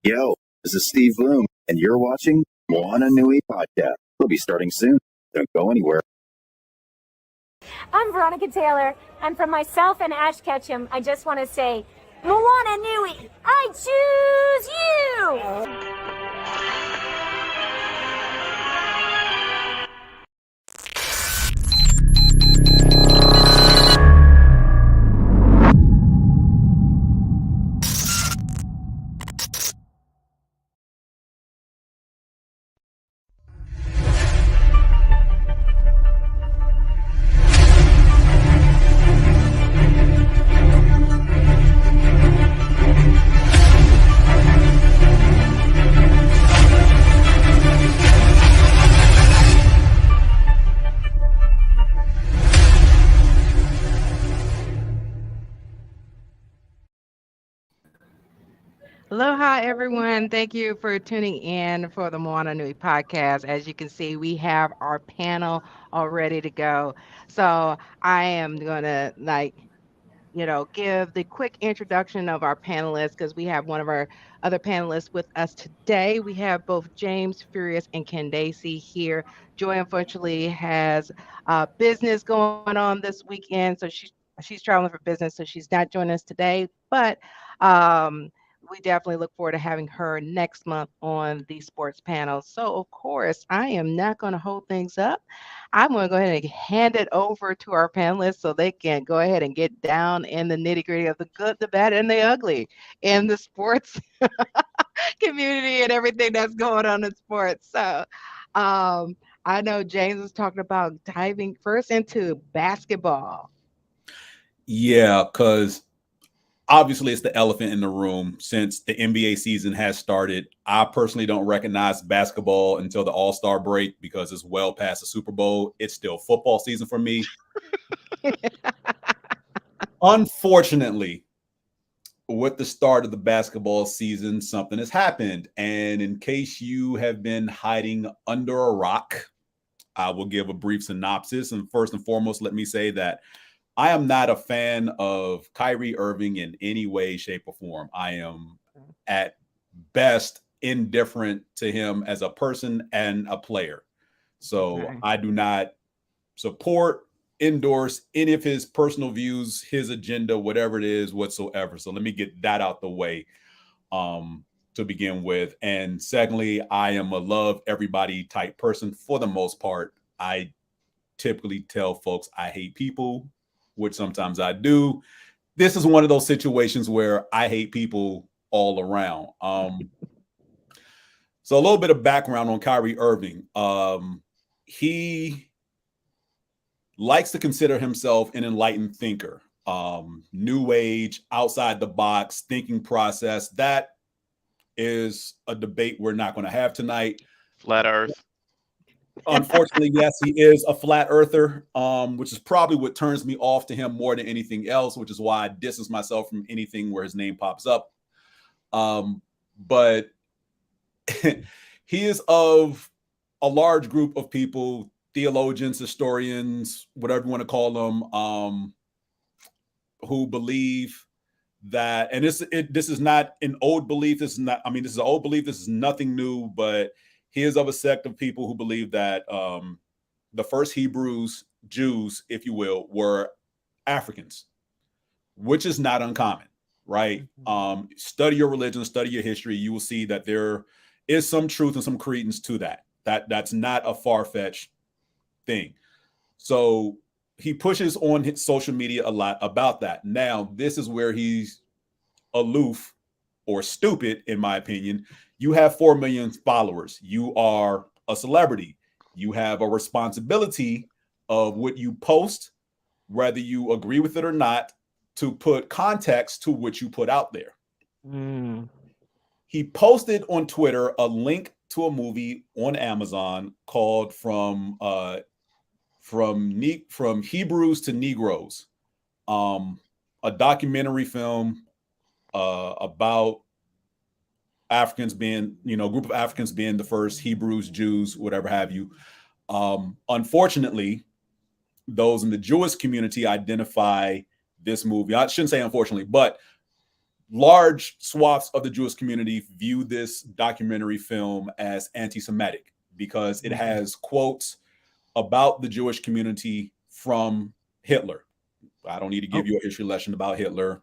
Yo, this is Steve Bloom, and you're watching Moana Nui Podcast. We'll be starting soon. Don't go anywhere. I'm Veronica Taylor, and from myself and Ash Ketchum, I just want to say, Moana Nui, I choose you! Aloha, everyone. Thank you for tuning in for the Moana Nui Podcast. As you can see, we have our panel all ready to go. So I am going to give the quick introduction of our panelists because we have one of our other panelists with us today. We have both James Furious and Candaysee here. Joy, unfortunately, has business going on this weekend, so she's traveling for business, so she's not joining us today. But we definitely look forward to having her next month on the sports panel. So, of course, I am not going to hold things up. I'm going to go ahead and hand it over to our panelists so they can go ahead and get down in the nitty gritty of the good, the bad, and the ugly in the sports community and everything that's going on in sports. So, I know James was talking about diving first into basketball. Yeah, because obviously it's the elephant in the room. Since the NBA season has started, I personally don't recognize basketball until the All-Star break because it's well past the Super Bowl. It's still football season for me. Unfortunately, with the start of the basketball season, something has happened. And in case you have been hiding under a rock, I will give a brief synopsis. And first and foremost, let me say that I am not a fan of Kyrie Irving in any way, shape, or form. I am at best indifferent to him as a person and a player. So I do not support, endorse any of his personal views, his agenda, whatever it is whatsoever. So let me get that out the way to begin with. And secondly, I am a love everybody type person for the most part. I typically tell folks I hate people, which sometimes I do. This is one of those situations where I hate people all around. So a little bit of background on Kyrie Irving. He likes to consider himself an enlightened thinker, new age, outside the box thinking process. That is a debate we're not going to have tonight. Flat Earth. Unfortunately, yes, he is a flat earther, which is probably what turns me off to him more than anything else, which is why I distance myself from anything where his name pops up. But he is of a large group of people, theologians, historians, whatever you want to call them, who believe that, and this is not an old belief. This is not, I mean, this is an old belief. This is nothing new, but he is of a sect of people who believe that the first Hebrews, Jews, if you will, were Africans, which is not uncommon, right? Study your religion, study your history. You will see that there is some truth and some credence to that. That's not a far-fetched thing. So he pushes on his social media a lot about that. Now, this is where he's aloof or stupid, in my opinion. You have 4 million followers. You are a celebrity. You have a responsibility of what you post, whether you agree with it or not, to put context to what you put out there. He posted on Twitter a link to a movie on Amazon called From Hebrews to Negroes, a documentary film about Africans being, a group of Africans being the first Hebrews, Jews, whatever have you. Unfortunately, those in the Jewish community identify this movie. I shouldn't say unfortunately, but large swaths of the Jewish community view this documentary film as anti-Semitic because it has quotes about the Jewish community from Hitler. I don't need to give you a history lesson about Hitler.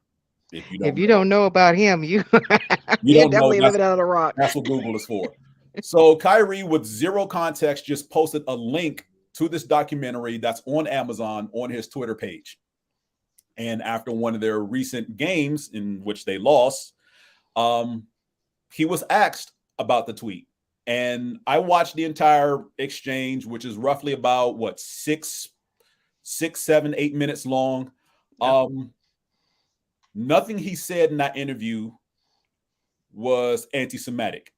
If you don't know about him, you're don't definitely living under a rock. That's what Google is for. So Kyrie, with zero context, just posted a link to this documentary that's on Amazon on his Twitter page. And after one of their recent games in which they lost, he was asked about the tweet. And I watched the entire exchange, which is roughly about 6, 7, 8 minutes long. Yep. Nothing he said in that interview was anti-Semitic.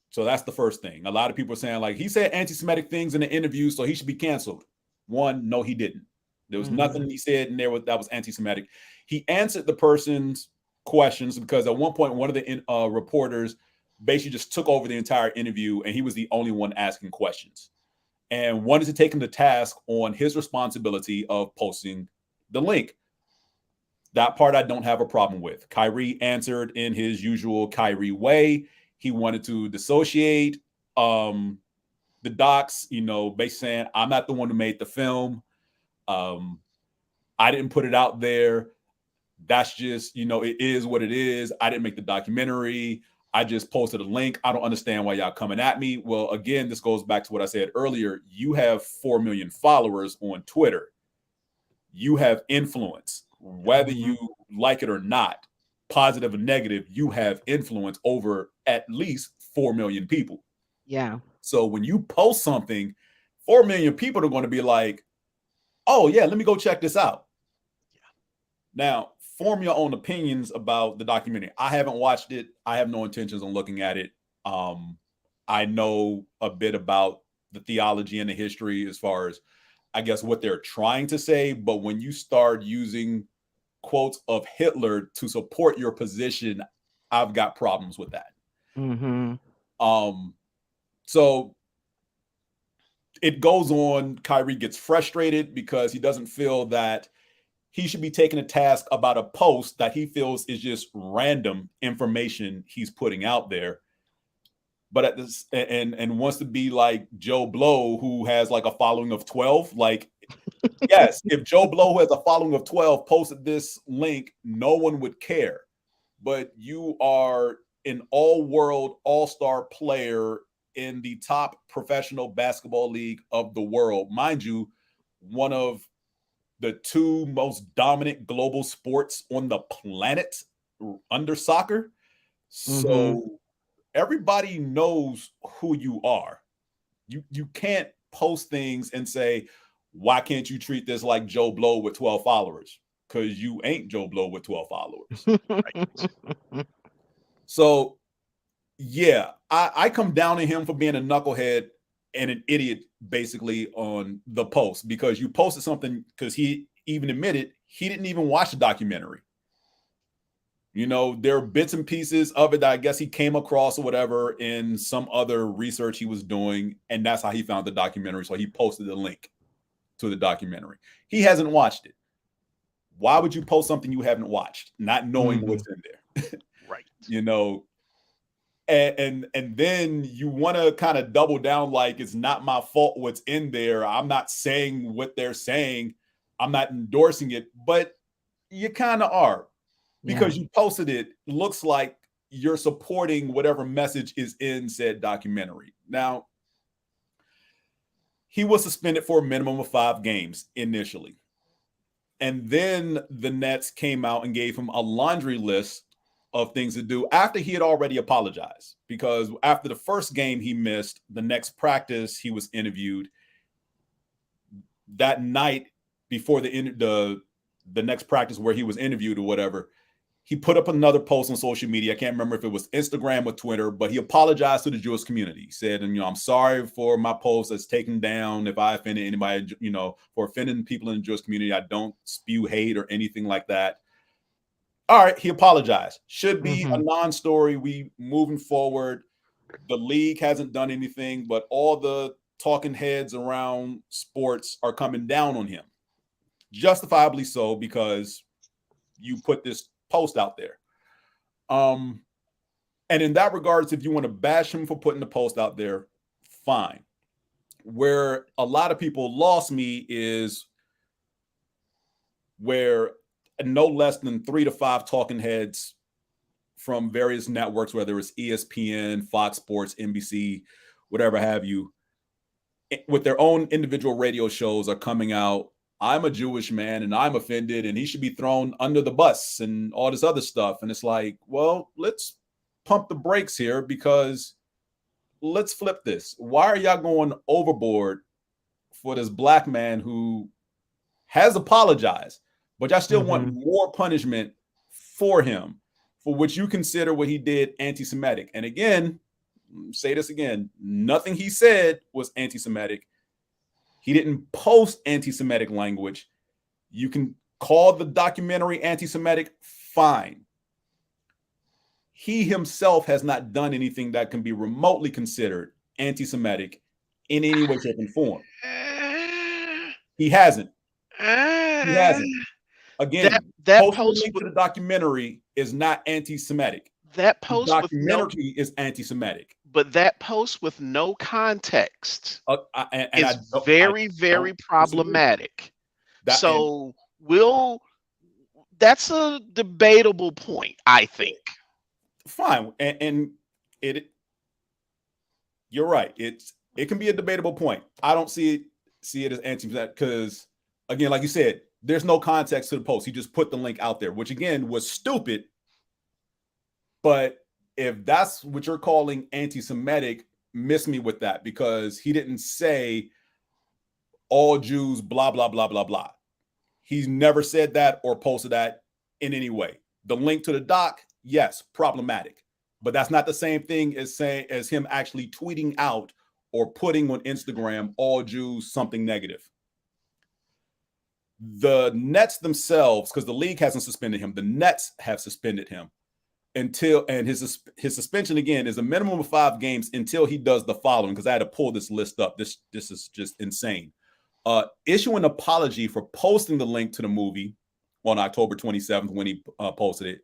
So that's the first thing. A lot of people are saying, like, he said anti-Semitic things in the interview, so he should be canceled. One, no, he didn't. There was nothing he said in there that was anti-Semitic. He answered the person's questions because at one point, one of the reporters basically just took over the entire interview, and he was the only one asking questions and wanted to take him to task on his responsibility of posting the link. That part I don't have a problem with. Kyrie answered in his usual Kyrie way. He wanted to dissociate the docs, basically saying, I'm not the one who made the film. I didn't put it out there. That's just, it is what it is. I didn't make the documentary. I just posted a link. I don't understand why y'all coming at me. Well, again, this goes back to what I said earlier. You have 4 million followers on Twitter. You have influence, whether you like it or not, positive or negative, you have influence over at least 4 million people. Yeah. So when you post something, 4 million people are going to be like, oh, yeah, let me go check this out. Yeah. Now, form your own opinions about the documentary. I haven't watched it. I have no intentions on looking at it. I know a bit about the theology and the history as far as, I guess, what they're trying to say. But when you start using quotes of Hitler to support your position, I've got problems with that. So it goes on. Kyrie gets frustrated because he doesn't feel that he should be taking a task about a post that he feels is just random information he's putting out there. But at this and wants to be like Joe Blow, who has like a following of 12. Like, yes, if Joe Blow, who has a following of 12, posted this link, no one would care. But you are an all-world, all-star player in the top professional basketball league of the world. Mind you, one of the 2 most dominant global sports on the planet under soccer. So everybody knows who you are. You can't post things and say, why can't you treat this like Joe Blow with 12 followers? Because you ain't Joe Blow with 12 followers. Right? So, yeah, I come down to him for being a knucklehead and an idiot, basically, on the post, because you posted something because he even admitted he didn't even watch the documentary. There are bits and pieces of it that I guess he came across or whatever in some other research he was doing, and that's how he found the documentary. So he posted the link to the documentary. He hasn't watched it. Why would you post something you haven't watched, not knowing what's in there? Right. And then you want to kind of double down like it's not my fault what's in there. I'm not saying what they're saying. I'm not endorsing it, but you kind of are. Because you posted it, looks like you're supporting whatever message is in said documentary. Now, he was suspended for a minimum of 5 games initially. And then the Nets came out and gave him a laundry list of things to do after he had already apologized. Because after the first game he missed, the next practice he was interviewed. That night before the next practice where he was interviewed or whatever, he put up another post on social media. I can't remember if it was Instagram or Twitter, but he apologized to the Jewish community. He said, I'm sorry for my post that's taken down. If I offended anybody, for offending people in the Jewish community, I don't spew hate or anything like that. All right, he apologized. Should be a non-story. We moving forward. The league hasn't done anything, but all the talking heads around sports are coming down on him. Justifiably so, because you put this post out there. And in that regards, if you want to bash him for putting the post out there, fine. Where a lot of people lost me is where no less than 3 to 5 talking heads from various networks, whether it's ESPN, Fox Sports, NBC, whatever have you, with their own individual radio shows are coming out. I'm a Jewish man and I'm offended and he should be thrown under the bus and all this other stuff. And it's like, well, let's pump the brakes here, because let's flip this. Why are y'all going overboard for this black man who has apologized, but y'all still want more punishment for him, for which you consider what he did anti-Semitic? And again, say this again, nothing he said was anti-Semitic. He didn't post anti-Semitic language. You can call the documentary anti-Semitic, fine. He himself has not done anything that can be remotely considered anti-Semitic in any way, shape, and form. He hasn't. He hasn't. Again, that posting post the link to the documentary is not anti-Semitic. That post the with documentary is anti-Semitic. But that post with no context is very problematic. That's a debatable point, I think. Fine, and you're right. It can be a debatable point. I don't see it as anti-Semitic because, again, like you said, there's no context to the post. He just put the link out there, which again was stupid. But if that's what you're calling anti-Semitic, miss me with that, because he didn't say all Jews, blah, blah, blah, blah, blah. He's never said that or posted that in any way. The link to the doc, yes, problematic. But that's not the same thing as him actually tweeting out or putting on Instagram all Jews something negative. The Nets themselves, because the league hasn't suspended him, the Nets have suspended him and his suspension again is a minimum of 5 games until he does the following, because I had to pull this list up. This is just insane. Issue an apology for posting the link to the movie on October 27th when he posted it,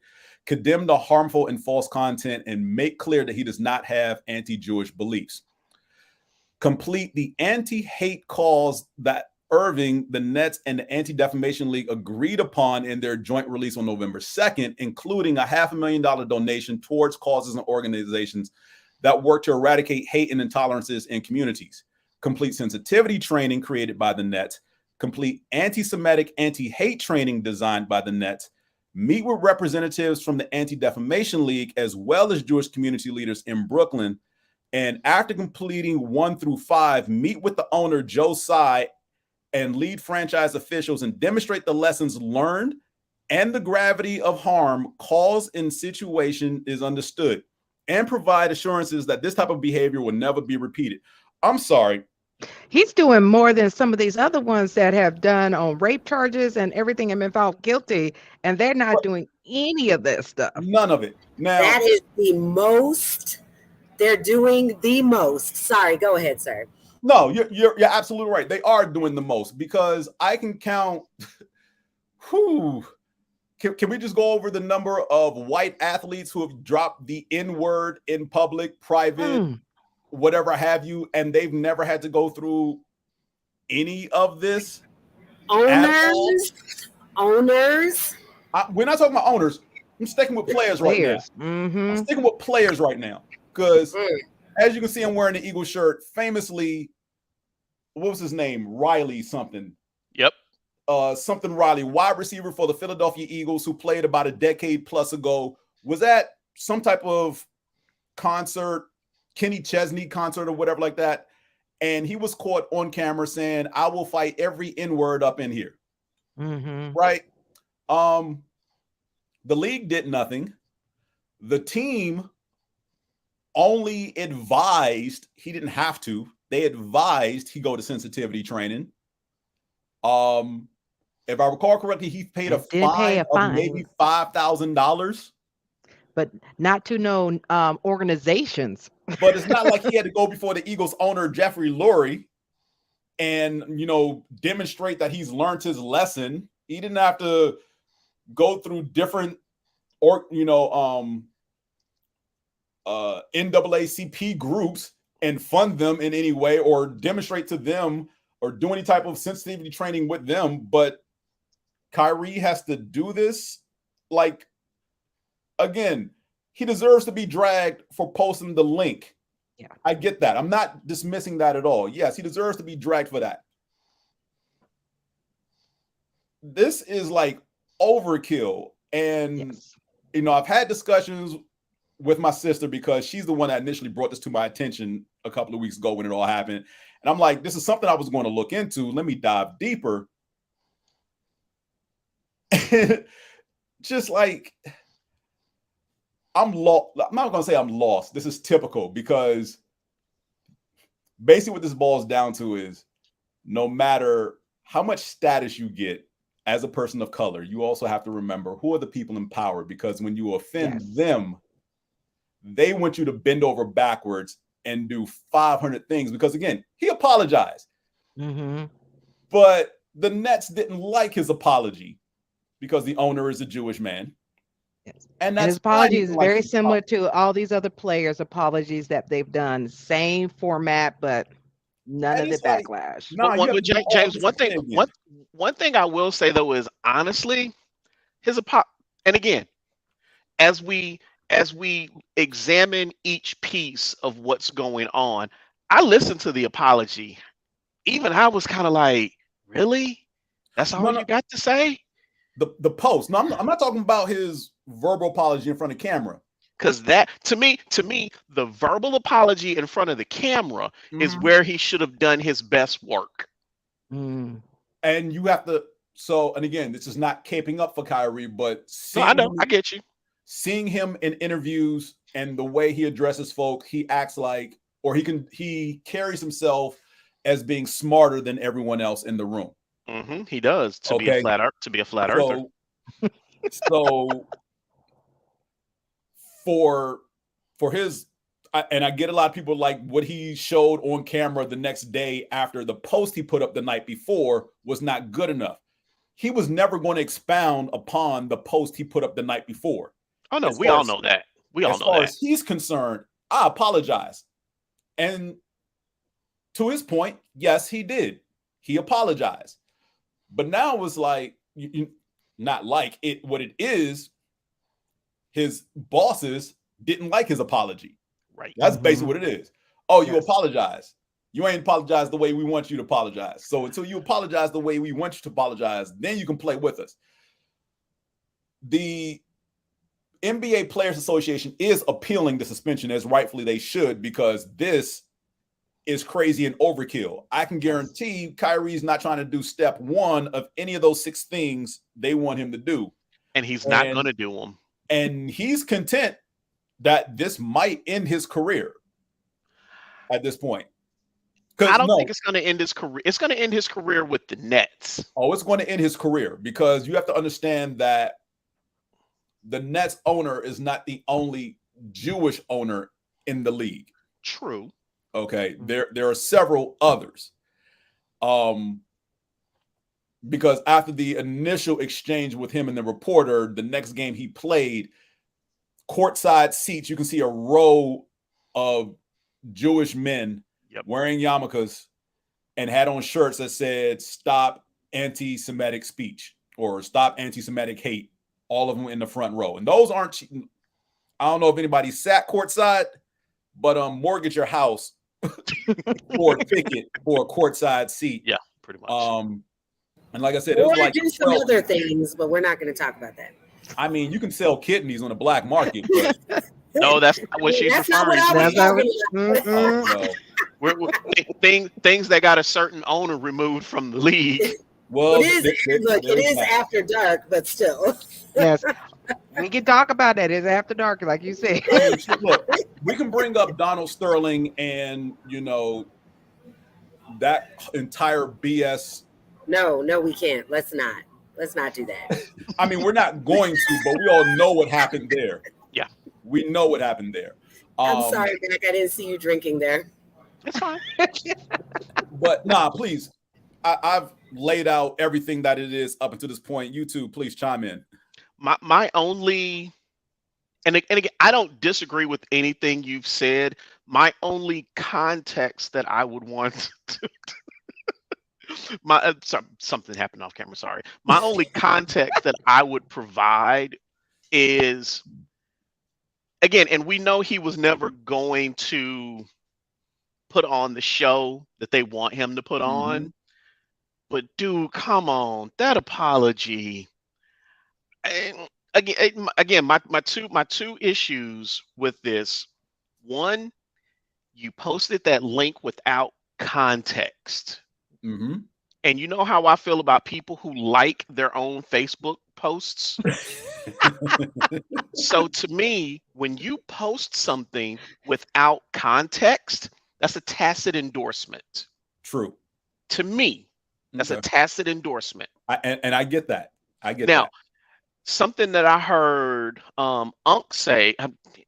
condemn the harmful and false content, and make clear that he does not have anti-Jewish beliefs. Complete the anti-hate calls that Irving, the Nets, and the Anti-Defamation League agreed upon in their joint release on November 2nd, including a $500,000 donation towards causes and organizations that work to eradicate hate and intolerances in communities. Complete sensitivity training created by the Nets. Complete anti-Semitic, anti-hate training designed by the Nets. Meet with representatives from the Anti-Defamation League as well as Jewish community leaders in Brooklyn. And after completing 1 through 5, meet with the owner, Joe Tsai, and lead franchise officials and demonstrate the lessons learned and the gravity of harm caused in situation is understood, and provide assurances that this type of behavior will never be repeated. I'm sorry. He's doing more than some of these other ones that have done on rape charges and everything and been found guilty, and they're not doing any of that stuff. None of it. Now, that is the most. They're doing the most. Sorry, go ahead, sir. No, you're absolutely right. They are doing the most, because I can count. Can we just go over the number of white athletes who have dropped the N-word in public, private, whatever have you, and they've never had to go through any of this? Owners. We're not talking about owners. I'm sticking with players right now. I'm sticking with players right now, because as you can see, I'm wearing the Eagles shirt. Famously, what was his name? Riley something. Yep. Something Riley, wide receiver for the Philadelphia Eagles, who played about a decade plus ago, was at some type of concert, Kenny Chesney concert or whatever like that. And he was caught on camera saying, "I will fight every N-word up in here." Right. The league did nothing. The team only advised, he didn't have to, they advised he go to sensitivity training. If I recall correctly, he paid a fine of maybe $5,000. But not to know organizations. But it's not like he had to go before the Eagles owner, Jeffrey Lurie, and, demonstrate that he's learned his lesson. He didn't have to go through different NAACP groups and fund them in any way or demonstrate to them or do any type of sensitivity training with them. But Kyrie has to do this. Like, again, he deserves to be dragged for posting the link. Yeah, I get that. I'm not dismissing that at all. Yes, he deserves to be dragged for that. This is like overkill. And, yes. you know, I've had discussions with my sister because she's the one that initially brought this to my attention a couple of weeks ago when it all happened. And I'm like, this is something I was going to look into. Let me dive deeper. Just like, I'm lost. I'm not going to say I'm lost. This is typical because basically what this boils down to is no matter how much status you get as a person of color, you also have to remember who are the people in power, because when you offend them, they want you to bend over backwards and do 500 things. Because again, he apologized, but the Nets didn't like his apology because the owner is a Jewish man. Yes. And his apology is very similar to all these other players' apologies that they've done. Same format, but none of the backlash. James, one thing I will say though is honestly, and again, as we examine each piece of what's going on, I listened to the apology. Even I was kind of like, really? That's all you got to say? The post. No, I'm not talking about his verbal apology in front of camera. Because that, to me, the verbal apology in front of the camera is where he should have done his best work. And you have to. So, and again, this is not caping up for Kyrie, but I know, I get you. Seeing him in interviews and the way he addresses folk, he acts like, or he carries himself as being smarter than everyone else in the room. He does to be a flat earther. So for his, and I get a lot of people like what he showed on camera the next day after the post he put up the night before was not good enough. He was never going to expound upon the post he put up the night before. Oh no, we all know that. As far as he's concerned, I apologize. And to his point, yes, he did. He apologized. But now it was like, not like it, what it is, his bosses didn't like his apology. Right. That's basically what it is. Oh, you apologize. You ain't apologized the way we want you to apologize. So until you apologize the way we want you to apologize, then you can play with us. The NBA Players Association is appealing the suspension, as rightfully they should, because this is crazy and overkill. I can guarantee Kyrie's not trying to do step one of any of those 6 things they want him to do. And he's not going to do them. And he's content that this might end his career at this point. I don't think it's going to end his career. It's going to end his career with the Nets. Oh, it's going to end his career because you have to understand that the Nets owner is not the only Jewish owner in the league. True. Okay, there are several others. Because after the initial exchange with him and the reporter, the next game he played, courtside seats, you can see a row of Jewish men wearing yarmulkes and had on shirts that said "Stop anti-Semitic speech" or "Stop anti-Semitic hate." All of them in the front row, and those aren't. I don't know if anybody sat courtside, but mortgage your house for a ticket for a courtside seat. Yeah, pretty much. And like I said, it was like do some other things, but we're not going to talk about that. I mean, you can sell kidneys on the black market. But no, that's not what she's referring to. Things that got a certain owner removed from the league. Well, it is after dark, but still. Yes, we can talk about that. It's after dark, like you said. Look, we can bring up Donald Sterling and that entire BS. No, we can't. Let's not do that. I mean, we're not going to, but we all know what happened there. Yeah, we know what happened there. I'm sorry, Mac. I didn't see you drinking there. It's fine. But please. I've laid out everything that it is up until this point. You two, please chime in. My only and again, I don't disagree with anything you've said. My only context that I would want to, something happened off camera. Sorry. My only context that I would provide is, again, and we know he was never going to put on the show that they want him to put on. But dude, come on, that apology. And again, my two issues with this. One, you posted that link without context. And you know how I feel about people who like their own Facebook posts. So to me, when you post something without context, that's a tacit endorsement. True. To me, that's a tacit endorsement. And I get that. I get now, that. Something that I heard Unc say,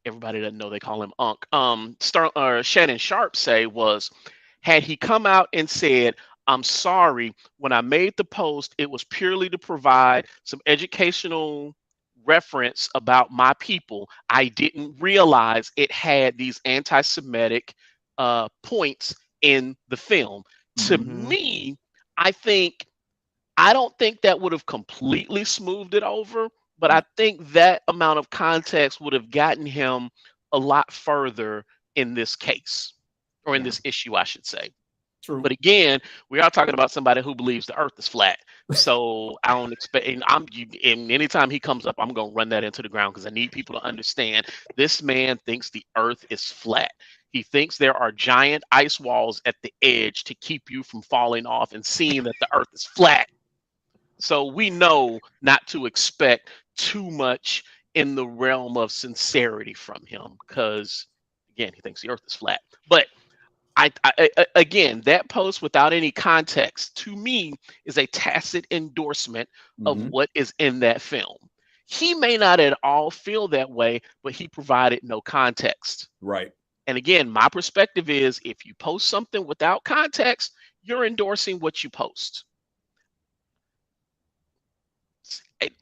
everybody doesn't know they call him Unc, Shannon Sharp say was, had he come out and said, I'm sorry, when I made the post, it was purely to provide some educational reference about my people. I didn't realize it had these anti-Semitic points in the film. To me, I don't think that would have completely smoothed it over, but I think that amount of context would have gotten him a lot further in this case, or in this issue, I should say. True. But again, we are talking about somebody who believes the earth is flat. So I don't expect, and anytime he comes up, I'm going to run that into the ground because I need people to understand this man thinks the earth is flat. He thinks there are giant ice walls at the edge to keep you from falling off and seeing that the earth is flat. So we know not to expect too much in the realm of sincerity from him because, again, he thinks the earth is flat. But again, that post without any context, to me, is a tacit endorsement of what is in that film. He may not at all feel that way, but he provided no context. Right. And again, my perspective is if you post something without context, you're endorsing what you post.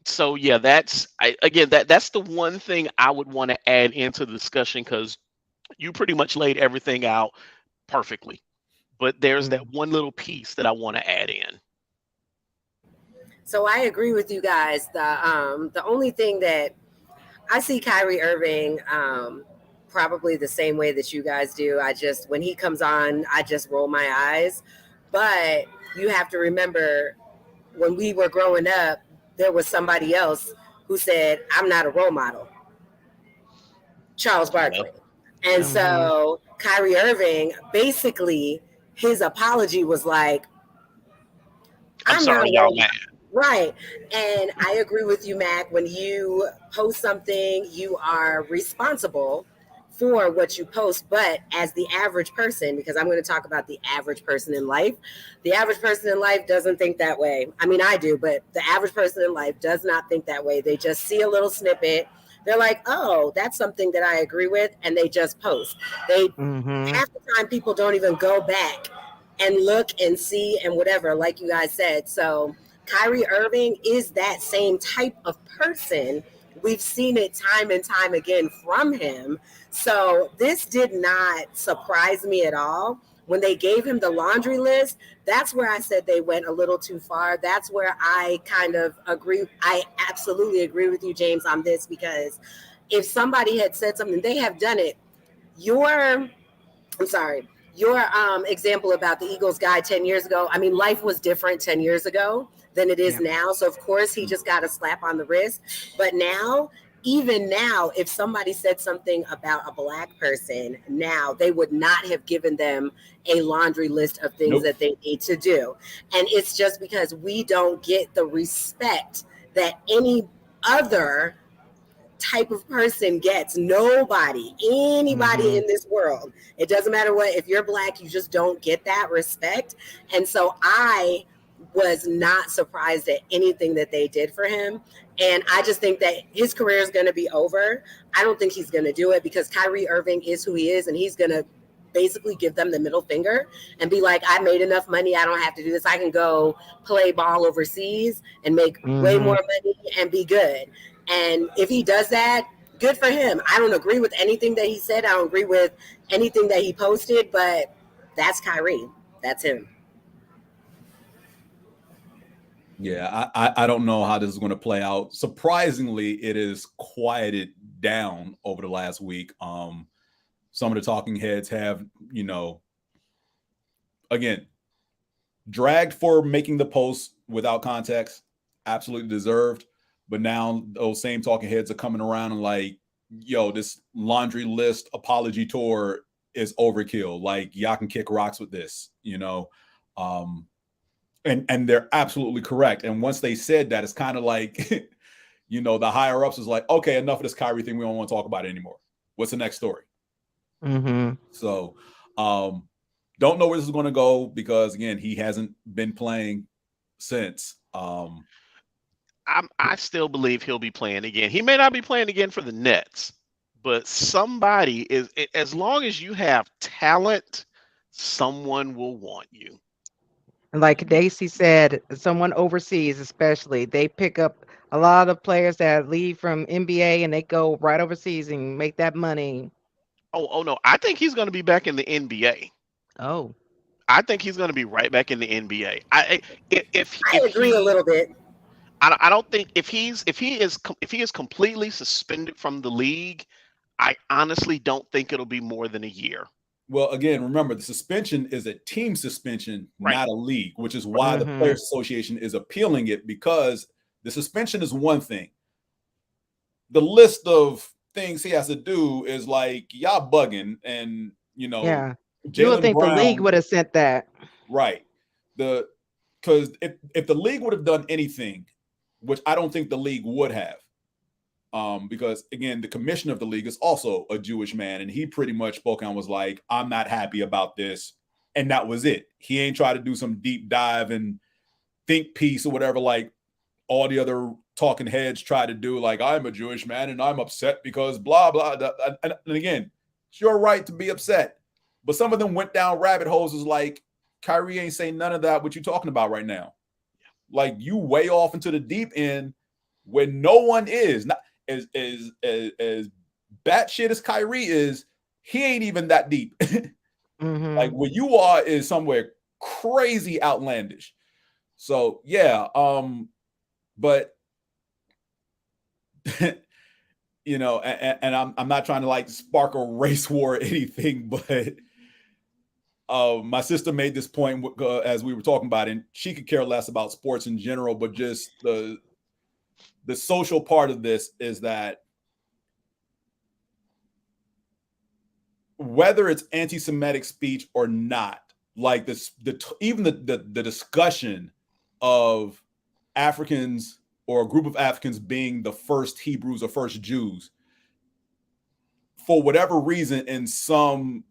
So yeah, that's the one thing I would want to add into the discussion because you pretty much laid everything out perfectly. But there's that one little piece that I want to add in. So I agree with you guys. The only thing that I see Kyrie Irving probably the same way that you guys do. When he comes on, I just roll my eyes. But you have to remember when we were growing up, there was somebody else who said, I'm not a role model. Charles Barkley. And so Kyrie Irving, basically, his apology was like, I'm sorry, y'all mad. Right. And I agree with you, Mac. When you post something, you are responsible for what you post. But as the average person, because I'm going to talk about the average person in life, the average person in life doesn't think that way. I mean, I do, but the average person in life does not think that way. They just see a little snippet. They're like, oh, that's something that I agree with. And they just post. Half the time people don't even go back and look and see and whatever, like you guys said. So Kyrie Irving is that same type of person. We've seen it time and time again from him. So this did not surprise me at all. When they gave him the laundry list, that's where I said they went a little too far. That's where I kind of agree. I absolutely agree with you, James, on this, because if somebody had said something, they have done it. Your example about the Eagles guy 10 years ago, I mean, life was different 10 years ago than it is now. So, of course, he just got a slap on the wrist. But now, even now, if somebody said something about a black person, now they would not have given them a laundry list of things that they need to do. And it's just because we don't get the respect that any other type of person gets. Anybody in this world. It doesn't matter what, if you're black, you just don't get that respect. And so I was not surprised at anything that they did for him. And I just think that his career is going to be over. I don't think he's going to do it because Kyrie Irving is who he is, and he's going to basically give them the middle finger and be like, I made enough money. I don't have to do this. I can go play ball overseas and make way more money and be good. And if he does that, good for him. I don't agree with anything that he said. I don't agree with anything that he posted, but that's Kyrie. That's him. Yeah, I don't know how this is going to play out. Surprisingly, it is quieted down over the last week. Some of the talking heads have, again, dragged for making the post without context, absolutely deserved. But now those same talking heads are coming around and like, yo, this laundry list apology tour is overkill. Like, y'all can kick rocks with this, And they're absolutely correct. And once they said that, it's kind of like, the higher ups is like, okay, enough of this Kyrie thing. We don't want to talk about it anymore. What's the next story? Mm-hmm. So don't know where this is going to go because, again, he hasn't been playing since. I still believe he'll be playing again. He may not be playing again for the Nets, but somebody is, as long as you have talent, someone will want you. Like Candaysee said, someone overseas, especially, they pick up a lot of players that leave from NBA and they go right overseas and make that money. Oh no, I think he's going to be back in the NBA. Oh, I think he's going to be right back in the NBA. I agree a little bit. I don't think if he is completely suspended from the league, I honestly don't think it'll be more than a year. Well, again, remember, the suspension is a team suspension, right, not a league, which is why the Players Association is appealing it, because the suspension is one thing. The list of things he has to do is like, y'all bugging, and, yeah. You would think Brown, the league would have sent that. Right. Because if the league would have done anything, which I don't think the league would have, because, again, the commissioner of the league is also a Jewish man, and he pretty much spoke out and was like, I'm not happy about this. And that was it. He ain't tried to do some deep dive and think piece or whatever, like all the other talking heads try to do, like, I'm a Jewish man and I'm upset because blah, blah. And again, it's your right to be upset. But some of them went down rabbit holes is like, Kyrie ain't saying none of that, what you talking about right now. Like, you way off into the deep end where no one is. Not as batshit as Kyrie is, he ain't even that deep. Like, where you are is somewhere crazy outlandish. So yeah, but and I'm not trying to like spark a race war or anything, but my sister made this point as we were talking about it, and she could care less about sports in general, but just the social part of this is that whether it's anti-Semitic speech or not, like even the discussion of Africans or a group of Africans being the first Hebrews or first Jews, for whatever reason, in some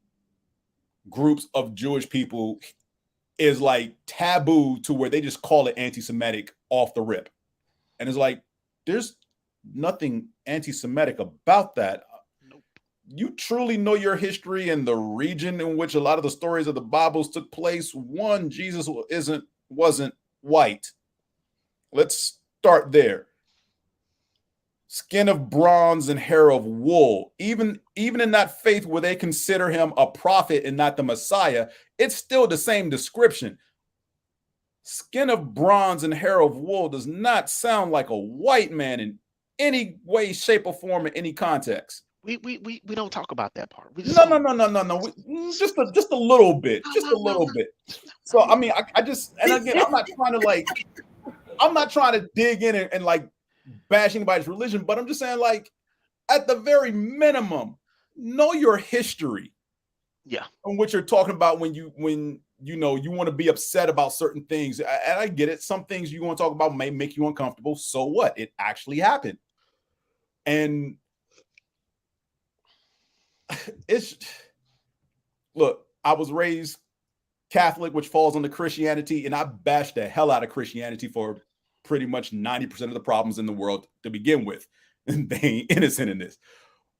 groups of Jewish people, is like taboo to where they just call it anti-Semitic off the rip. And it's like, there's nothing anti-Semitic about that. Nope. You truly know your history and the region in which a lot of the stories of the Bibles took place. One, Jesus wasn't white. Let's start there. Skin of bronze and hair of wool. Even in that faith where they consider him a prophet and not the Messiah, it's still the same description. Skin of bronze and hair of wool does not sound like a white man in any way, shape, or form in any context. We don't talk about that part. No. Just a little bit. Just a little bit. So I mean, I just, and again, I'm not trying to dig in and like bash anybody's religion, but I'm just saying, like, at the very minimum, know your history. Yeah. And what you're talking about when you want to be upset about certain things. And I get it. Some things you want to talk about may make you uncomfortable. So what? It actually happened. And look, I was raised Catholic, which falls under Christianity, and I bashed the hell out of Christianity for pretty much 90% of the problems in the world to begin with. And they ain't innocent in this.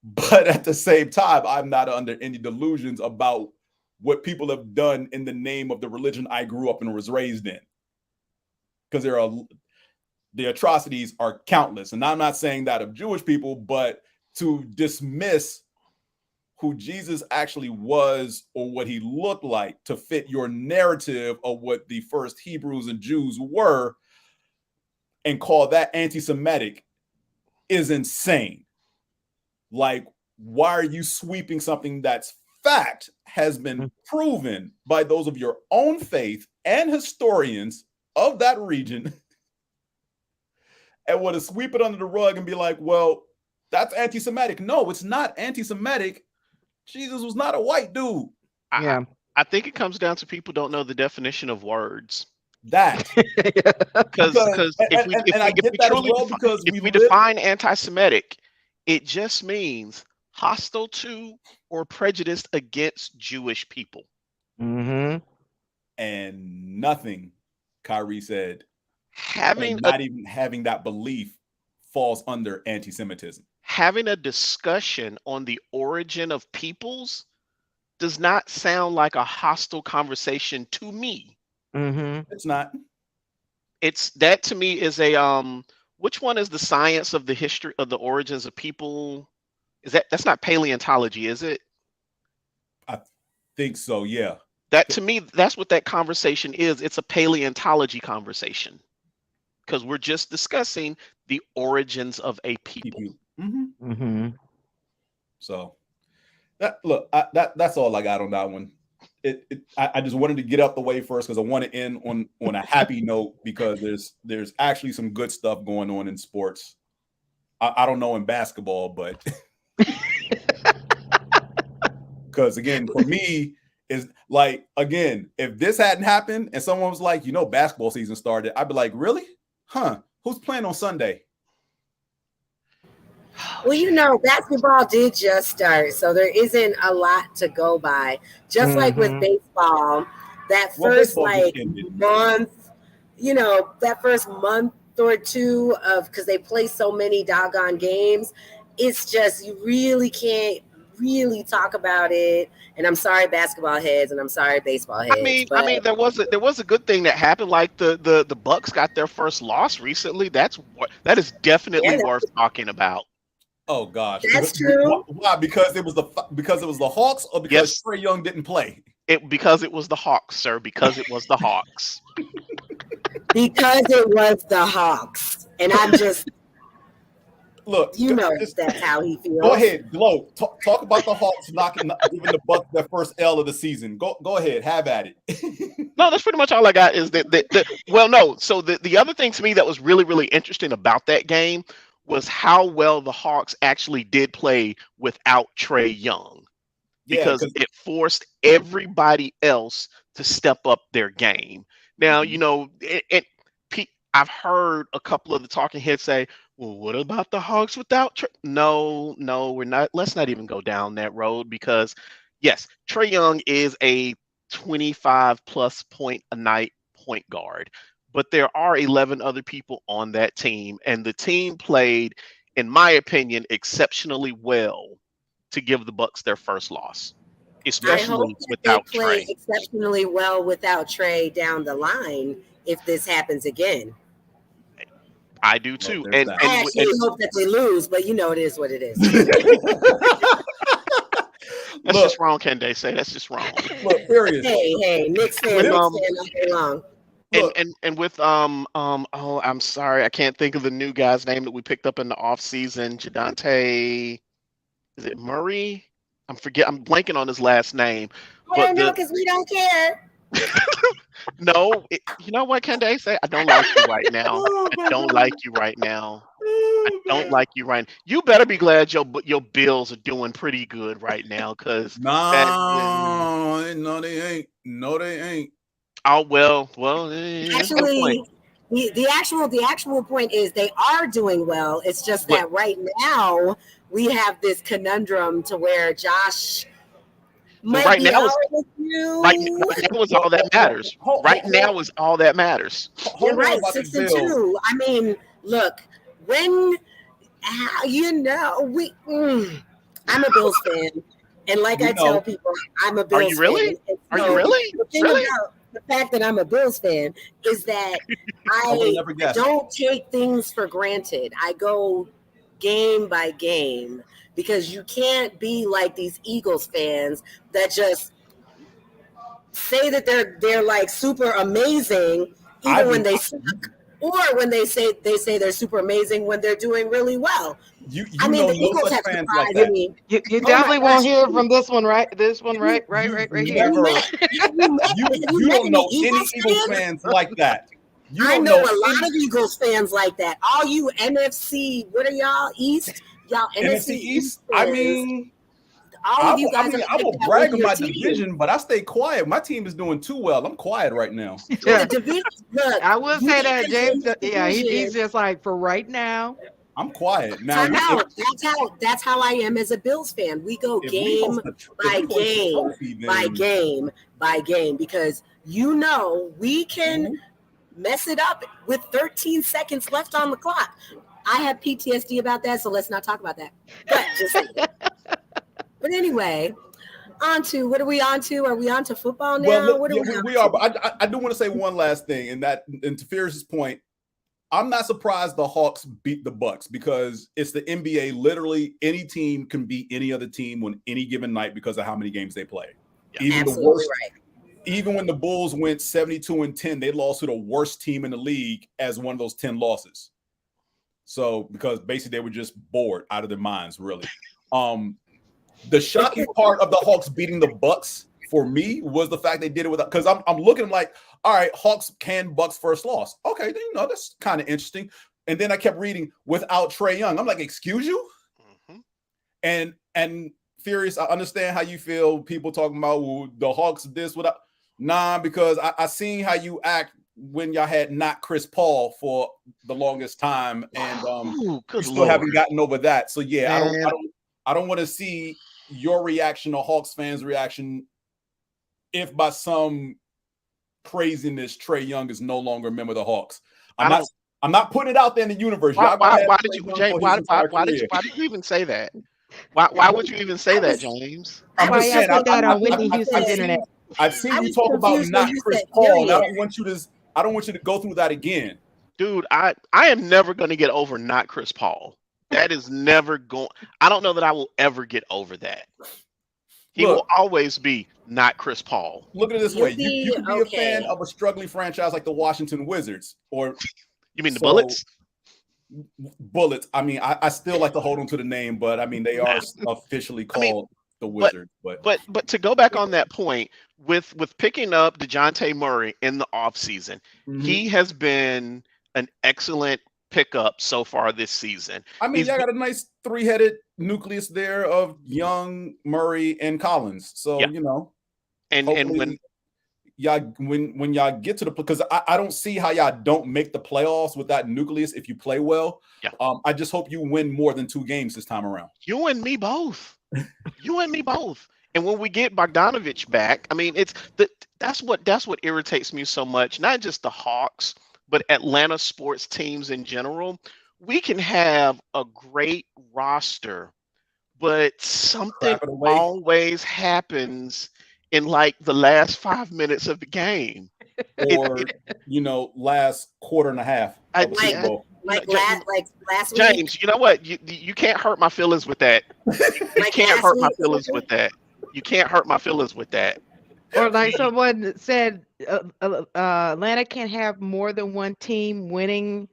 But at the same time, I'm not under any delusions about what people have done in the name of the religion I grew up and was raised in. Because the atrocities are countless. And I'm not saying that of Jewish people, but to dismiss who Jesus actually was or what he looked like to fit your narrative of what the first Hebrews and Jews were and call that anti-Semitic is insane. Like, why are you sweeping something that's fact, has been proven by those of your own faith and historians of that region, and want to sweep it under the rug and be like, well, that's anti-Semitic? No, it's not anti-Semitic. Jesus was not a white dude. Yeah. I think it comes down to people don't know the definition of words. That because if we define anti-Semitic, it just means hostile to or prejudiced against Jewish people. Mm-hmm. And nothing, Kyrie said, having that belief falls under anti-Semitism. Having a discussion on the origin of peoples does not sound like a hostile conversation to me. Mm-hmm. It's not. It's that to me is a which one is the science of the history of the origins of people? That's not paleontology, is it? I think so, yeah. That to me, that's what that conversation is. It's a paleontology conversation because we're just discussing the origins of a people. Mm-hmm. Mm-hmm. So that's all I got on that one. I just wanted to get out the way first because I want to end on a happy note because there's actually some good stuff going on in sports. I don't know in basketball, but because again, for me, is like, again, if this hadn't happened and someone was like, basketball season started, I'd be like, really? Huh? Who's playing on Sunday? Well, basketball did just start, so there isn't a lot to go by. Just like with baseball, that first month, that first month or two of, because they play so many doggone games, it's just, you really can't really talk about it. And I'm sorry, basketball heads, and I'm sorry, baseball heads. I mean, there was a good thing that happened. Like the Bucks got their first loss recently. That is definitely worth talking about. Oh gosh, that's true. Why? Because it was the Hawks, or because Trae Young didn't play? Because it was the Hawks, sir. Because it was the Hawks. Because it was the Hawks, and I'm just look. That's how he feels. Go ahead, Glow. Talk about the Hawks giving the Bucks their first L of the season. Go ahead, have at it. No, that's pretty much all I got. Is that well, no. So the other thing to me that was really, really interesting about that game was how well the Hawks actually did play without Trae Young, because it forced everybody else to step up their game. Now, I've heard a couple of the talking heads say, well, what about the Hawks without Trae? No, we're not. Let's not even go down that road, because yes, Trae Young is a 25+ point a night point guard. But there are 11 other people on that team, and the team played, in my opinion, exceptionally well to give the Bucks their first loss, especially without Trae. Play exceptionally well without Trae down the line if this happens again. I do too, I actually hope that they lose, but it is what it is. That's just wrong, Candaysee. That's just wrong. Look, serious. Hey, Knicks fan all day long. And with I'm sorry, I can't think of the new guy's name that we picked up in the offseason. Jadante, is it Murray? I'm blanking on his last name. Because we don't care. No, you know what, Candaysee? I don't like you right now. I don't like you right now. I don't like you right now. You better be glad your Bills are doing pretty good right now, because no, they ain't. No, they ain't. Oh well. Actually, the actual point is they are doing well. It's just that right now we have this conundrum to where Josh right now is all that matters. Right now is all that matters. You're right, 6-2. I mean, look, I'm a Bills fan, and like I tell people, I'm a Bills fan. Are you really? Really? The fact that I'm a Bills fan is that I don't take things for granted. I go game by game, because you can't be like these Eagles fans that just say that they're like super amazing even when they suck, or when they say they're super amazing when they're doing really well. I mean, the Eagles have surprised like me. You definitely won't hear from this one, right? This one, right here. You don't know any Eagles fans like that. I know a lot of Eagles fans like that. All you NFC, what are y'all East? Y'all NFC East. I mean, all of you guys. I will brag on my division, but I stay quiet. My team is doing too well. I'm quiet right now. Yeah. Look, I will say that, James. Yeah, he's just like, for right now. I'm quiet now. That's how I am as a Bills fan. We go game by game, because we can mess it up with 13 seconds left on the clock. I have PTSD about that, so let's not talk about that. But anyway, what are we on to? Are we on to football now? Well, we are. But I do want to say one last thing, and to Fierce's point, I'm not surprised the Hawks beat the Bucks, because it's the NBA. Literally, any team can beat any other team on any given night because of how many games they play. Yeah, absolutely right. Even when the Bulls went 72-10, they lost to the worst team in the league as one of those 10 losses. So, because basically they were just bored out of their minds, really. The shocking part of the Hawks beating the Bucks for me was the fact they did it without, because I'm looking like, all right, Hawks can Bucks first loss. Okay, that's kind of interesting. And then I kept reading without Trae Young. I'm like, excuse you? Mm-hmm. And Furious, I understand how you feel. People talking about the Hawks this without. Nah, because I seen how you act when y'all had not Chris Paul for the longest time, and you still haven't gotten over that. So yeah, I don't want to see your reaction or Hawks fans' reaction if by some craziness Trae Young is no longer a member of the Hawks. I'm not putting it out there in the universe. Why did you even say that? Why would you even say that, James? I'm just saying, on Whitney Houston's internet. I've seen you talk about not Chris Paul. I don't want you to go through that again. Dude, I am never going to get over not Chris Paul. That is never going. I don't know that I will ever get over that. He will always be not Chris Paul. Look at it this way. You can be a fan of a struggling franchise like the Washington Wizards, or you mean the Bullets? Bullets. I mean, I still like to hold on to the name, but I mean they are officially called the Wizards. But to go back on that point, with picking up DeJounte Murray in the offseason, he has been an excellent pickup so far this season. I mean, y'all got a nice three-headed nucleus there of Young, Murray, and Collins. So and when y'all get to the, because I don't see how y'all don't make the playoffs with that nucleus if you play well. Yeah. I just hope you win more than 2 games this time around. You and me both. And when we get Bogdanovich back, I mean, that's what irritates me so much. Not just the Hawks, but Atlanta sports teams in general. We can have a great roster, but something always happens in like the last 5 minutes of the game, or last quarter and a half. Like last week. James, you know what? You can't hurt my feelings with that. You can't hurt my feelings with that. You can't hurt my feelings with that. Or like someone said, Atlanta can't have more than one team winning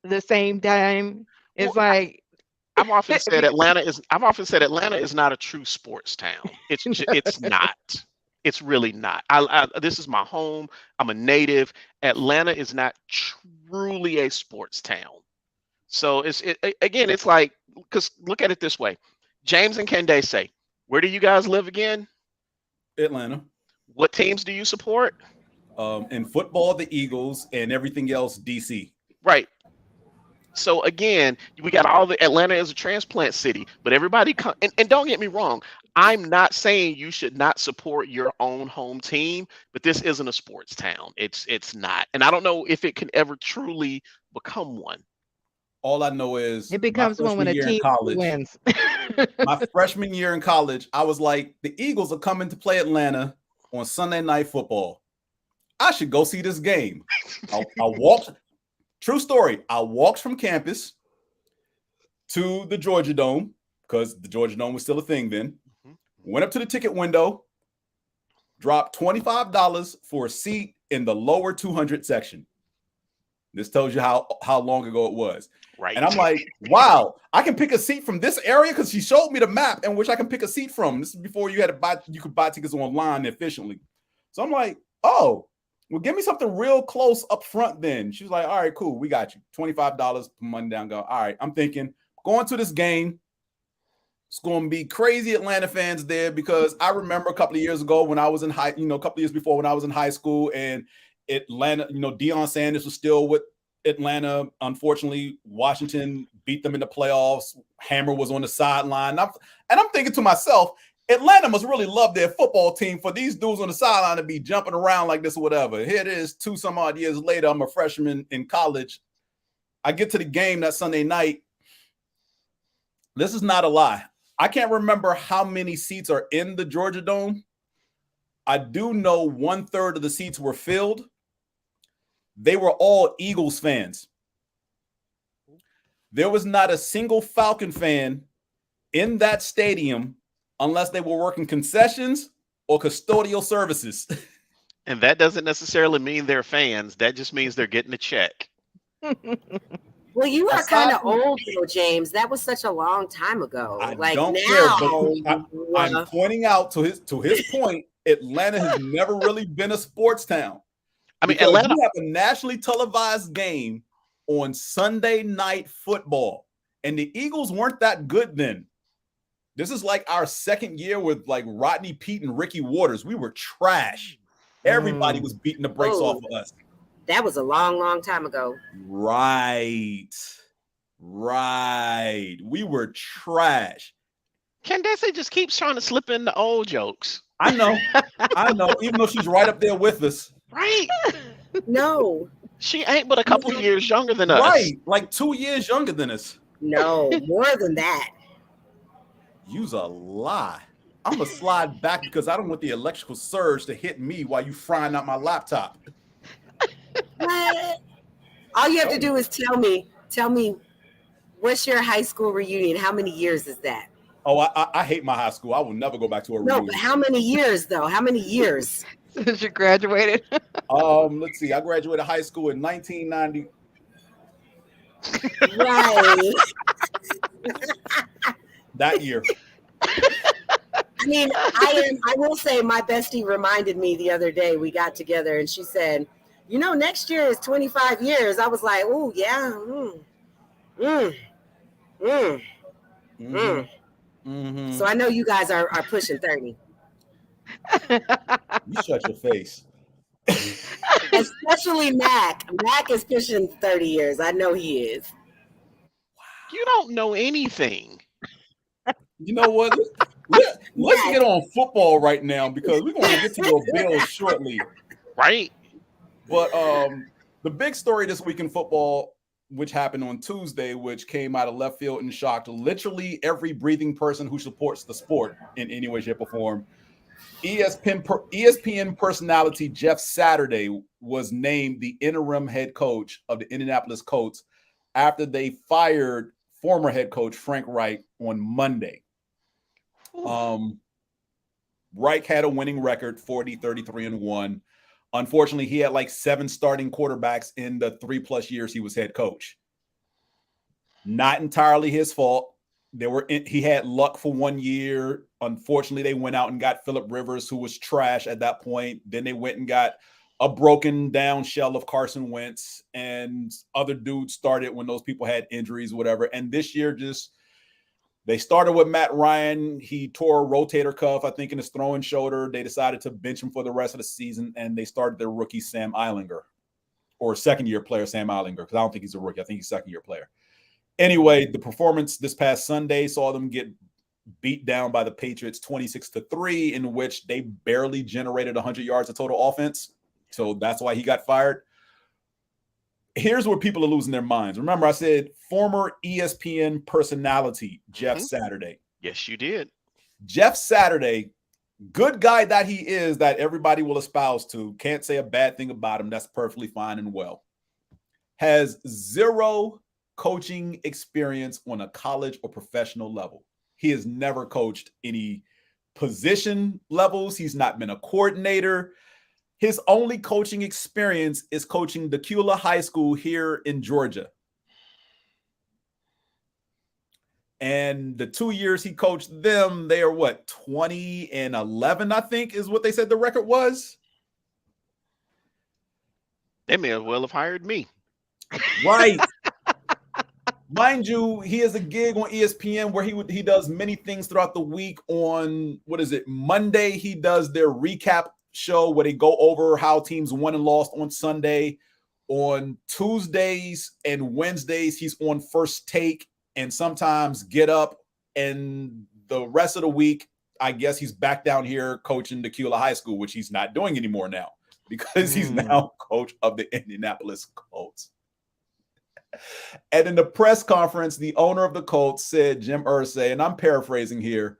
the same time. It's like I've often said Atlanta is not a true sports town. It's not. It's really not. This is my home. I'm a native. Atlanta is not truly a sports town. So it's like, because look at it this way. James and Candaysee, where do you guys live again? Atlanta. What teams do you support? In football, the Eagles, and everything else, DC. Right. So again, we got all the Atlanta is a transplant city, but everybody and don't get me wrong, I'm not saying you should not support your own home team, but this isn't a sports town. It's not. And I don't know if it can ever truly become one. All I know is it becomes one when a team wins. My freshman year in college, I was like, the Eagles are coming to play Atlanta on Sunday Night Football. I should go see this game. I walked. True story. I walked from campus to the Georgia Dome, because the Georgia Dome was still a thing then. Went up to the ticket window, dropped $25 for a seat in the lower 200 section. This tells you how long ago it was. Right. And I'm like, wow, I can pick a seat from this area, because she showed me the map in which I can pick a seat from. This is before you could buy tickets online efficiently. So I'm like, oh, well, give me something real close up front then. She was like, all right, cool, we got you. $25 per money down. Go. All right, I'm thinking, going to this game, it's going to be crazy Atlanta fans there, because I remember a couple of years ago when I was in a couple of years before when I was in high school, and Atlanta, Deion Sanders was still with Atlanta. Unfortunately, Washington beat them in the playoffs. Hammer was on the sideline. And I'm thinking to myself, Atlanta must really love their football team for these dudes on the sideline to be jumping around like this or whatever. Here it is, 2 some odd years later. I'm a freshman in college. I get to the game that Sunday night. This is not a lie. I can't remember how many seats are in the Georgia Dome. I do know 1/3 of the seats were filled. They were all Eagles fans. There was not a single Falcon fan in that stadium unless they were working concessions or custodial services. And that doesn't necessarily mean they're fans. That just means they're getting a check. Well, you are kind of old, though, James. That was such a long time ago. I like don't now, care, but I'm pointing out to his point, Atlanta has never really been a sports town. I mean, because Atlanta, you have a nationally televised game on Sunday Night Football, and the Eagles weren't that good then. This is like our second year with like Rodney Peete and Ricky Waters. We were trash. Everybody was beating the brakes off of us. That was a long, long time ago. Right. We were trash. Candaysee just keeps trying to slip in the old jokes. I know. Even though she's right up there with us. Right. No. She ain't but a couple of years younger than us. Right. Like 2 years younger than us. No, more than that. Use a lie. I'm going to slide back because I don't want the electrical surge to hit me while you frying out my laptop. What? All you have to do is tell me, what's your high school reunion? How many years is that? Oh, I hate my high school. I will never go back to a reunion. No, but how many years, though? How many years? Since you graduated? Let's see. I graduated high school in 1990. Right. That year. I mean, I will say my bestie reminded me the other day, we got together and she said, next year is 25 years. I was like, oh, yeah. Mm-hmm. So I know you guys are pushing 30. You shut your face. Especially Mac. Mac is pushing 30 years. I know he is. You don't know anything. You know what? Let's get on football right now because we're going to get to your Bills shortly. Right. But the big story this week in football, which happened on Tuesday, which came out of left field and shocked literally every breathing person who supports the sport in any way, shape, or form. ESPN personality Jeff Saturday was named the interim head coach of the Indianapolis Colts after they fired former head coach Frank Reich on Monday. Reich had a winning record, 40-33-1. Unfortunately, he had like 7 starting quarterbacks in the 3+ years he was head coach. Not entirely his fault. He had luck for 1 year. Unfortunately, they went out and got Phillip Rivers, who was trash at that point. Then they went and got a broken down shell of Carson Wentz, and other dudes started when those people had injuries, whatever. And this year, they started with Matt Ryan. He tore a rotator cuff, I think, in his throwing shoulder. They decided to bench him for the rest of the season, and they started their rookie Sam Eilinger, or second-year player Sam Eilinger, because I don't think he's a rookie. I think he's a second-year player. Anyway, the performance this past Sunday saw them get beat down by the Patriots 26-3, in which they barely generated 100 yards of total offense. So that's why he got fired. Here's where people are losing their minds. Remember, I said former ESPN personality Jeff Saturday. Yes, you did. Jeff Saturday, good guy that he is, that everybody will espouse to, can't say a bad thing about him. That's perfectly fine and well. Has 0 coaching experience on a college or professional level. He has never coached any position levels. He's not been a coordinator. His only coaching experience is coaching Decula High School here in Georgia. And the 2 years he coached them, they are what, 20-11, I think is what they said the record was. They may as well have hired me. Right. Mind you, he has a gig on ESPN where he does many things throughout the week. On, what is it, Monday, he does their recap show where they go over how teams won and lost on Sunday. On Tuesdays and Wednesdays, he's on First Take and sometimes Get Up. And the rest of the week, I guess he's back down here coaching Decula High School, which he's not doing anymore now because he's now coach of the Indianapolis Colts. And in the press conference, the owner of the Colts said, Jim Irsay, and I'm paraphrasing here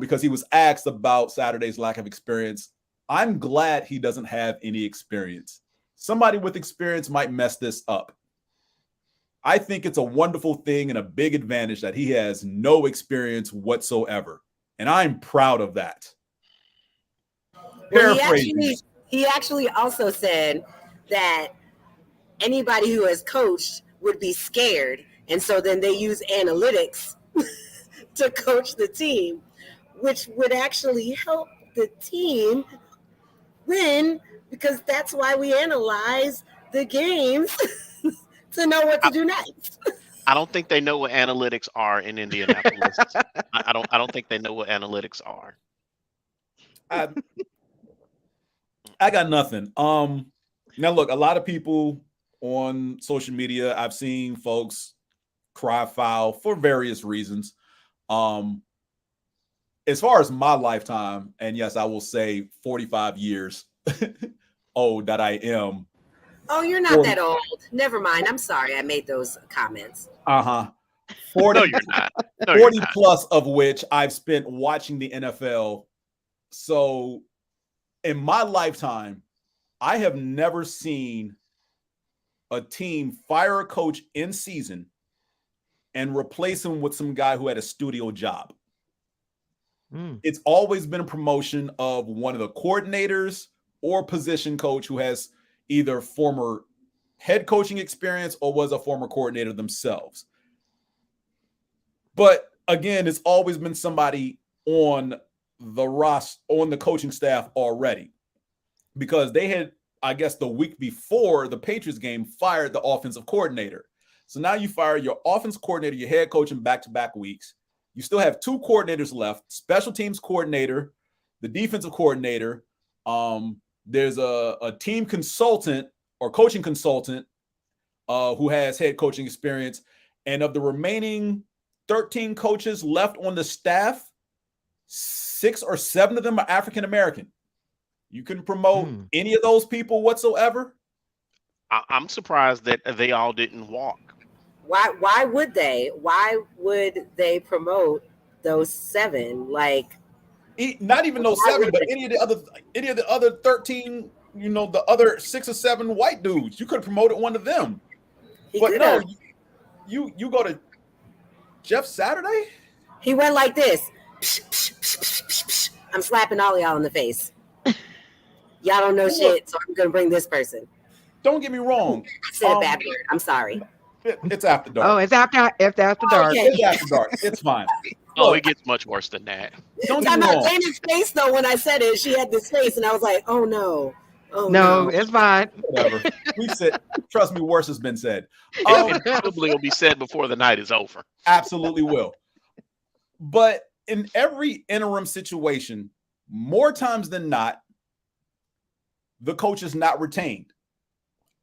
because he was asked about Saturday's lack of experience. I'm glad he doesn't have any experience. Somebody with experience might mess this up. I think it's a wonderful thing and a big advantage that he has no experience whatsoever. And I'm proud of that. Well, he actually also said that anybody who has coached would be scared. And so then they use analytics to coach the team, which would actually help the team win, because that's why we analyze the games to know what to do next. I don't think they know what analytics are in Indianapolis. I don't think they know what analytics are. I got nothing. Now look, a lot of people on social media, I've seen folks cry foul for various reasons. As far as my lifetime, and yes, I will say 45 years old that I am. Oh, you're not that old. Never mind. I'm sorry I made those comments. 40, No, you're not. No, 40 you're not. plus of which I've spent watching the NFL. So in my lifetime, I have never seen a team fire a coach in season and replace him with some guy who had a studio job. It's always been a promotion of one of the coordinators or position coach who has either former head coaching experience or was a former coordinator themselves. But again, it's always been somebody on the roster, on the coaching staff already, because they had, I guess, the week before the Patriots game, fired the offensive coordinator. So now you fire your offense coordinator, your head coach in back-to-back weeks. You still have two coordinators left, special teams coordinator, the defensive coordinator. There's a team consultant or coaching consultant who has head coaching experience. And of the remaining 13 coaches left on the staff, 6 or 7 of them are African-American. You can promote any of those people whatsoever. I'm surprised that they all didn't walk. Why would they? Why would they promote those 7? Like, not even those 7, but any of the other 13, you know, the other 6 or 7 white dudes. You could have promoted one of them. But no, you go to Jeff Saturday? He went like this. Psh, psh, psh, psh, psh, psh. I'm slapping all of y'all in the face. Y'all don't know shit, so I'm going to bring this person. Don't get me wrong. I said a bad word. I'm sorry. It's after dark. Oh, it's after dark. Okay. It's after dark. It's fine. Oh, Look, it gets much worse than that. don't get me wrong. Dana's face, though, when I said it, she had this face, and I was like, oh, no. Oh, No, it's fine. Whatever. We said, trust me, worse has been said. It probably will be said before the night is over. Absolutely will. But in every interim situation, more times than not, the coach is not retained.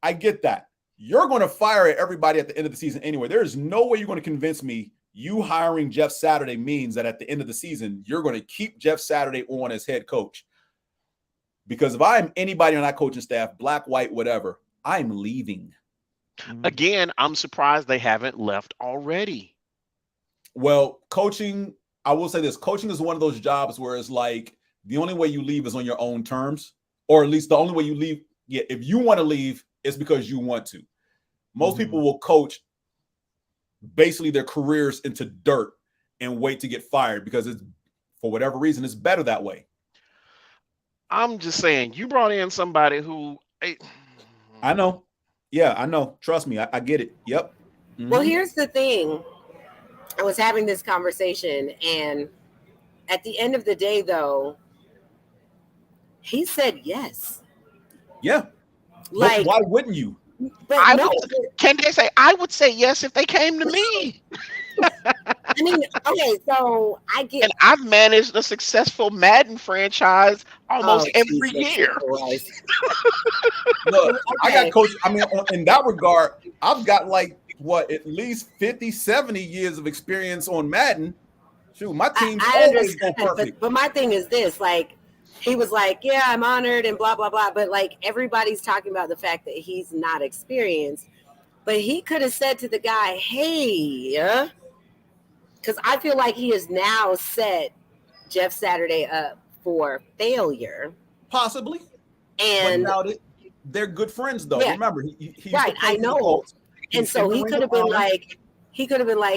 I get that. You're going to fire everybody at the end of the season anyway. There is no way you're going to convince me you hiring Jeff Saturday means that at the end of the season, you're going to keep Jeff Saturday on as head coach. Because if I'm anybody on that coaching staff, black, white, whatever, I'm leaving. Again, I'm surprised they haven't left already. Well, coaching, I will say this, coaching is one of those jobs where it's like the only way you leave is on your own terms, or at least the only way you leave. Yeah, if you want to leave, it's because you want to. Most people will coach basically their careers into dirt and wait to get fired because it's, for whatever reason, it's better that way. I'm just saying, you brought in somebody who I know. Yeah, I know. Trust me, I get it. Yep. Mm-hmm. Well, here's the thing. I was having this conversation, and at the end of the day, though, he said yes. Yeah. Like, why wouldn't you? But Candaysee, I would say yes if they came to me. I mean, okay, so I get. And I've managed a successful Madden franchise almost every year. Look, I got coached. I mean, in that regard, I've got like at least 50, 70 years of experience on Madden. Shoot, my team's always go perfect. But my thing is this, like, he was like, yeah, I'm honored and blah, blah, blah. But like everybody's talking about the fact that he's not experienced. But he could have said to the guy, hey, because I feel like he has now set Jeff Saturday up for failure. Possibly. And without it, they're good friends, though. Yeah. Remember, he's right, I know. And so he could have been like,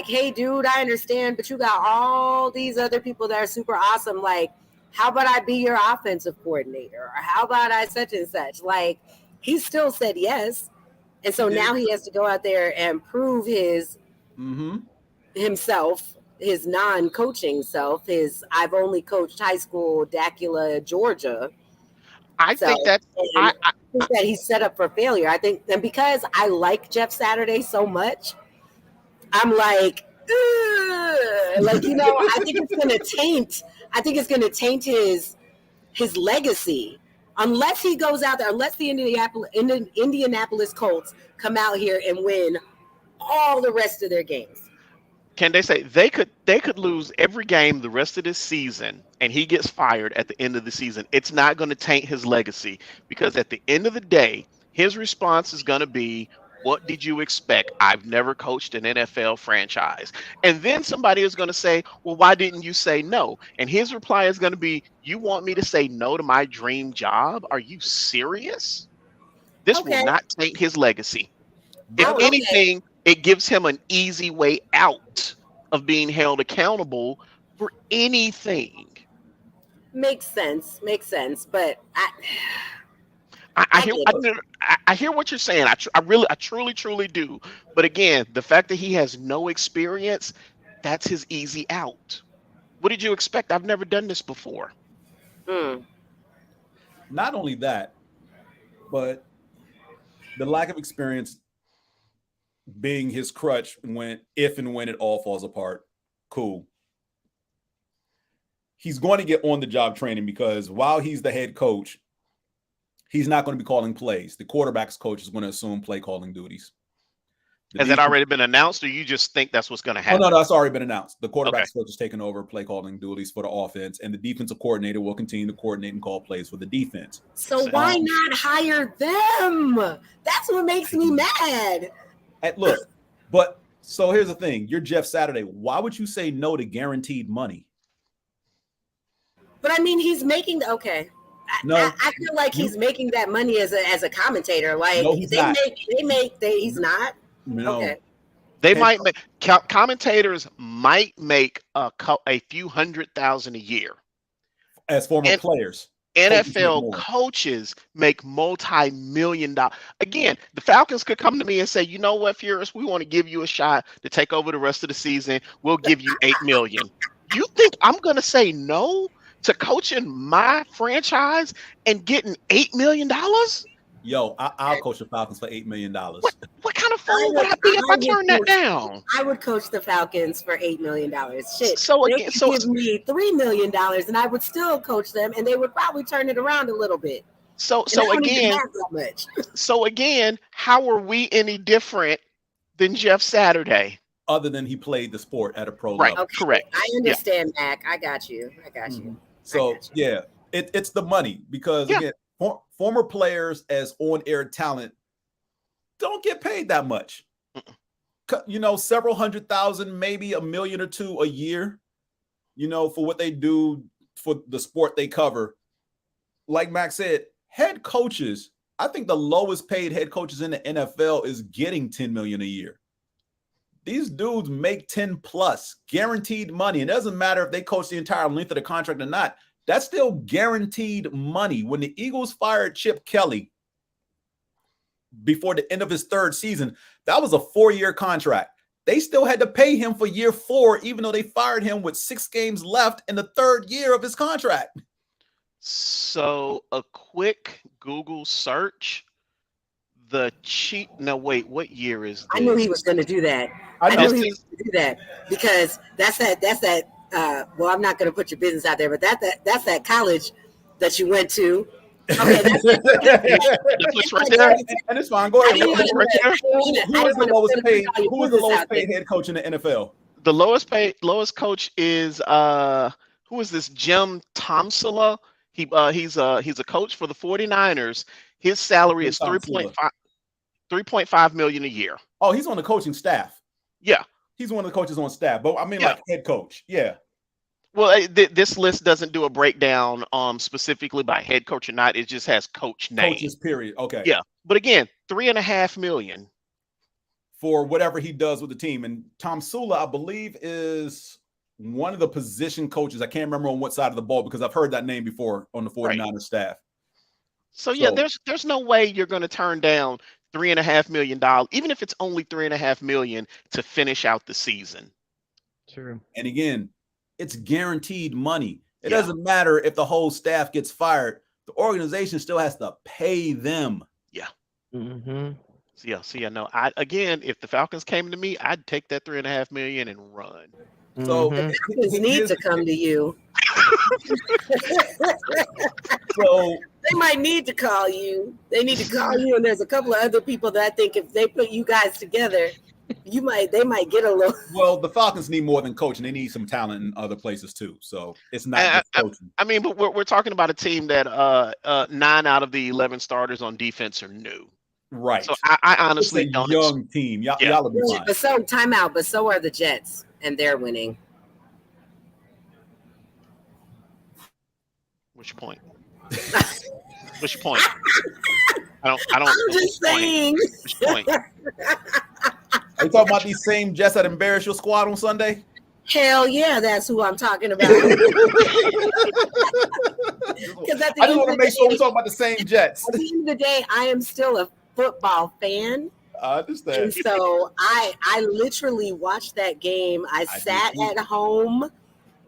hey, dude, I understand, but you got all these other people that are super awesome. Like, how about I be your offensive coordinator? Or how about I such and such? Like, he still said yes. And so now he has to go out there and prove his himself, his non-coaching self, his I've only coached high school, Dacula, Georgia. I think that he's set up for failure. I think, and because I like Jeff Saturday so much, I'm like, I think it's going to taint. I think it's going to taint his legacy unless he goes out there. Unless the Indianapolis Colts come out here and win all the rest of their games. Can they say they could lose every game the rest of this season and he gets fired at the end of the season? It's not going to taint his legacy because at the end of the day, his response is going to be, what did you expect? I've never coached an NFL franchise. And then somebody is going to say, well, why didn't you say no? And his reply is going to be, you want me to say no to my dream job? Are you serious? This will not taint his legacy. If anything, it gives him an easy way out of being held accountable for anything. Makes sense. But I hear what you're saying. I truly do. But again, the fact that he has no experience, that's his easy out. What did you expect? I've never done this before. Not only that, but the lack of experience being his crutch if and when it all falls apart. Cool. He's going to get on the job training because while he's the head coach, he's not going to be calling plays. The quarterback's coach is going to assume play calling duties. Has that already been announced, or you just think that's what's going to happen? Oh, no, that's already been announced. The quarterback's coach is taking over play calling duties for the offense, and the defensive coordinator will continue to coordinate and call plays for the defense. So why not hire them? That's what makes me mad. Look, but so here's the thing. You're Jeff Saturday. Why would you say no to guaranteed money? But I mean, he's making I feel like he's making that money as a commentator. Like no, he's he's not. No. Okay. They might make commentators might make a few $100,000 a year as former players. NFL coaches make multi-million-dollar. Again, the Falcons could come to me and say, you know what, Furious, we want to give you a shot to take over the rest of the season. We'll give you $8 million. You think I'm going to say no to coaching my franchise and getting $8 million? Yo, I'll coach the Falcons for $8 million. What kind of fool would I be if I turn that down? I would coach the Falcons for $8 million. Shit. So again, give me $3 million, and I would still coach them, and they would probably turn it around a little bit. So again, how are we any different than Jeff Saturday? Other than he played the sport at a pro level. Right, okay. Correct. I understand, Mac. I got you. So yeah, it's the money because again, former players as on-air talent don't get paid that much. You know, several $100,000, maybe $1 million or $2 million a year, you know, for what they do for the sport they cover. Like Max said, head coaches, I think the lowest paid head coaches in the NFL is getting $10 million a year. These dudes make 10 plus guaranteed money. It doesn't matter if they coach the entire length of the contract or not. That's still guaranteed money. When the Eagles fired Chip Kelly before the end of his third season, that was a 4-year contract. They still had to pay him for year 4, even though they fired him with 6 games left in the 3rd year of his contract. So a quick Google search, what year is this? I knew he was going to do that. I knew he was going to do that because that's that. Well, I'm not going to put your business out there, but that's that college that you went to. Okay, that's right there. And it's fine. Go ahead. Who is the lowest paid head coach in the NFL? The lowest coach is who is this? Jim Tomsula. He's a coach for the 49ers. His salary is $3.5 million a year. Oh, he's on the coaching staff. Yeah. He's one of the coaches on staff, but I mean, like head coach. Yeah. Well, this list doesn't do a breakdown specifically by head coach or not. It just has coach name. Coaches, period. Okay. Yeah. But again, $3.5 million for whatever he does with the team. And Tom Sula, I believe, is one of the position coaches. I can't remember on what side of the ball because I've heard that name before on the 49ers staff. So yeah, there's no way you're going to turn down $3.5 million, even if it's only $3.5 million to finish out the season. True. And again, it's guaranteed money. It doesn't matter if the whole staff gets fired. The organization still has to pay them. Yeah. Mm-hmm. No. Again, if the Falcons came to me, I'd take that $3.5 million and run. So the Falcons need to come to you. So they might need to call you. They need to call you, and there's a couple of other people that I think if they put you guys together, they might get a little. Well, the Falcons need more than coaching; they need some talent in other places too. So it's not just coaching. I mean, but we're talking about a team that 9 out of the 11 starters on defense are new. Right. So I honestly don't. Young team, y'all will be fine. But so timeout. But so are the Jets, and they're winning. What's your point? What's your point? I don't. I'm just saying. What's your point? Are you talking about these same Jets that embarrassed your squad on Sunday? Hell yeah, that's who I'm talking about. I just want to make sure we're talking about the same Jets. At the end of the day, I am still a football fan. I understand. And so I literally watched that game. I sat at home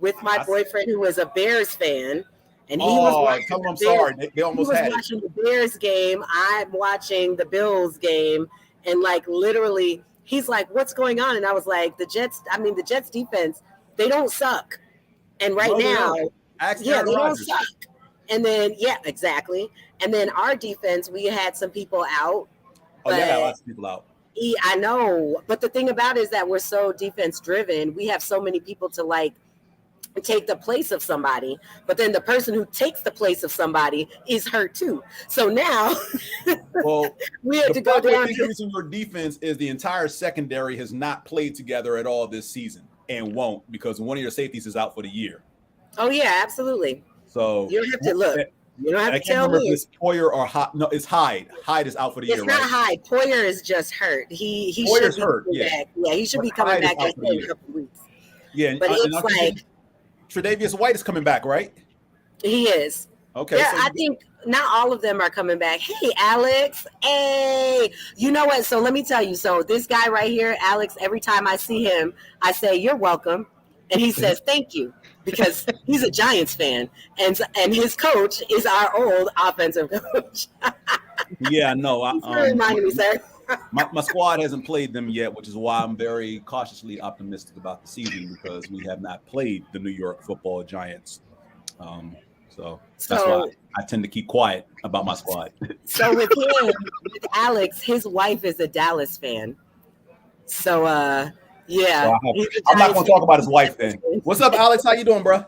with my boyfriend who was a Bears fan. And he was watching I'm sorry. They almost had it. He was watching the Bears game. I'm watching the Bills game. And like literally, he's like, what's going on? And I was like, the Jets defense, they don't suck. And they don't suck. And then, exactly. And then our defense, we had some people out. Oh, yeah, lots of people out. I know. But the thing about it is that we're so defense driven. We have so many people to like take the place of somebody, but then the person who takes the place of somebody is hurt too. So now we have to go down. The increase in your defense is the entire secondary has not played together at all this season and won't because one of your safeties is out for the year. Oh yeah, absolutely. So you don't have to look. You don't have to tell me. If it's Poyer or Hyde. No, it's Hyde. Hyde is out for the year. It's not Hyde. Poyer is just hurt. He should be hurt. Back. Yeah, he should be coming back in a couple weeks. Yeah, but it's like. Tre'Davious White is coming back, right? He is. Okay. Yeah, I think not all of them are coming back. Hey, Alex. Hey, you know what? So let me tell you. So this guy right here, Alex, every time I see him, I say, you're welcome. And he says, thank you, because he's a Giants fan. And his coach is our old offensive coach. Yeah, no. Reminding me, sir. My squad hasn't played them yet, which is why I'm very cautiously optimistic about the season because we have not played the New York Football Giants. So that's why I tend to keep quiet about my squad. So with him, with Alex, his wife is a Dallas fan. So yeah. So I'm not going to talk about his wife then. What's up, Alex? How you doing, bro?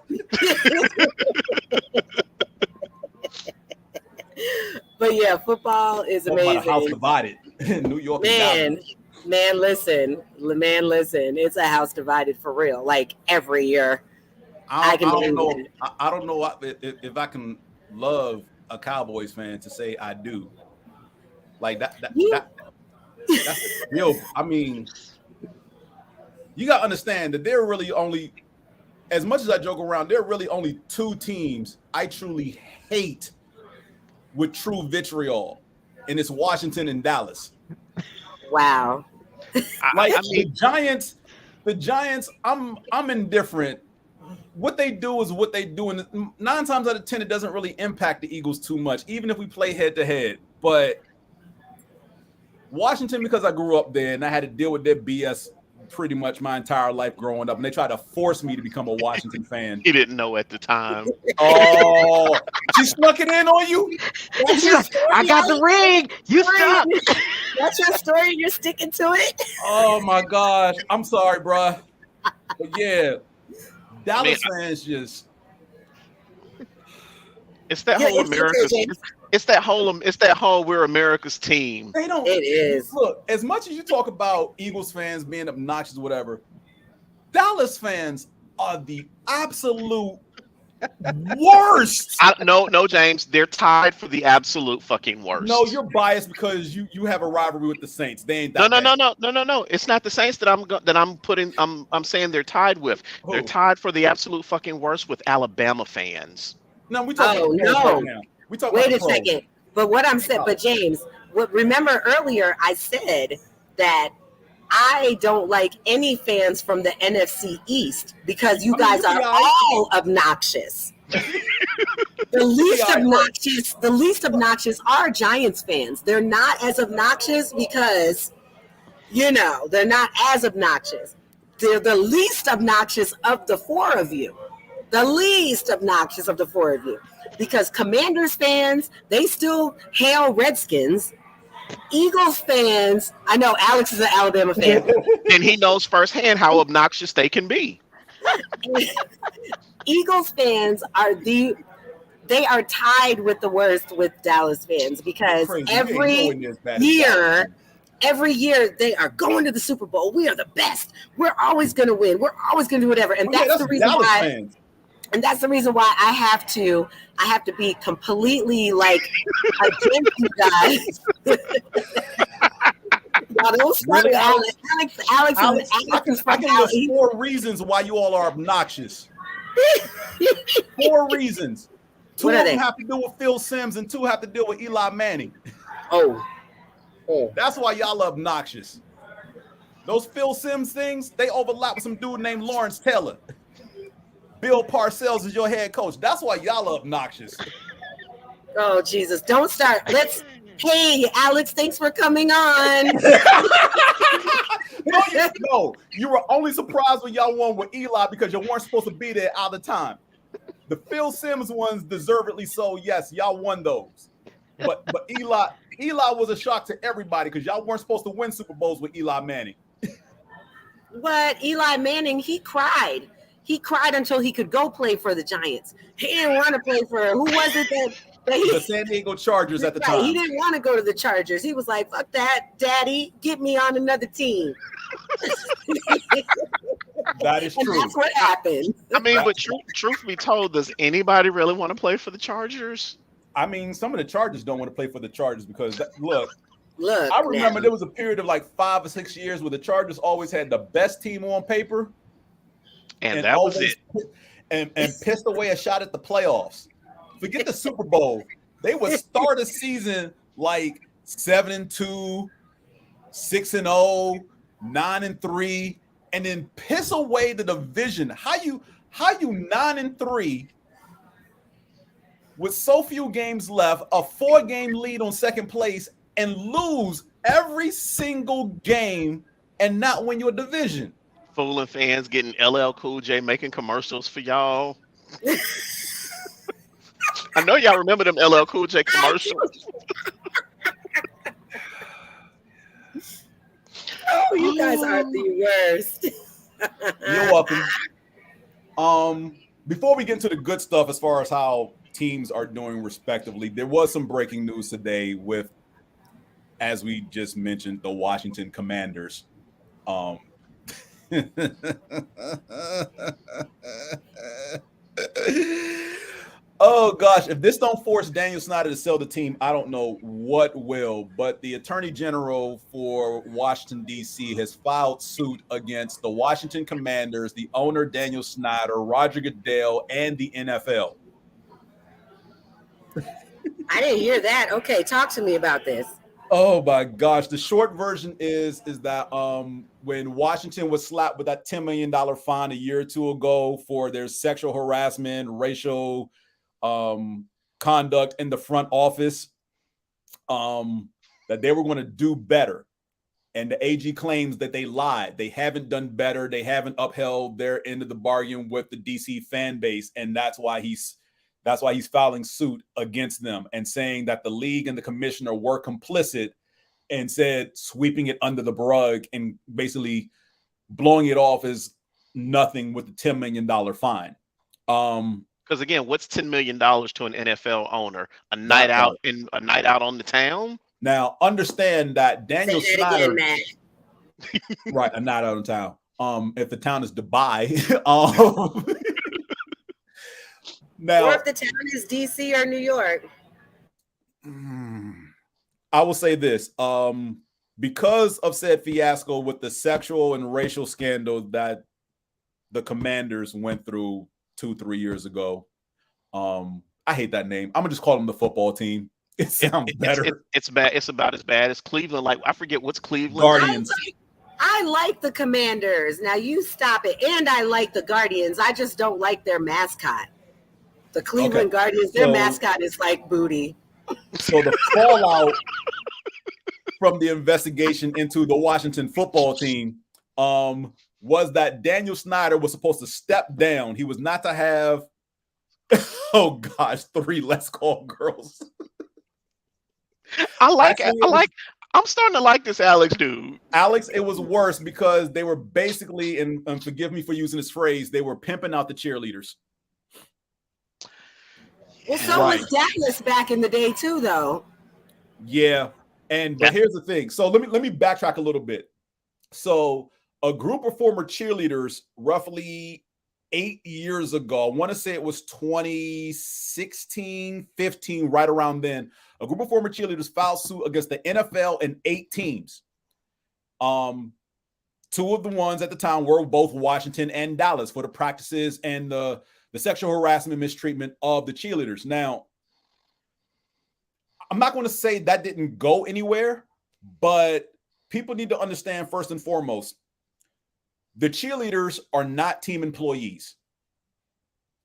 But yeah, football is amazing. About a house divided. New York. Man, listen. It's a house divided for real. Like every year. I don't know if I can love a Cowboys fan to say I do. Like that's real. I mean, you got to understand that there are really only, as much as I joke around, there are really only two teams I truly hate with true vitriol, and it's Washington and Dallas. Wow. Like the Giants, I'm indifferent. What they do is what they do, and 9 times out of 10, it doesn't really impact the Eagles too much, even if we play head to head. But Washington, because I grew up there and I had to deal with their BS pretty much my entire life growing up, and they tried to force me to become a Washington fan. He didn't know at the time. Oh, she snuck it in on you? I got the ring. You stuck. That's your story. You're sticking to it. Oh my gosh, I'm sorry, bruh. But yeah, Dallas fans just. It's that whole America's. It's that whole we're America's team. They don't. It is. Look, as much as you talk about Eagles fans being obnoxious, whatever, Dallas fans are the absolute worst. No, James. They're tied for the absolute fucking worst. No, you're biased because you have a rivalry with the Saints. They ain't that No. It's not the Saints that I'm saying they're tied with. Who? They're tied for the absolute fucking worst with Alabama fans. No, we talking Oh, about the no. pros right now. We talking Wait about a the pros. second. But what I'm saying, but James, remember earlier I said that I don't like any fans from the NFC East because you guys are all obnoxious. The least obnoxious are Giants fans. They're not as obnoxious because, they're not as obnoxious. They're the least obnoxious of the four of you. The least obnoxious of the four of you. Because Commanders fans, they still hail Redskins. Eagles fans, I know Alex is an Alabama fan. And he knows firsthand how obnoxious they can be. Eagles fans they are tied with the worst with Dallas fans because every year they are going to the Super Bowl. We are the best. We're always going to win. We're always going to do whatever. And that's the reason Dallas why. fans. And that's the reason why I have to be completely like against you guys. Y'all don't start Really, Alex. Alex is I can list 4 reasons why you all are obnoxious. 4 reasons. 2 What are of them they? have to do with Phil Simms and 2 have to deal with Eli Manning. Oh. That's why y'all are obnoxious. Those Phil Simms things, they overlap with some dude named Lawrence Taylor. Bill Parcells is your head coach. That's why y'all are obnoxious. Oh, Jesus. Don't start. Hey, Alex, thanks for coming on. No, you were only surprised when y'all won with Eli because you weren't supposed to be there all the time. The Phil Simms ones, deservedly so, yes, y'all won those. But Eli was a shock to everybody because y'all weren't supposed to win Super Bowls with Eli Manning. But Eli Manning, he cried. He cried until he could go play for the Giants. He didn't want to play for who was it The San Diego Chargers at the time. He didn't want to go to the Chargers. He was like, fuck that, daddy. Get me on another team. That is true. And that's what happened. I mean, but truth be told, does anybody really want to play for the Chargers? I mean, some of the Chargers don't want to play for the Chargers because, look, I remember there was a period of like 5 or 6 years where the Chargers always had the best team on paper. And that was it. And pissed away a shot at the playoffs. Forget the Super Bowl. They would start a season like 7-2, 6-0, 9-3, and then piss away the division. How you 9-3 with so few games left, a 4-game lead on second place, and lose every single game and not win your division? Fooling fans, getting LL Cool J making commercials for y'all. I know y'all remember them LL Cool J commercials. Oh, you guys are the worst. You're welcome. Before we get into the good stuff as far as how teams are doing respectively, there was some breaking news today with, as we just mentioned, the Washington Commanders. Oh gosh, if this don't force Daniel Snyder to sell the team, I don't know what will. But the Attorney General for Washington, D.C. has filed suit against the Washington Commanders, the owner Daniel Snyder, Roger Goodell, and the NFL. I didn't hear that. Okay, talk to me about this. Oh my gosh. The short version is that when Washington was slapped with that $10 million fine a year or two ago for their sexual harassment, racial conduct in the front office, that they were going to do better. And the AG claims that they lied. They haven't done better. They haven't upheld their end of the bargain with the DC fan base. And that's why he's filing suit against them and saying that the league and the commissioner were complicit and said sweeping it under the rug and basically blowing it off as nothing with the $10 million fine. Because again, what's $10 million to an NFL owner? A night out on the town? Now understand that Daniel Snyder, again, right? A night out on town. If the town is Dubai, now, or if the town is DC or New York. I will say this: because of said fiasco with the sexual and racial scandal that the Commanders went through 2-3 years ago. I hate that name. I'm gonna just call them the football team. It sounds better. It's bad. It's about as bad as Cleveland. Like, I forget what's Cleveland. Guardians. I like the Commanders. Now you stop it. And I like the Guardians. I just don't like their mascot. The Cleveland Guardians, their mascot is like booty. So the fallout from the investigation into the Washington football team was that Daniel Snyder was supposed to step down. He was not to have, 3 Let's Call girls. I'm starting to like this Alex dude. Alex, it was worse because they were basically, and forgive me for using this phrase, they were pimping out the cheerleaders. Well, so was Dallas back in the day too, though. Yeah, but here's the thing. So let me backtrack a little bit. So a group of former cheerleaders, roughly 8 years ago, I want to say it was 2016, 15, right around then, a group of former cheerleaders filed suit against the NFL and 8 teams. 2 of the ones at the time were both Washington and Dallas for the practices and the sexual harassment, mistreatment of the cheerleaders. Now, I'm not going to say that didn't go anywhere, but people need to understand first and foremost, the cheerleaders are not team employees.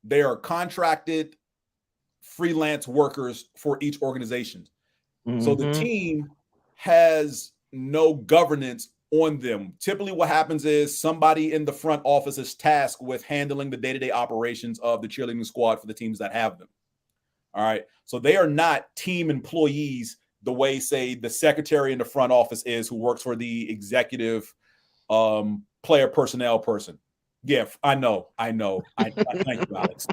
They are contracted freelance workers for each organization. Mm-hmm. So the team has no governance on them. Typically what happens is somebody in the front office is tasked with handling the day-to-day operations of the cheerleading squad for the teams that have them. All right. So they are not team employees the way, say, the secretary in the front office is who works for the executive player personnel person. Yeah, I know. I thank you, Alex.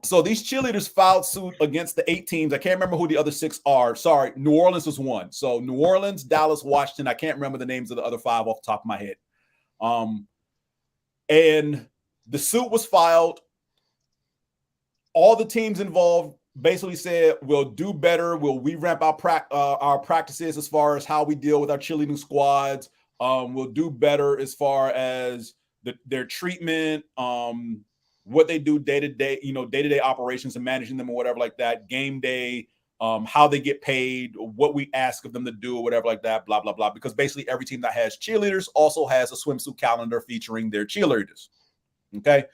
So these cheerleaders filed suit against the 8 teams. I can't remember who the other 6 are. Sorry, New Orleans was one. So New Orleans, Dallas, Washington. I can't remember the names of the other 5 off the top of my head. And the suit was filed. All the teams involved basically said, we'll do better. We'll revamp our practices as far as how we deal with our cheerleading squads. We'll do better as far as their treatment, what they do day-to-day operations and managing them or whatever like that, game day, how they get paid, what we ask of them to do or whatever like that, blah, blah, blah. Because basically every team that has cheerleaders also has a swimsuit calendar featuring their cheerleaders. Okay.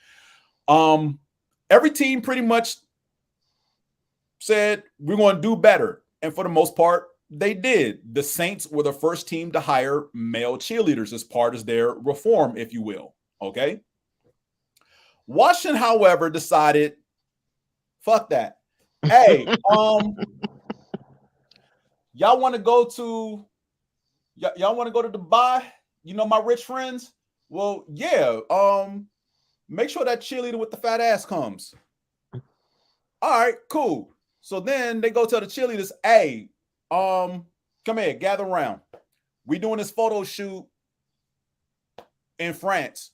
Every team pretty much said, we're going to do better. And for the most part, they did. The Saints were the first team to hire male cheerleaders as part of their reform, if you will. Okay. Washington, however, decided, fuck that. Hey, y'all want to go to Dubai? You know, my rich friends? Well, yeah. Make sure that cheerleader with the fat ass comes. All right, cool. So then they go tell the cheerleaders, hey, come here, gather around. We doing this photo shoot in France.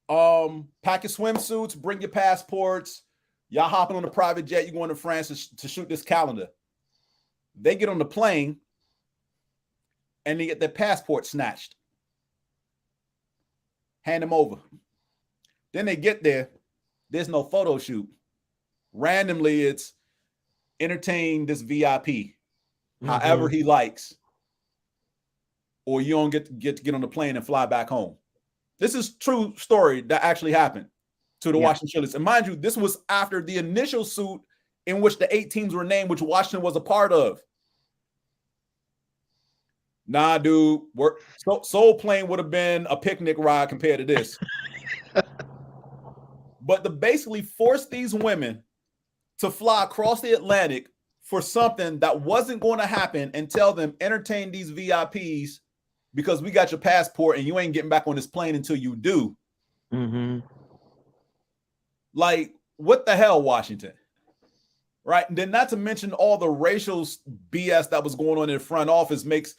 Pack your swimsuits, bring your passports. Y'all hopping on a private jet. You going to France to shoot this calendar. They get on the plane and they get their passport snatched. Hand them over. Then they get there. There's no photo shoot. Randomly, it's entertain this VIP however he likes. Or you don't get to get on the plane and fly back home. This is true story that actually happened to the Washington Chili's. And mind you, this was after the initial suit in which the 8 teams were named, which Washington was a part of. Nah, dude, Soul Plane would have been a picnic ride compared to this. But to basically force these women to fly across the Atlantic for something that wasn't going to happen and tell them, entertain these VIPs because we got your passport and you ain't getting back on this plane until you do. Like, what the hell, Washington? Right? And then not to mention all the racial BS that was going on in the front office makes,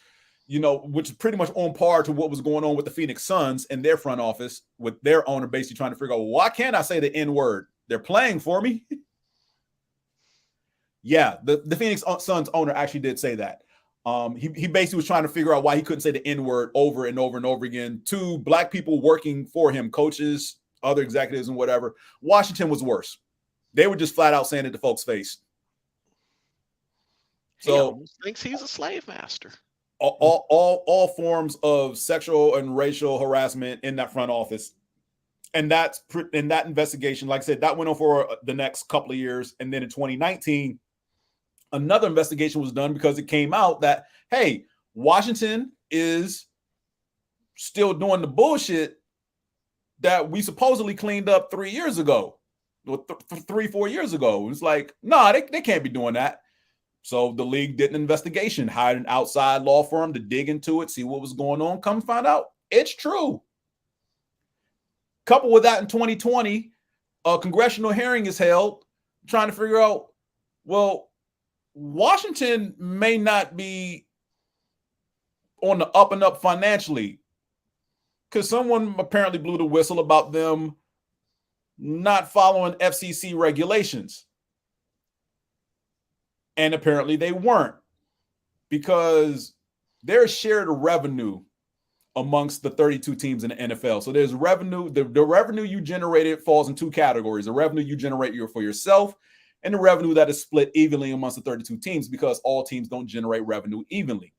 which is pretty much on par to what was going on with the Phoenix Suns and their front office with their owner basically trying to figure out, why can't I say the N-word? They're playing for me. Yeah, the Phoenix Suns owner actually did say that. He basically was trying to figure out why he couldn't say the N-word over and over and over again to black people working for him, coaches, other executives and whatever. Washington was worse. They were just flat out saying it to folks' face. So he almost thinks he's a slave master. All forms of sexual and racial harassment in that front office. And that investigation, like I said, that went on for the next couple of years. And then in 2019, another investigation was done because it came out that, hey, Washington is still doing the bullshit that we supposedly cleaned up 3 years ago, or 4 years ago. It's like, nah, they can't be doing that. So the league did an investigation, hired an outside law firm to dig into it, see what was going on. Come find out it's true. Coupled with that, in 2020, a congressional hearing is held trying to figure out, well, Washington may not be on the up and up financially because someone apparently blew the whistle about them not following FCC regulations. And apparently they weren't, because there's shared revenue amongst the 32 teams in the NFL. So there's revenue. The revenue you generated falls in 2 categories. The revenue you generate for yourself and the revenue that is split evenly amongst the 32 teams, because all teams don't generate revenue evenly.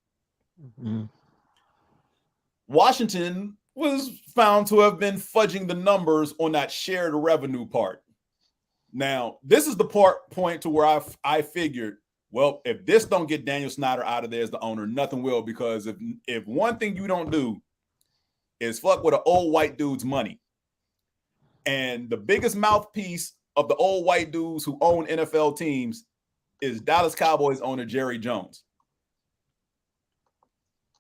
Washington was found to have been fudging the numbers on that shared revenue part. Now, this is the point to where I figured, well, if this don't get Daniel Snyder out of there as the owner, nothing will, because if one thing you don't do is fuck with an old white dude's money. And the biggest mouthpiece of the old white dudes who own NFL teams is Dallas Cowboys owner Jerry Jones.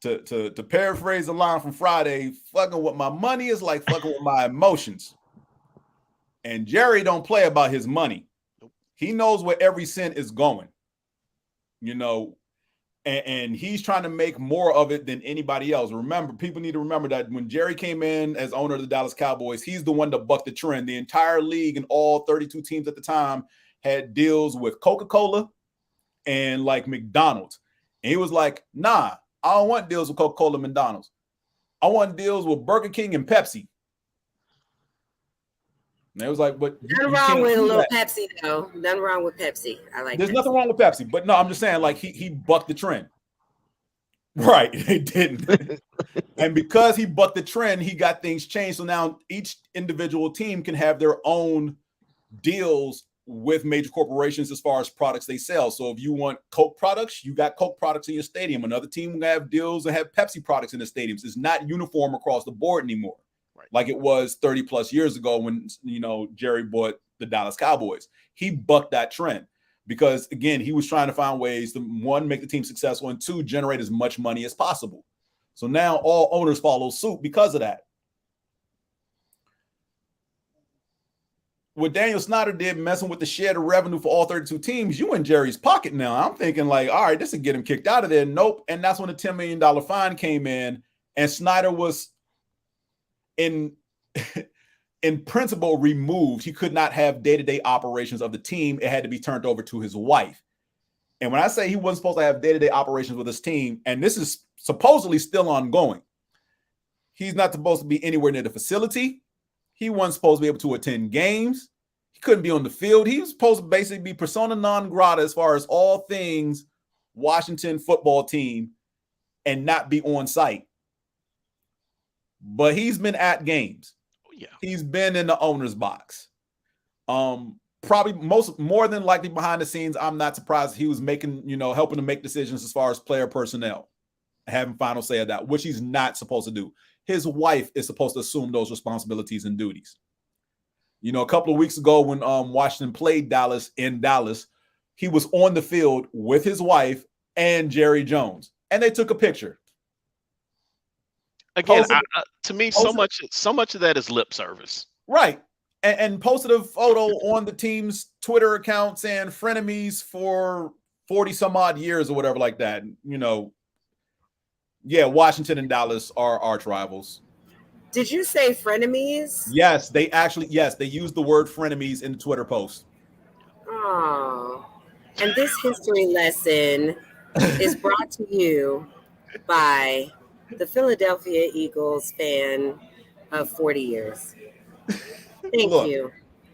To paraphrase the line from Friday, fucking with my money is like fucking with my emotions. And Jerry don't play about his money. He knows where every cent is going. And he's trying to make more of it than anybody else. Remember, people need to remember that when Jerry came in as owner of the Dallas Cowboys, he's the one that bucked the trend. The entire league and all 32 teams at the time had deals with Coca-Cola and like McDonald's. And he was like, nah, I don't want deals with Coca-Cola and McDonald's. I want deals with Burger King and Pepsi. And it was like, but nothing wrong with a little Pepsi, though. Nothing wrong with Pepsi. I like. There's Pepsi. nothing wrong with Pepsi, but no, I'm just saying, like he bucked the trend. Right, he didn't. And because he bucked the trend, he got things changed. So now each individual team can have their own deals with major corporations as far as products they sell. So if you want Coke products, you got Coke products in your stadium. Another team will have deals and have Pepsi products in the stadiums. It's not uniform across the board anymore. Like it was 30 plus years ago when, Jerry bought the Dallas Cowboys. He bucked that trend because, again, he was trying to find ways to, 1, make the team successful, and 2, generate as much money as possible. So now all owners follow suit because of that. What Daniel Snyder did, messing with the shared revenue for all 32 teams, you in Jerry's pocket now. I'm thinking like, all right, this will get him kicked out of there. Nope. And that's when the $10 million fine came in, and Snyder was in in principle, removed. He could not have day-to-day operations of the team. It had to be turned over to his wife. And when I say he wasn't supposed to have day-to-day operations with his team, and this is supposedly still ongoing, he's not supposed to be anywhere near the facility. He wasn't supposed to be able to attend games. He couldn't be on the field. He was supposed to basically be persona non grata as far as all things Washington football team and not be on site. But he's been at games. Yeah. He's been in the owner's box. Probably more than likely behind the scenes. I'm not surprised he was making, helping to make decisions as far as player personnel, having final say of that, which he's not supposed to do. His wife is supposed to assume those responsibilities and duties. A couple of weeks ago when Washington played Dallas in Dallas, he was on the field with his wife and Jerry Jones, and they took a picture. Again, to me, so much of that is lip service. Right. And posted a photo on the team's Twitter account saying frenemies for 40 some odd years or whatever like that. Yeah, Washington and Dallas are arch rivals. Did you say frenemies? Yes, they used the word frenemies in the Twitter post. Oh, and this history lesson is brought to you by the Philadelphia Eagles fan of 40 years. Thank you.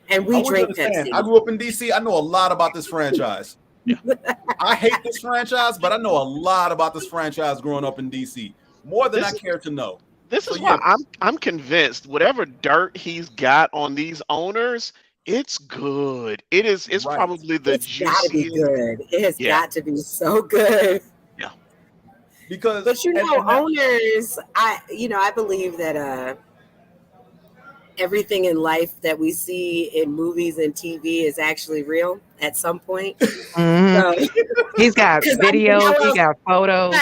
And we drink Pepsi. I grew up in DC. I know a lot about this franchise. Yeah. I hate this franchise, but I know a lot about this franchise growing up in DC. More than I care to know. This is why I'm convinced whatever dirt he's got on these owners, it's good. It's right. Probably the juiciest. It's got to be good. It has got to be so good. Yeah. Because owners, I believe that everything in life that we see in movies and TV is actually real at some point. Mm-hmm. So, he's got videos, he got photos.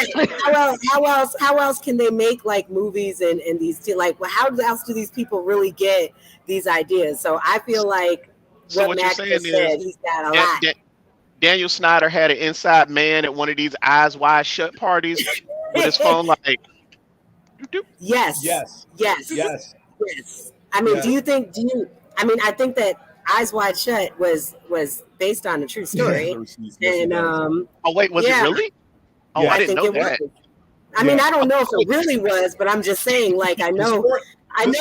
How else can they make like movies and these how else do these people really get these ideas? So I feel like what Max said, he's got a lot. Daniel Snyder had an inside man at one of these eyes wide shut parties with his phone like Yes. I mean, I think that Eyes Wide Shut was based on a true story. And oh wait, was it really? Oh, I didn't know that. I mean, I don't know if it really was, but I'm just saying, like, I know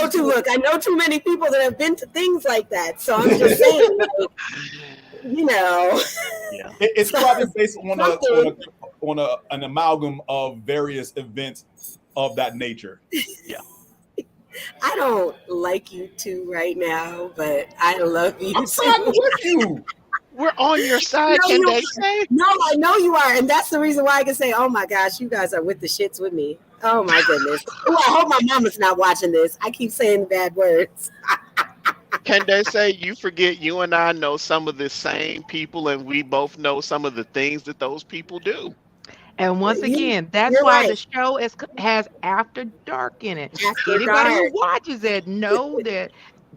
too many people that have been to things like that. So I'm just saying, like, it's probably based on an amalgam of various events of that nature. Yeah. I don't like you two right now, but I love you I'm siding with you. We're on your side, Candaysee. No, I know you are, and that's the reason why I can say, "Oh my gosh, you guys are with the shits with me." Oh my goodness. Oh, I hope my mama's not watching this. I keep saying bad words. Candaysee, you forget you and I know some of the same people, and we both know some of the things that those people do. And once again, that's why the show has After Dark in it. Anybody who watches it know that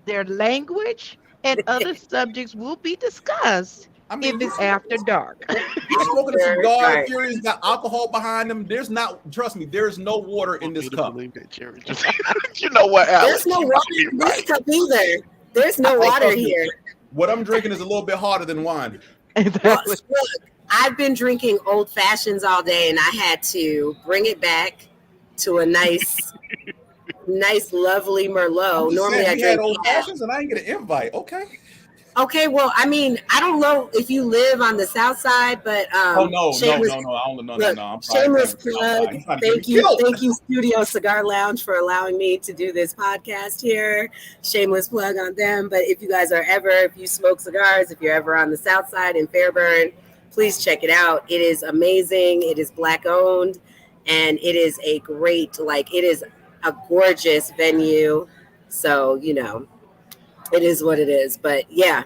their language and other subjects will be discussed if it's after dark. You're smoking a cigar, Furious got alcohol behind them. Trust me, there's no water in this cup. You know what, Alex? There's no water in this cup either. There's no water here. What I'm drinking is a little bit harder than wine. Look, I've been drinking old fashions all day, and I had to bring it back to a nice, lovely Merlot. Normally, I drink old fashions, and I didn't get an invite. Okay. Well, I mean, I don't know if you live on the South Side, but no. Shameless plug. Thank you, Studio Cigar Lounge, for allowing me to do this podcast here. Shameless plug on them. But if you guys if you smoke cigars, if you're ever on the South Side in Fairburn, please check it out. It is amazing. It is Black owned, and it is a great, it is a gorgeous venue. So, it is what it is. But yeah.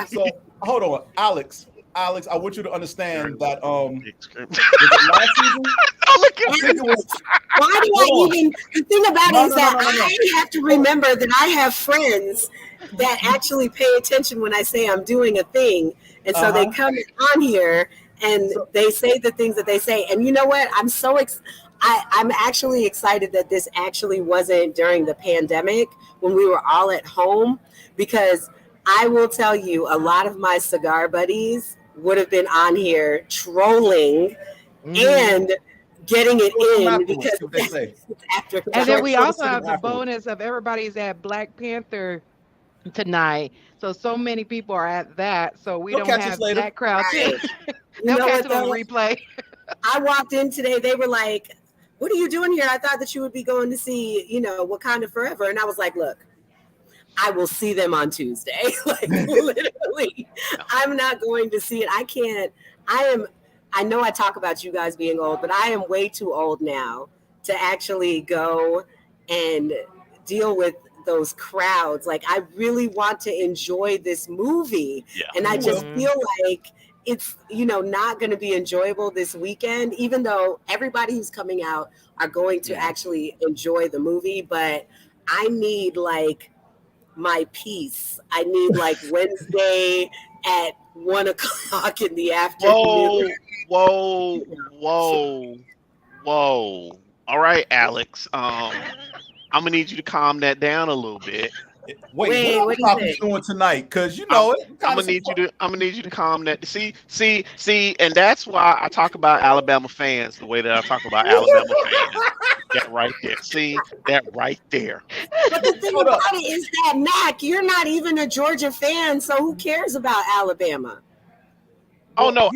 So hold on, Alex, I want you to understand that was it last season? Why do I even? The thing about it is that I have to remember that I have friends that actually pay attention when I say I'm doing a thing. And so they come on here and they say the things that they say. And you know what? I'm actually excited that this actually wasn't during the pandemic when we were all at home, because I will tell you, a lot of my cigar buddies would have been on here trolling and getting it in because it's after. And then we also have the bonus of everybody's at Black Panther tonight. So many people are at that. So we don't have that crowd too. They'll catch it on replay. I walked in today. They were like, "What are you doing here? I thought that you would be going to see, Wakanda Forever." And I was like, "Look, I will see them on Tuesday." Like, literally, I'm not going to see it. I can't. I know I talk about you guys being old, but I am way too old now to actually go and deal with those crowds. Like, I really want to enjoy this movie. Yeah. And I just feel like it's, not going to be enjoyable this weekend, even though everybody who's coming out are going to actually enjoy the movie. But I need my peace. I need Wednesday at 1:00 in the afternoon. Whoa. All right, Alex. I'm gonna need you to calm that down a little bit. Wait, what are you doing tonight? Because I'm gonna need you to calm that. See, and that's why I talk about Alabama fans the way that I talk about Alabama fans. That right there. See, that right there. But the thing about it is that, Mac, you're not even a Georgia fan, so who cares about Alabama? Oh, no.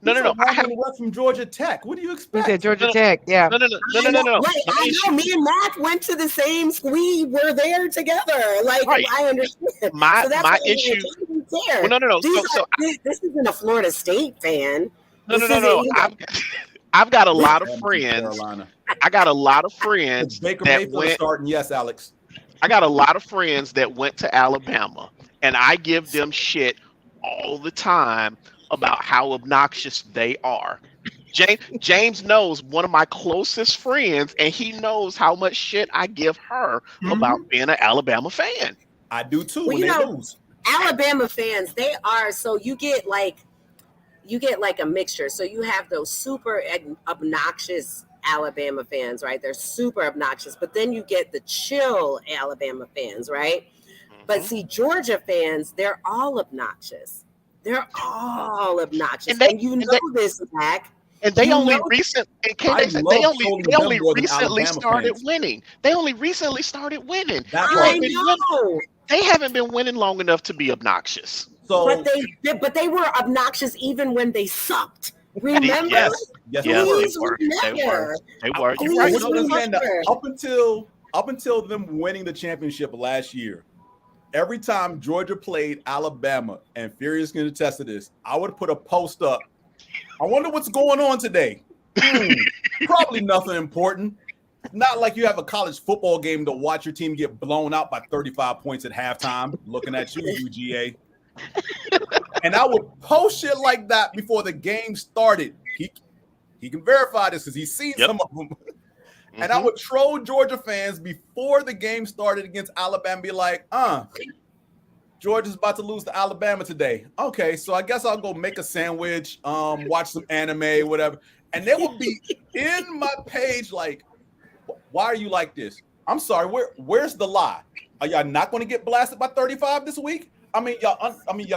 No. I have worked from Georgia Tech. What do you expect? He said Georgia Tech. Yeah. No. I know. Me and Mac went to the same school. We were there together. Right. I understand. My issue. Well, no. This isn't a Florida State fan. No. I've got a lot of friends. I got a lot of friends that went. Starting. Yes, Alex. I got a lot of friends that went to Alabama, and I give them shit all the time about how obnoxious they are. James knows one of my closest friends, and he knows how much shit I give her about being an Alabama fan. I do too. Well, when they lose. Alabama fans, they are so you get a mixture. So you have those super obnoxious Alabama fans, right? They're super obnoxious, but then you get the chill Alabama fans, right? But see, Georgia fans, they're all obnoxious. They're all obnoxious, and this, Mac. And they only recently started winning. They only recently started winning. I know. They haven't been winning long enough to be obnoxious. So, but they were obnoxious even when they sucked. Remember? Yes, they were. Up until them winning the championship last year, every time Georgia played Alabama, and Furious can attest to this, I would put a post up. I wonder what's going on today. Probably nothing important. Not like you have a college football game to watch your team get blown out by 35 points at halftime. Looking at you, UGA. And I would post shit like that before the game started. He can verify this because he's seen some of them. And I would troll Georgia fans before the game started against Alabama, be like, Georgia's about to lose to Alabama today. Okay, so I guess I'll go make a sandwich, watch some anime, whatever. And they will be in my page like, why are you like this? I'm sorry, where's the lie? Are y'all not going to get blasted by 35 this week? Y'all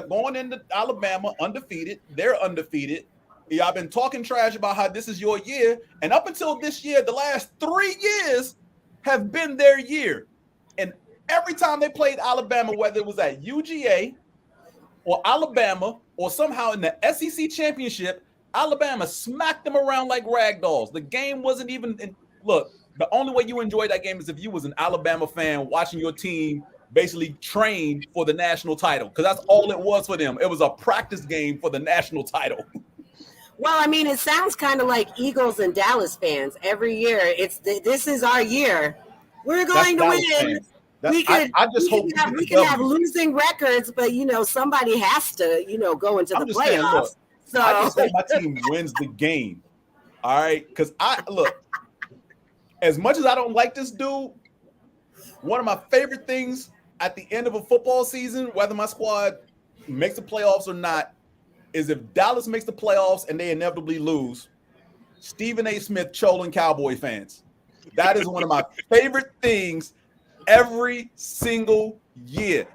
going into Alabama undefeated. They're undefeated. Y'all been talking trash about how this is your year. And up until this year, the last 3 years have been their year. And every time they played Alabama, whether it was at UGA or Alabama or somehow in the SEC championship, Alabama smacked them around like rag dolls. The game wasn't even look, the only way you enjoyed that game is if you was an Alabama fan watching your team basically train for the national title, because that's all it was for them. It was a practice game for the national title. Well, I mean, it sounds kind of like Eagles and Dallas fans. Every year, this is our year. We're going to win. We can have losing records, but somebody has to go into the playoffs. I just hope my team wins the game. All right, because as much as I don't like this dude, one of my favorite things at the end of a football season, whether my squad makes the playoffs or not, is if Dallas makes the playoffs and they inevitably lose, Stephen A. Smith trolling Cowboy fans. That is one of my favorite things every single year.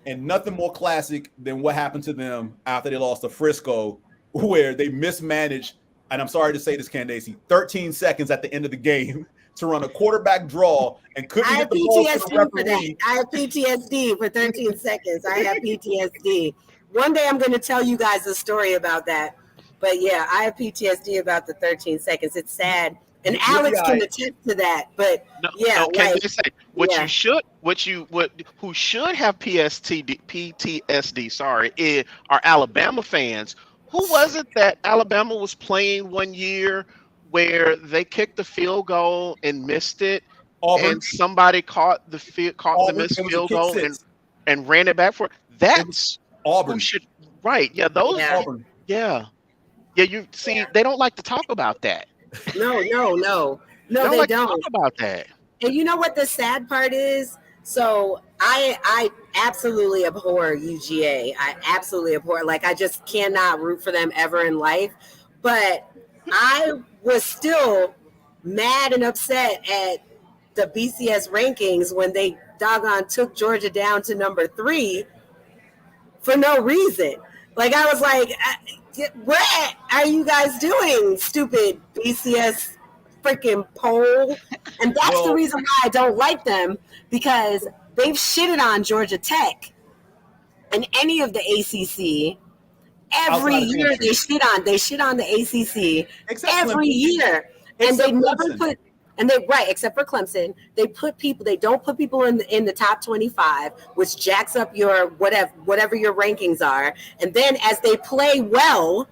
And nothing more classic than what happened to them after they lost to Frisco, where they mismanaged, and I'm sorry to say this, Candaysee, 13 seconds at the end of the game to run a quarterback draw and couldn't get the ball to the referee. I have PTSD for 13 seconds. I have PTSD. One day I'm going to tell you guys a story about that. But yeah, I have PTSD about the 13 seconds. It's sad. And Alex can attest to that. But who should have PTSD, sorry, are Alabama fans. Who was it that Alabama was playing one year where they kicked the field goal and missed it? Auburn. And somebody caught the missed field goal and ran it back for it. That's Auburn. Who should, right. Yeah, those Auburn. Yeah, you see, they don't like to talk about that. No, they don't. Talk about that. And you know what the sad part is? So I absolutely abhor UGA. I absolutely abhor. Like, I just cannot root for them ever in life. But I was still mad and upset at the BCS rankings when they doggone took Georgia down to number 3 for no reason. Like, I was like, what are you guys doing, stupid BCS freaking poll? And that's the reason why I don't like them, because they've shitted on Georgia Tech and any of the ACC every year. They shit on the ACC every year, and they never put. And except for Clemson, they don't put people in the top 25, which jacks up your whatever your rankings are. And then as they play well,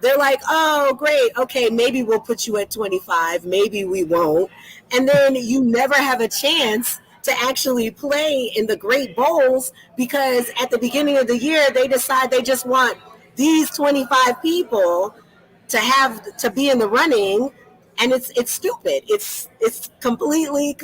they're like, oh, great, okay, maybe we'll put you at 25, maybe we won't. And then you never have a chance to actually play in the great bowls, because at the beginning of the year, they decide they just want these 25 people to be in the running. And it's stupid. It's completely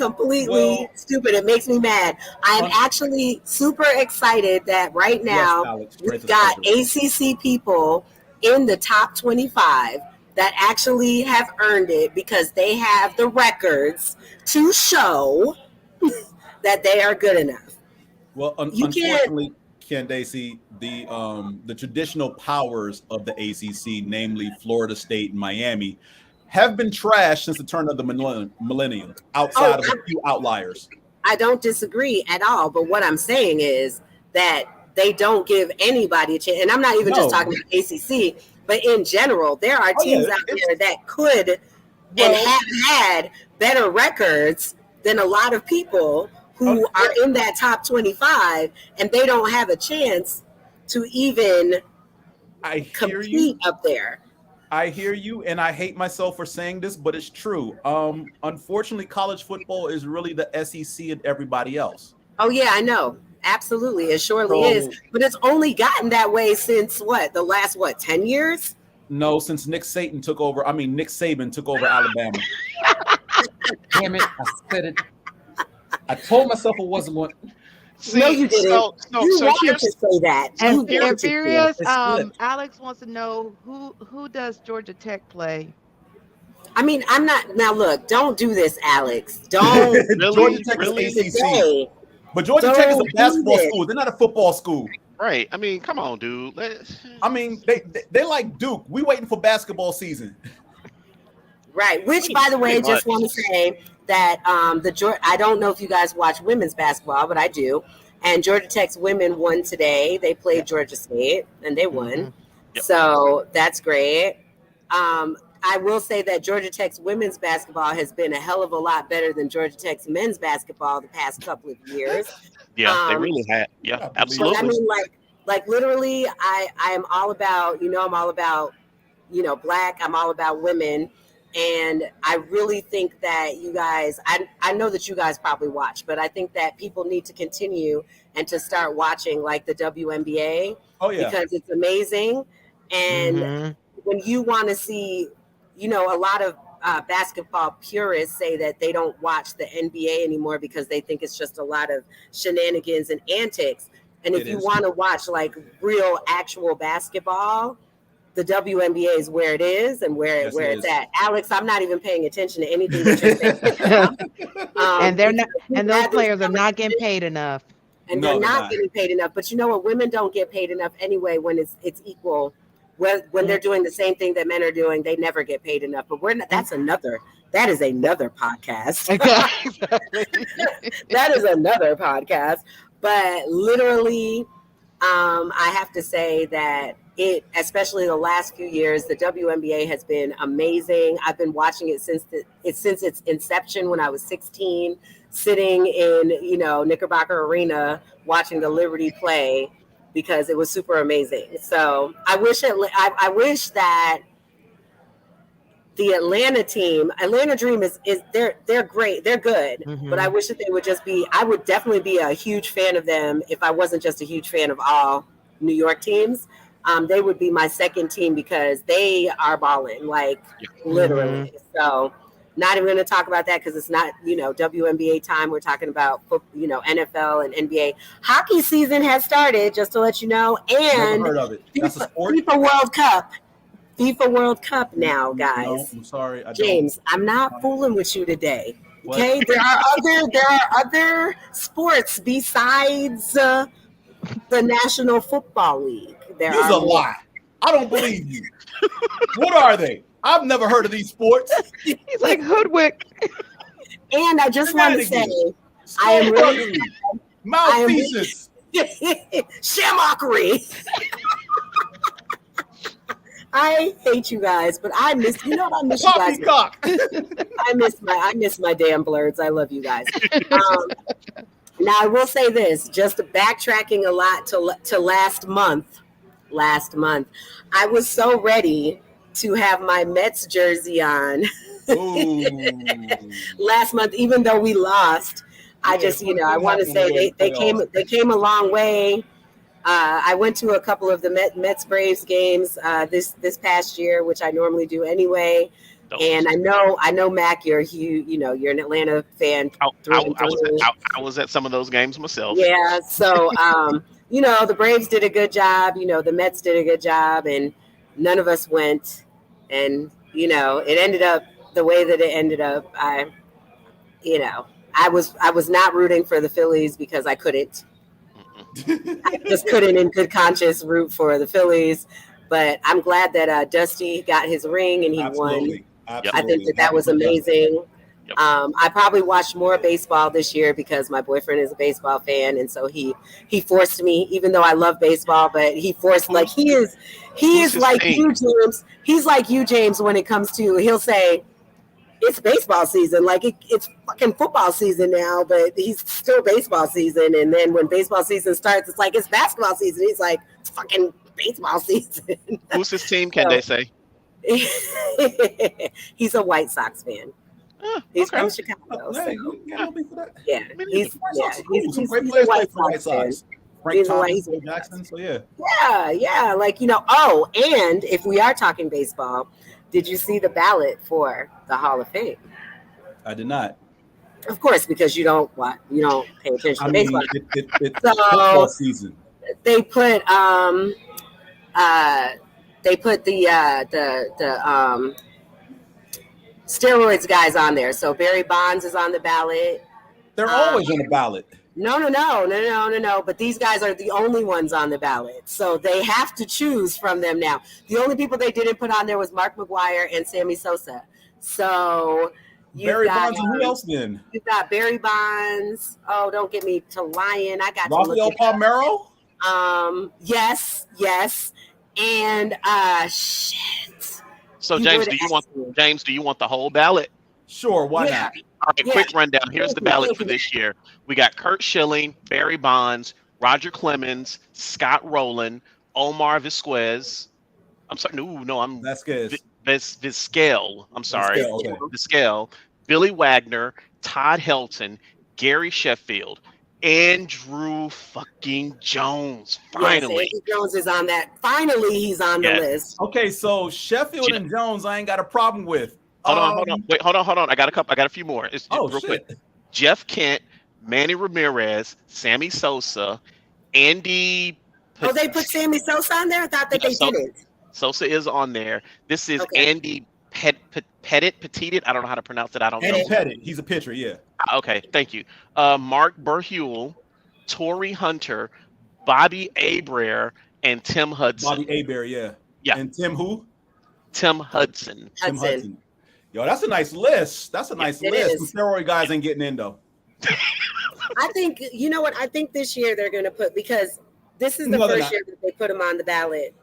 stupid. It makes me mad. I am actually super excited that right now we've got ACC people in the top 25 that actually have earned it, because they have the records to show that they are good enough. Well, unfortunately, Candaysee, the traditional powers of the ACC, namely Florida State and Miami, have been trashed since the turn of the millennium, outside of a few outliers. I don't disagree at all, but what I'm saying is that they don't give anybody a chance. And I'm not even just talking about ACC, but in general, there are teams out there that could and have had better records than a lot of people who are in that top 25, and they don't have a chance to even compete up there. I hear you, and I hate myself for saying this, but it's true. Unfortunately, college football is really the SEC and everybody else. Oh, yeah, I know. Absolutely. It surely is. But it's only gotten that way since the last 10 years? No, since Nick Saban took over Alabama. Damn it, I said it. I told myself it wasn't one. No, you didn't. You wanted to say that. And Furious, Alex wants to know who does Georgia Tech play? I mean, I'm not. Now, look, don't do this, Alex. Don't. Georgia Tech is ACC. But Georgia Tech is a basketball school. They're not a football school. Right. I mean, come on, dude. I mean, they like Duke. We waiting for basketball season. Right. Which, by the way, just want to say that I don't know if you guys watch women's basketball, but I do. And Georgia Tech's women won today. They played Georgia State, and they won. Mm-hmm. Yep. So that's great. I will say that Georgia Tech's women's basketball has been a hell of a lot better than Georgia Tech's men's basketball the past couple of years. Yeah, they really had. Yeah, absolutely. I mean, like literally, I am all about, I'm all about, Black. I'm all about women. And I really think that you guys, I know that you guys probably watch, but I think that people need to continue and to start watching like the WNBA. Oh, yeah. Because it's amazing. And when you want to see, a lot of basketball purists say that they don't watch the NBA anymore because they think it's just a lot of shenanigans and antics. And if you want to watch like real actual basketball, the WNBA is where it is and where it's at. Alex, I'm not even paying attention to anything that you're saying. And they're not, and those players are not getting paid enough. And they're not getting paid enough. But you know what? Women don't get paid enough anyway when it's equal. When they're doing the same thing that men are doing, they never get paid enough. But that is another podcast. That is another podcast. But literally, I have to say that especially the last few years, the WNBA has been amazing. I've been watching it since its inception when I was 16, sitting in, Knickerbocker Arena watching the Liberty play because it was super amazing. So I wish that the Atlanta Dream is they're great. They're good. Mm-hmm. But I wish that they would I would definitely be a huge fan of them if I wasn't just a huge fan of all New York teams. They would be my second team because they are balling, literally. Mm-hmm. So not even going to talk about that because it's not, WNBA time. We're talking about, NFL and NBA. Hockey season has started, just to let you know. And never heard of it. That's a sport? FIFA World Cup now, guys. No, I'm sorry. James, I'm not fooling with you today. Okay, there are other sports besides the National Football League. This is a lie. I don't believe you. What are they? I've never heard of these sports. He's like hoodwick. And I just want to say, I am really mouthpieces, shamockery. I hate you guys, but I miss. You know what I miss you guys. I miss my damn blurs. I love you guys. Now I will say this, just backtracking a lot to last month. I was so ready to have my Mets jersey on last month, even though we lost. I just, I want to say they came a long way. I went to a couple of the Mets Braves games this past year, which I normally do anyway. And I know Mac, you're an Atlanta fan. I was at some of those games myself. Yeah, so the Braves did a good job. The Mets did a good job, and none of us went. And it ended up the way that it ended up. I was not rooting for the Phillies because I couldn't. I just couldn't in good conscience root for the Phillies. But I'm glad that Dusty got his ring and he won. Absolutely. I think that was amazing. Yep. I probably watched more baseball this year because my boyfriend is a baseball fan, and so he forced me, even though I love baseball, but he forced he is like you, James. He's like you, James, when it comes to, he'll say it's baseball season, it's fucking football season now, but he's still baseball season. And then when baseball season starts, it's like it's basketball season. He's like, it's fucking baseball season. Who's his team? Candaysee? He's a White Sox fan. He's from Chicago. Yeah, he's great players play for White Sox. Frank Thomas, Jackson. So yeah. Oh, and if we are talking baseball, did you see the ballot for the Hall of Fame? I did not. Of course, because you don't pay attention to baseball. It's football season. They put the steroids guys on there. So Barry Bonds is on the ballot. They're always on the ballot. No. But these guys are the only ones on the ballot. So they have to choose from them now. The only people they didn't put on there was Mark McGwire and Sammy Sosa. So Barry Bonds and who else then? You've got Barry Bonds. Oh, don't get me to lying. I got Rafael Palmeiro? Yes. And shit. So James, do you want the whole ballot? Sure, why not? All right, quick rundown. Here's the ballot for this year. We got Kurt Schilling, Barry Bonds, Roger Clemens, Scott Rowland, Omar Vizquez. I'm sorry, I'm Vasquez. Vizquel. I'm sorry. Vizquel, okay. Billy Wagner, Todd Helton, Gary Sheffield, Andrew fucking Jones. Finally. Yes, Andrew Jones is on that. Finally, he's on the list. Okay, so Sheffield and Jones I ain't got a problem with. Hold on. Wait, hold on. I got a few more. It's real quick. Jeff Kent, Manny Ramirez, Sammy Sosa, Andy. Oh, they put Sammy Sosa on there? I thought that they didn't. Sosa is on there. This is Okay. Andy Pettit. I don't know how to pronounce it. I don't know. Andy Pettit. He's a pitcher. Yeah. Okay, thank you. Mark Berhule, Torrey Hunter, Bobby Abraire, and Tim Hudson. Bobby Abraire, yeah. Yeah. And Tim who? Tim Hudson. Tim Hudson. Yo, that's a nice list. That's a nice list. Some steroid guys ain't getting in though. I think, you know what? I think this year they're going to put, because this is the first year that they put them on the ballot.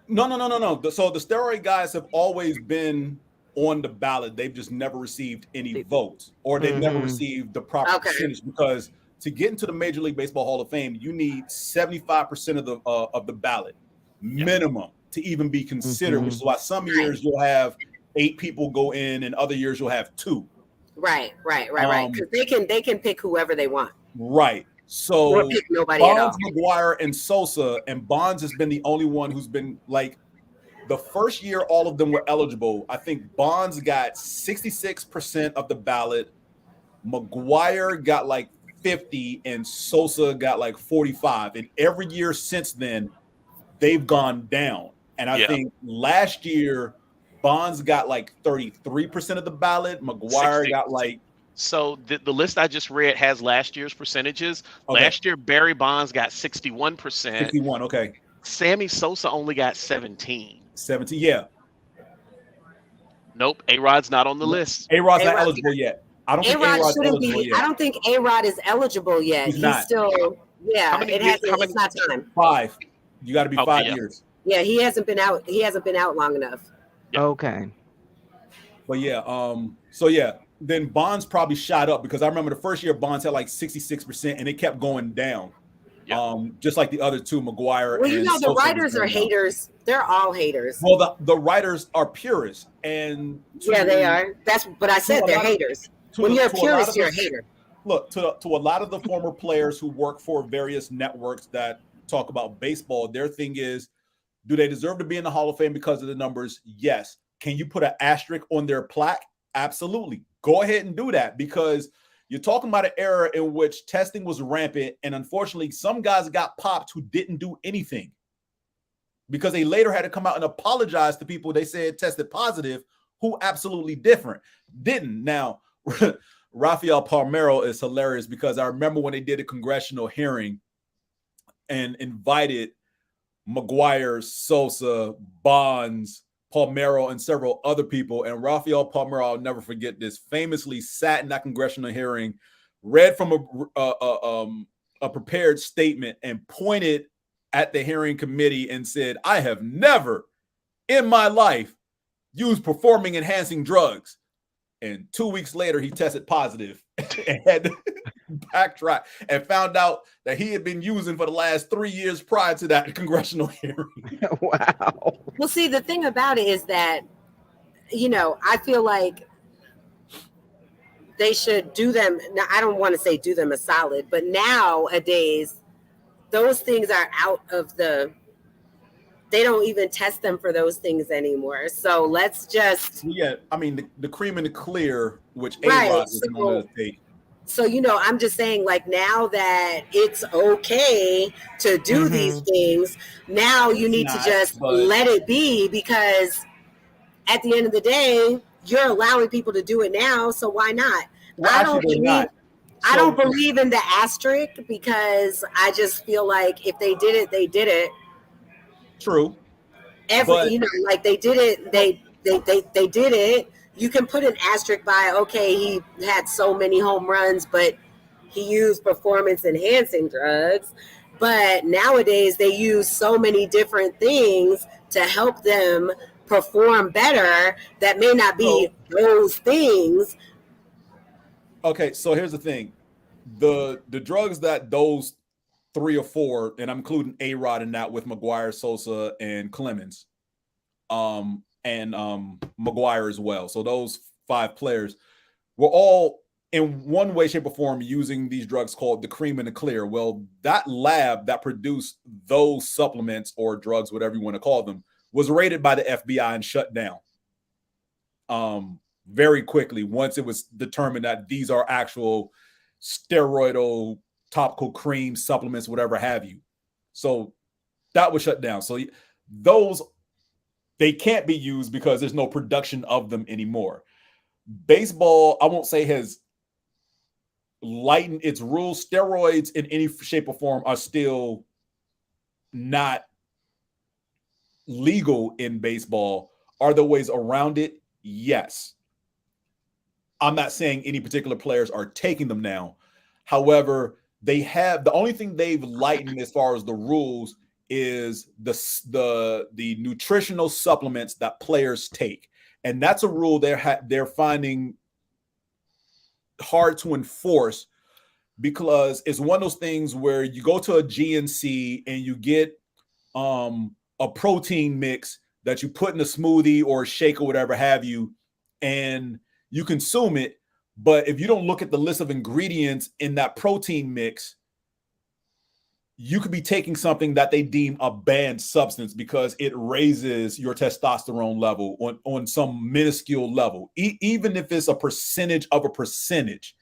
No. So the steroid guys have always been on the ballot. They've just never received any votes, or they've never received the proper percentage, because to get into the Major League Baseball Hall of Fame, you need 75% of the ballot minimum to even be considered, which is why some years you'll have 8 people go in and other years you'll have 2. Right. Because they can pick whoever they want. Right. So or pick nobody Bonds, at all. McGuire, and Sosa, and Bonds has been the only one who's been like the first year all of them were eligible. I think Bonds got 66% of the ballot, McGuire got like 50, and Sosa got like 45. And every year since then, they've gone down. And I think last year, Bonds got like 33% of the ballot. McGuire got like. So the list I just read has last year's percentages. Okay. Last year, Barry Bonds got 61%. 61, okay. Sammy Sosa only got 17. 17, yeah. Nope, A-Rod's not on the list. A-Rod's not eligible yet. I don't think A-Rod's eligible yet. I don't think A-Rod is eligible yet. He's still, it's not time. 5. You got to be 5 years. Yeah, he hasn't been out. He hasn't been out long enough. Yep. Okay. But then Bonds probably shot up, because I remember the first year Bonds had like 66% and it kept going down. Yep. Just like the other two, McGuire. Well, you know, the writers are haters. They're all haters. Well, the writers are purists, and they are. That's what I said. They're haters. When you're a purist, you're a hater. Look, to a lot of the former players who work for various networks that talk about baseball, their thing is, do they deserve to be in the Hall of Fame because of the numbers? Yes. Can you put an asterisk on their plaque? Absolutely. Go ahead and do that, because you're talking about an era in which testing was rampant, and unfortunately, some guys got popped who didn't do anything, because they later had to come out and apologize to people they said tested positive who absolutely didn't. Now, Rafael Palmeiro is hilarious, because I remember when they did a congressional hearing and invited McGuire, Sosa, Bonds, Palmeiro, and several other people. And Rafael Palmeiro, I'll never forget this, famously sat in that congressional hearing, read from a prepared statement, and pointed at the hearing committee and said, "I have never in my life used performing enhancing drugs." And 2 weeks later, he tested positive and had to backtrack and found out that he had been using for the last 3 years prior to that congressional hearing. Wow. Well, see, the thing about it is that, you know, I feel like they should do them. Now, I don't want to say do them a solid, but nowadays, those things are out of they don't even test them for those things anymore. So let's just. Yeah, I mean, the cream and the clear, which A-Rod is going to take. So, you know, I'm just saying, like, now that it's okay to do these things, now you need to just let it be, because at the end of the day, you're allowing people to do it now. So why not? Well, I don't believe in the asterisk, because I just feel like if they did it, they did it. True. You know, like they did it, they did it. You can put an asterisk by, okay, he had so many home runs, but he used performance enhancing drugs. But nowadays they use so many different things to help them perform better that may not be those things. Okay, so here's the thing. The drugs that those 3 or 4, and I'm including A-Rod in that with McGuire, Sosa, and Clemens, and McGuire as well. So those 5 players were all in one way, shape, or form using these drugs called the cream and the clear. Well, that lab that produced those supplements or drugs, whatever you want to call them, was raided by the FBI and shut down very quickly once it was determined that these are actual steroidal topical cream supplements, whatever have you. So that was shut down. So those they can't be used because there's no production of them anymore. Baseball, I won't say has lightened its rules. Steroids in any shape or form are still not legal in baseball. Are there ways around it? Yes. I'm not saying any particular players are taking them now. However, the only thing they've lightened as far as the rules is the nutritional supplements that players take. And that's a rule they're finding hard to enforce, because it's one of those things where you go to a GNC and you get a protein mix that you put in a smoothie or a shake or whatever have you, and you consume it. But if you don't look at the list of ingredients in that protein mix, you could be taking something that they deem a banned substance because it raises your testosterone level on some minuscule level, even if it's a percentage of a percentage.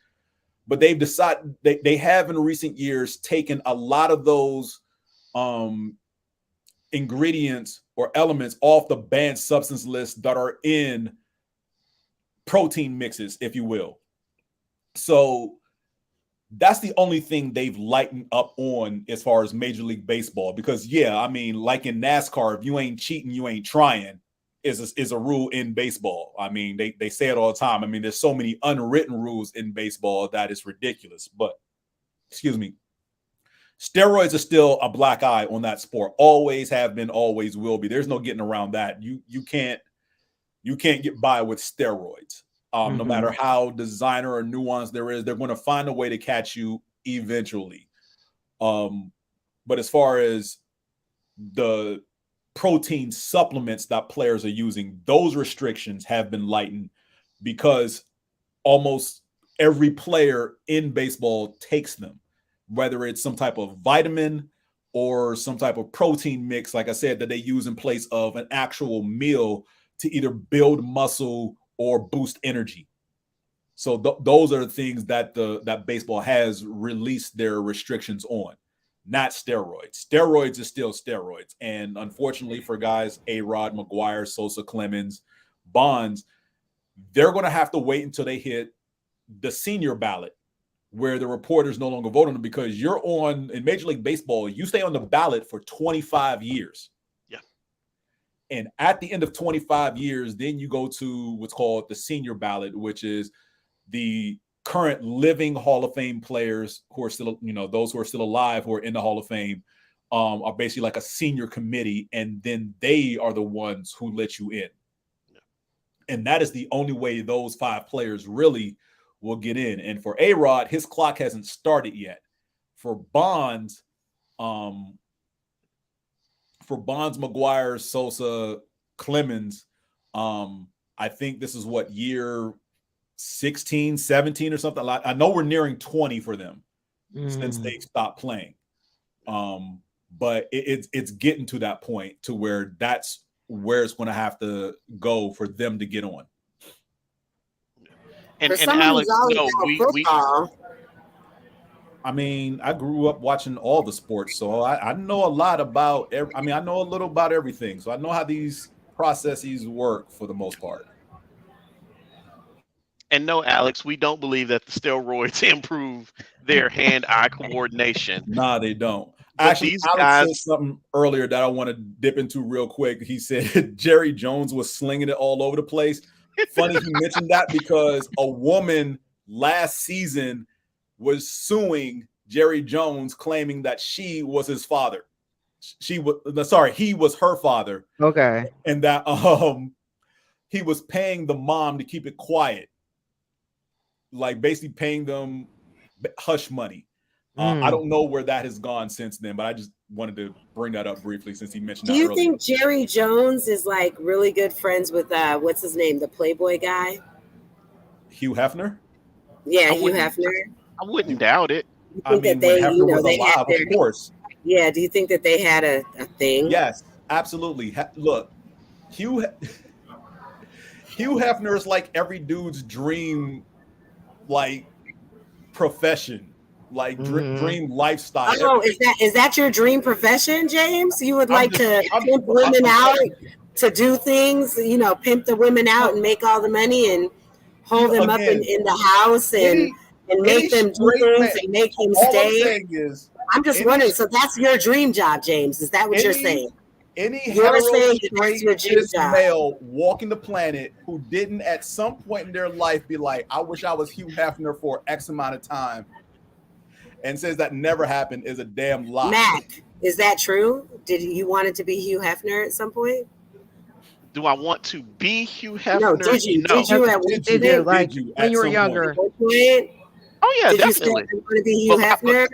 But they've decided they have in recent years taken a lot of those ingredients or elements off the banned substance list that are in protein mixes, if you will. So that's the only thing they've lightened up on as far as Major League Baseball. Because, yeah, I mean, like in NASCAR, if you ain't cheating, you ain't trying is a rule in baseball. I mean, they say it all the time. I mean, there's so many unwritten rules in baseball that it's ridiculous. But, excuse me, steroids are still a black eye on that sport. Always have been, always will be. There's no getting around that. You can't get by with steroids. No matter how designer or nuance there is, they're going to find a way to catch you eventually. But as far as the protein supplements that players are using, those restrictions have been lightened because almost every player in baseball takes them, whether it's some type of vitamin or some type of protein mix, like I said, that they use in place of an actual meal to either build muscle or boost energy. So those are the things that that baseball has released their restrictions on, not steroids. Steroids is still steroids. And unfortunately for guys, A-Rod, McGuire, Sosa, Clemens, Bonds, they're going to have to wait until they hit the senior ballot where the reporters no longer vote on them, because you're on, in Major League Baseball, you stay on the ballot for 25 years. And at the end of 25 years, then you go to what's called the senior ballot, which is the current living Hall of Fame players who are still, those who are still alive, who are in the Hall of Fame, are basically like a senior committee. And then they are the ones who let you in. And that is the only way those 5 players really will get in. And for A-Rod, his clock hasn't started yet. For Bonds, McGuire, Sosa, Clemens, I think this is what, year 16, 17 or something. I know we're nearing 20 for them since they stopped playing. But it's getting to that point to where that's where it's going to have to go for them to get on. And Alex, I mean, I grew up watching all the sports, so I know a lot about I know a little about everything. So I know how these processes work for the most part. And no, Alex, we don't believe that the steroids improve their hand-eye coordination. Nah, they don't. Actually, Alex said something earlier that I want to dip into real quick. He said Jerry Jones was slinging it all over the place. Funny he mentioned that, because a woman last season was suing Jerry Jones, claiming that she was his father. He was her father. Okay. And that he was paying the mom to keep it quiet. Like basically paying them hush money. I don't know where that has gone since then, but I just wanted to bring that up briefly since he mentioned that earlier. Do you think Jerry Jones is like really good friends with what's his name, the Playboy guy? Hugh Hefner? Yeah, Hugh Hefner. I wouldn't doubt it. I mean, when Hefner was alive, of course. Yeah, do you think that they had a thing? Yes, absolutely. Look, Hugh Hefner is like every dude's dream, like profession, like dream lifestyle. Oh, is that your dream profession, James? You would like to pimp women out to do things, pimp the women out and make all the money and hold them up in the house and make them do things and make them stay. I'm just wondering, so that's your dream job, James. Is that what you're saying? Any cis male walking the planet who didn't at some point in their life be like, I wish I was Hugh Hefner for X amount of time, and says that never happened is a damn lie. Mac, is that true? Did you want it to be Hugh Hefner at some point? Do I want to be Hugh Hefner? No, did you? No. Did you like when you were younger? Oh yeah, did definitely. You want to be Hugh Hefner?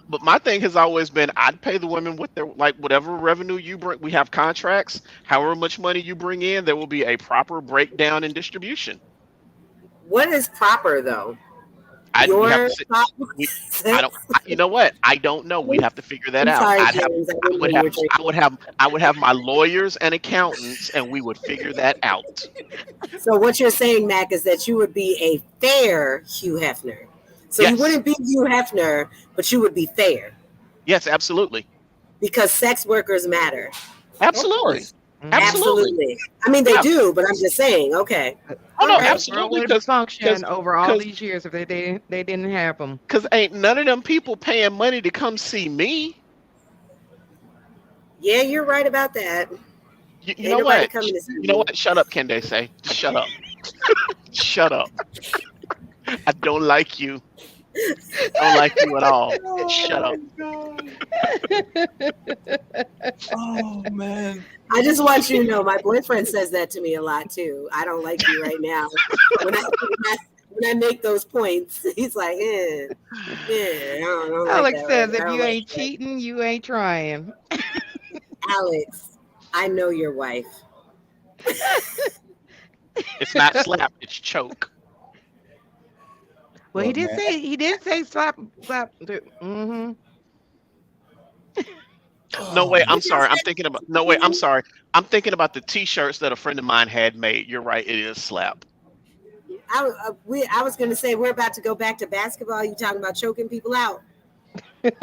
But my thing has always been, I'd pay the women with their whatever revenue you bring. We have contracts. However much money you bring in, there will be a proper breakdown and distribution. What is proper though? I don't. You know what? I don't know. We have to figure that out. I would have my lawyers and accountants, and we would figure that out. So what you're saying, Mac, is that you would be a fair Hugh Hefner. So yes. You wouldn't be Hugh Hefner, but you would be fair. Yes, absolutely. Because sex workers matter. Absolutely. Absolutely. I mean, they do, but I'm just saying. Okay. Oh no, absolutely. Because function over all these years if they didn't have them. Because ain't none of them people paying money to come see me. Yeah, you're right about that. You know what? You know what? Shut up, Candaysee. Just shut up. Shut up. I don't like you. Don't like you at all. Shut up. Oh man. I just want you to know my boyfriend says that to me a lot too. I don't like you right now. When I make those points, he's like, I don't Alex like says, if you ain't cheating, you ain't trying. Alex, I know your wife. It's not slap, it's choke. Well, he did say slap. Mm-hmm. No way. I'm sorry. I'm thinking about. No way. I'm sorry. I'm thinking about the T-shirts that a friend of mine had made. You're right. It is slap. I was going to say we're about to go back to basketball. You talking about choking people out?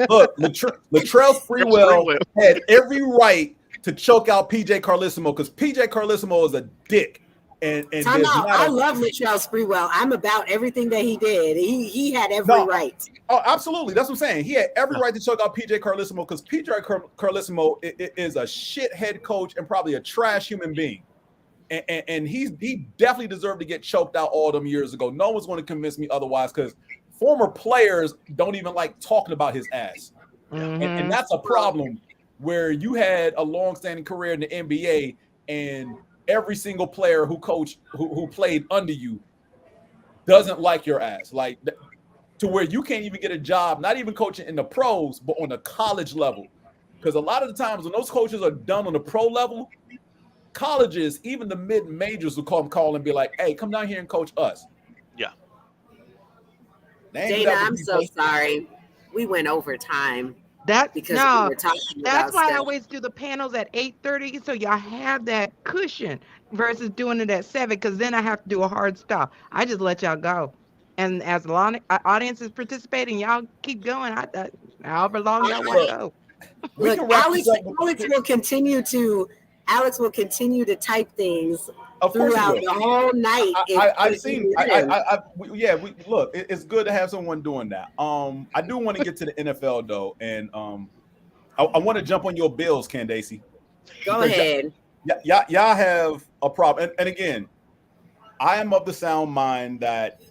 Look, Latrell Sprewell had every right to choke out PJ Carlesimo because PJ Carlesimo is a dick. And I love Latrell Sprewell. I'm about everything that he did. He had every right. Oh, absolutely. That's what I'm saying. He had every right to choke out PJ Carlesimo because PJ Carlesimo is a shit head coach and probably a trash human being. And he definitely deserved to get choked out all them years ago. No one's going to convince me otherwise because former players don't even like talking about his ass. Mm-hmm. And that's a problem where you had a long-standing career in the NBA and every single player who played under you doesn't like your ass, like to where you can't even get a job, not even coaching in the pros, but on the college level. Because a lot of the times when those coaches are done on the pro level, colleges, even the mid-majors will call and be like, hey, come down here and coach us. Yeah. Dana, I'm so sorry. We went over time. That's why I always do the panels at 8:30, so y'all have that cushion versus doing it at 7, because then I have to do a hard stop. I just let y'all go, and as the audience is participating, y'all keep going. However long y'all want to go. Look, Alex will continue to type things throughout the whole night. Look, it's good to have someone doing that. I do want to get to the NFL though, and I want to jump on your Bills, Candaysee. Go ahead. Y'all have a problem, and again, I am of the sound mind that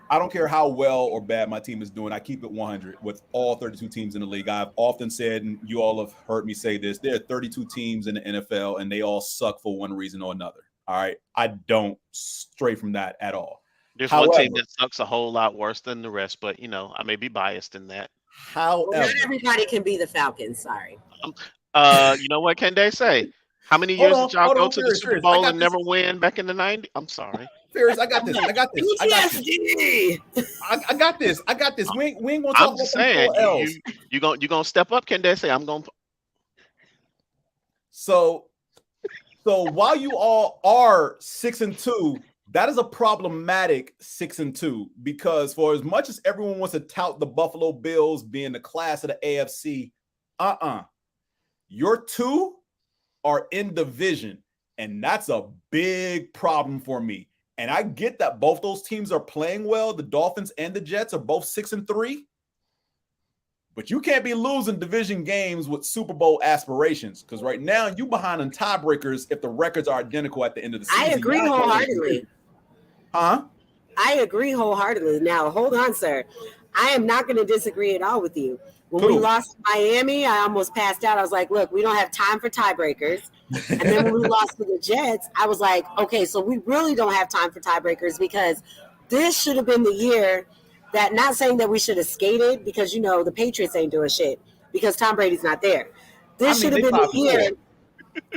I don't care how well or bad my team is doing. I keep it 100 with all 32 teams in the league. I've often said, and you all have heard me say this, there are 32 teams in the NFL, and they all suck for one reason or another. All right? I don't stray from that at all. There's one team that sucks a whole lot worse than the rest, but, I may be biased in that. However, not everybody can be Falcons. Sorry. You know what can they say? How many years did y'all go to the Super Bowl and never win back in the 90s? I'm sorry. Fierce, I got this. I got this. We ain't gonna talk about saying else. You gonna step up, Candaysee? I'm gonna. So while you all are 6-2, that is a problematic 6-2 because for as much as everyone wants to tout the Buffalo Bills being the class of the AFC, your two are in division. And that's a big problem for me. And I get that both those teams are playing well. The Dolphins and the Jets are both 6-3. But you can't be losing division games with Super Bowl aspirations, because right now you behind on tiebreakers if the records are identical at the end of the season. I agree wholeheartedly. Huh? I agree wholeheartedly. Now, hold on, sir. I am not going to disagree at all with you. When we lost Miami, I almost passed out. I was like, look, we don't have time for tiebreakers. And then when we lost to the Jets, I was like, okay, so we really don't have time for tiebreakers, because this should have been the year that, not saying that we should have skated, because, you know, the Patriots ain't doing shit because Tom Brady's not there. This should have been the year.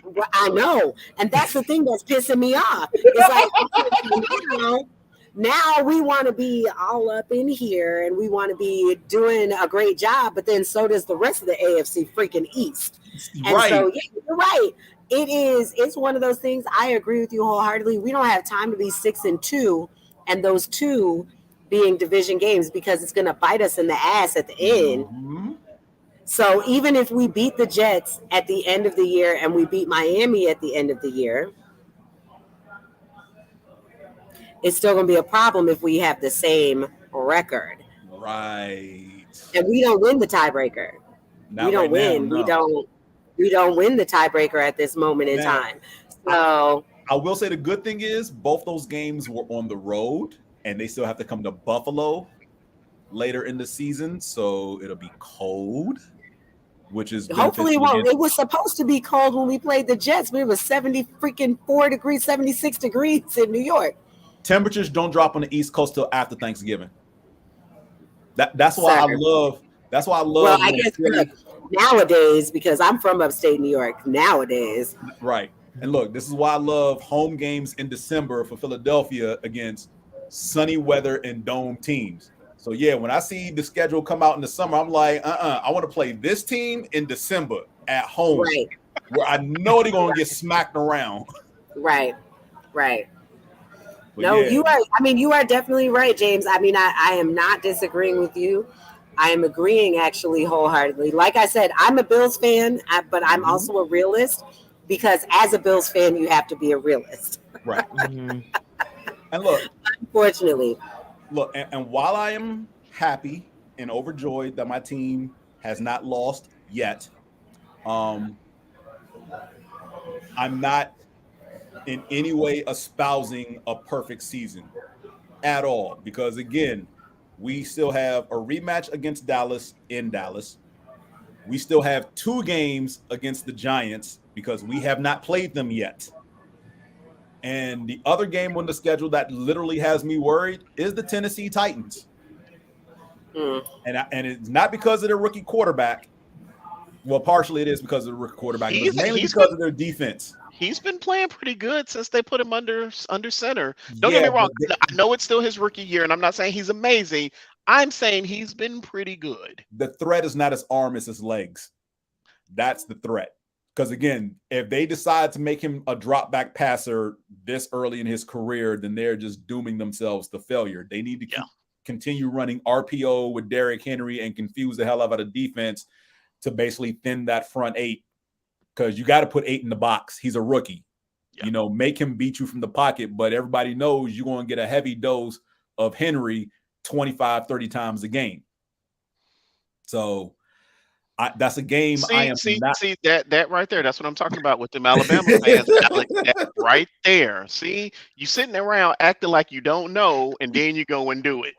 Well, I know. And that's the thing that's pissing me off. It's like, now we want to be all up in here and we want to be doing a great job, but then so does the rest of the AFC freaking East. And so, yeah, you're right. It's one of those things. I agree with you wholeheartedly. We don't have time to be 6-2 and those two being division games, because it's going to bite us in the ass at the end. Mm-hmm. So even if we beat the Jets at the end of the year and we beat Miami at the end of the year, it's still going to be a problem if we have the same record. Right. And we don't win the tiebreaker. Not we don't right win. Now, no. We don't win the tiebreaker at this moment in time. So I will say the good thing is both those games were on the road, and they still have to come to Buffalo later in the season, so it'll be cold, which is hopefully it won't. It was supposed to be cold when we played the Jets, but it was 74 degrees, 76 degrees in New York. Temperatures don't drop on the East Coast till after Thanksgiving. That's why I love. That's why I love. Well, I guess nowadays, because I'm from upstate New York nowadays. Right. And look, this is why I love home games in December for Philadelphia against sunny weather and dome teams. So yeah, when I see the schedule come out in the summer, I'm like, I want to play this team in December at home, right, where I know they're gonna get smacked around. Right. But no, yeah. You are definitely right, James. I mean, I am not disagreeing with you. I am agreeing actually wholeheartedly. Like I said, I'm a Bills fan, but I'm also a realist, because as a Bills fan, you have to be a realist. Right. Mm-hmm. And look, unfortunately, and while I am happy and overjoyed that my team has not lost yet, I'm not in any way espousing a perfect season at all, because again, we still have a rematch against Dallas in Dallas. We still have 2 games against the Giants because we have not played them yet. And the other game on the schedule that literally has me worried is the Tennessee Titans. And it's not because of their rookie quarterback. Well, partially it is because of the rookie quarterback, but mainly because of their defense. He's been playing pretty good since they put him under center. Don't get me wrong. I know it's still his rookie year, and I'm not saying he's amazing. I'm saying he's been pretty good. The threat is not his arm, it's his legs. That's the threat. Because again, if they decide to make him a drop back passer this early in his career, then they're just dooming themselves to failure. They need to continue running RPO with Derrick Henry and confuse the hell out of the defense to basically thin that front 8. Because you got to put 8 in the box. He's a rookie. Yeah. Make him beat you from the pocket, but everybody knows you're going to get a heavy dose of Henry 25, 30 times a game. So that's a game See that right there. That's what I'm talking about with them Alabama fans. Alex, that right there. See, you sitting around acting like you don't know, and then you go and do it.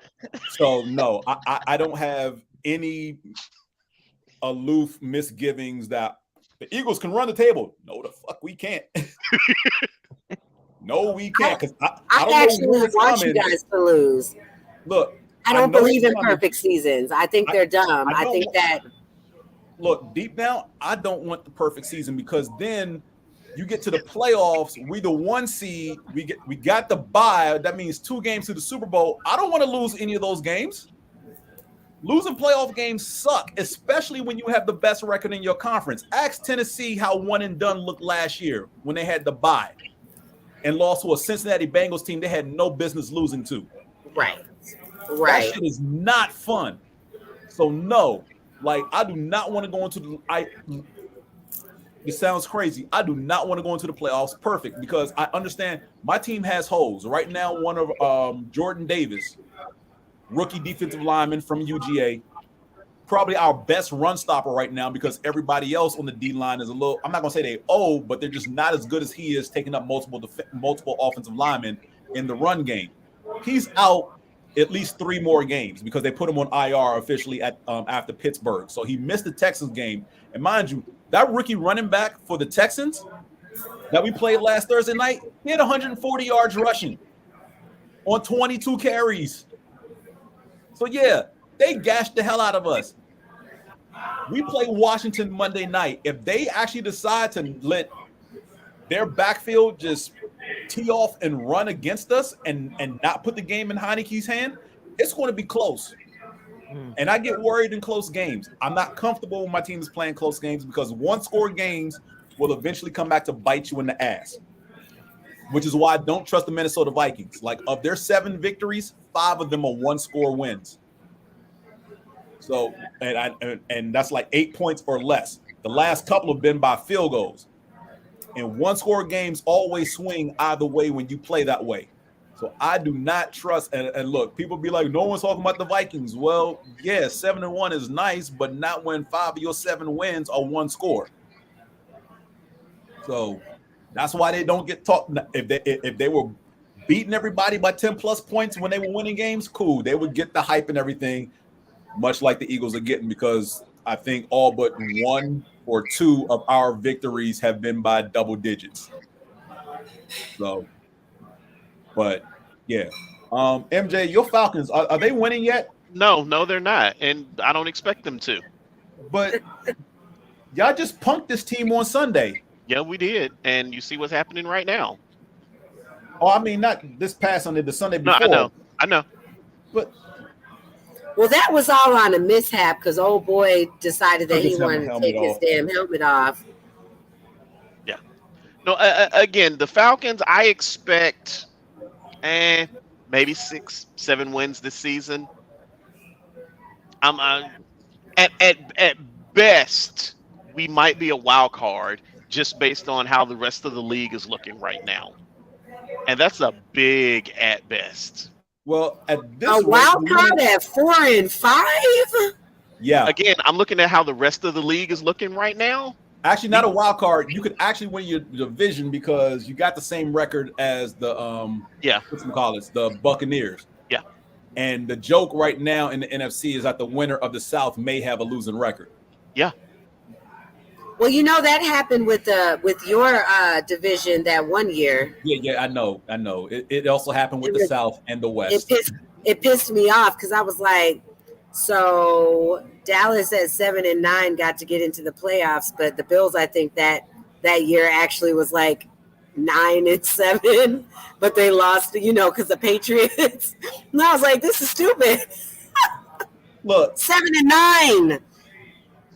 So no, I don't have any aloof misgivings that the Eagles can run the table. No, the fuck we can't. No, we can't. Because I don't actually want you guys to lose. Look, I don't believe in perfect seasons. I think they're dumb. I think that. Look, deep down, I don't want the perfect season, because then you get to the playoffs. We the 1 seed. We got the bye. That means 2 games to the Super Bowl. I don't want to lose any of those games. Losing playoff games suck, especially when you have the best record in your conference. Ask Tennessee how one and done looked last year when they had the bye and lost to a Cincinnati Bengals team they had no business losing to. Right. That shit is not fun. So no, I do not want to go into This sounds crazy. I do not want to go into the playoffs. Perfect, because I understand my team has holes. Right now, one of Jordan Davis, rookie defensive lineman from UGA, probably our best run stopper right now because everybody else on the D line is a little, I'm not going to say they old, but they're just not as good as he is, taking up multiple offensive linemen in the run game. He's out at least 3 more games because they put him on IR officially at after Pittsburgh. So he missed the Texans game. And mind you, that rookie running back for the Texans that we played last Thursday night, he had 140 yards rushing on 22 carries. So yeah, they gashed the hell out of us. We play Washington Monday night. If they actually decide to let their backfield just tee off and run against us and not put the game in Heineke's hand, it's going to be close. And I get worried in close games. I'm not comfortable when my team is playing close games because one-score games will eventually come back to bite you in the ass, which is why I don't trust the Minnesota Vikings. Like, of their 7 victories, 5 of them are one-score wins. So, and that's like 8 points or less. The last couple have been by field goals. And one-score games always swing either way when you play that way. So I do not trust. And look, people be like, no one's talking about the Vikings. Well, yeah, 7-1 is nice, but not when 5 of your 7 wins are one score. So that's why they don't get talked. If they were beating everybody by 10 plus points when they were winning games, cool. They would get the hype and everything, much like the Eagles are getting, because I think all but 1 or 2 of our victories have been by double digits. So, but yeah. MJ, your Falcons, are they winning yet? No, they're not. And I don't expect them to. But y'all just punked this team on Sunday. Yeah, we did. And you see what's happening right now. Oh, I mean, not this past Sunday, the Sunday before. No, I know. But well, that was all on a mishap because old boy decided that he wanted to take his damn helmet off. Yeah. No, again, the Falcons, I expect maybe 6-7 wins this season. At best, we might be a wild card just based on how the rest of the league is looking right now. And that's a big at best. Well, at this a wild card at 4-5. Yeah. Again, I'm looking at how the rest of the league is looking right now. Actually, not a wild card. You could actually win your division because you got the same record as the the Buccaneers. Yeah. And the joke right now in the NFC is that the winner of the South may have a losing record. Yeah. Well, you know that happened with your division that one year. Yeah, I know. It also happened with the South and the West. It pissed me off because I was like, so Dallas at 7-9 got to get into the playoffs, but the Bills, I think that year actually was like 9-7, but they lost, because the Patriots. And I was like, this is stupid. Look, 7-9,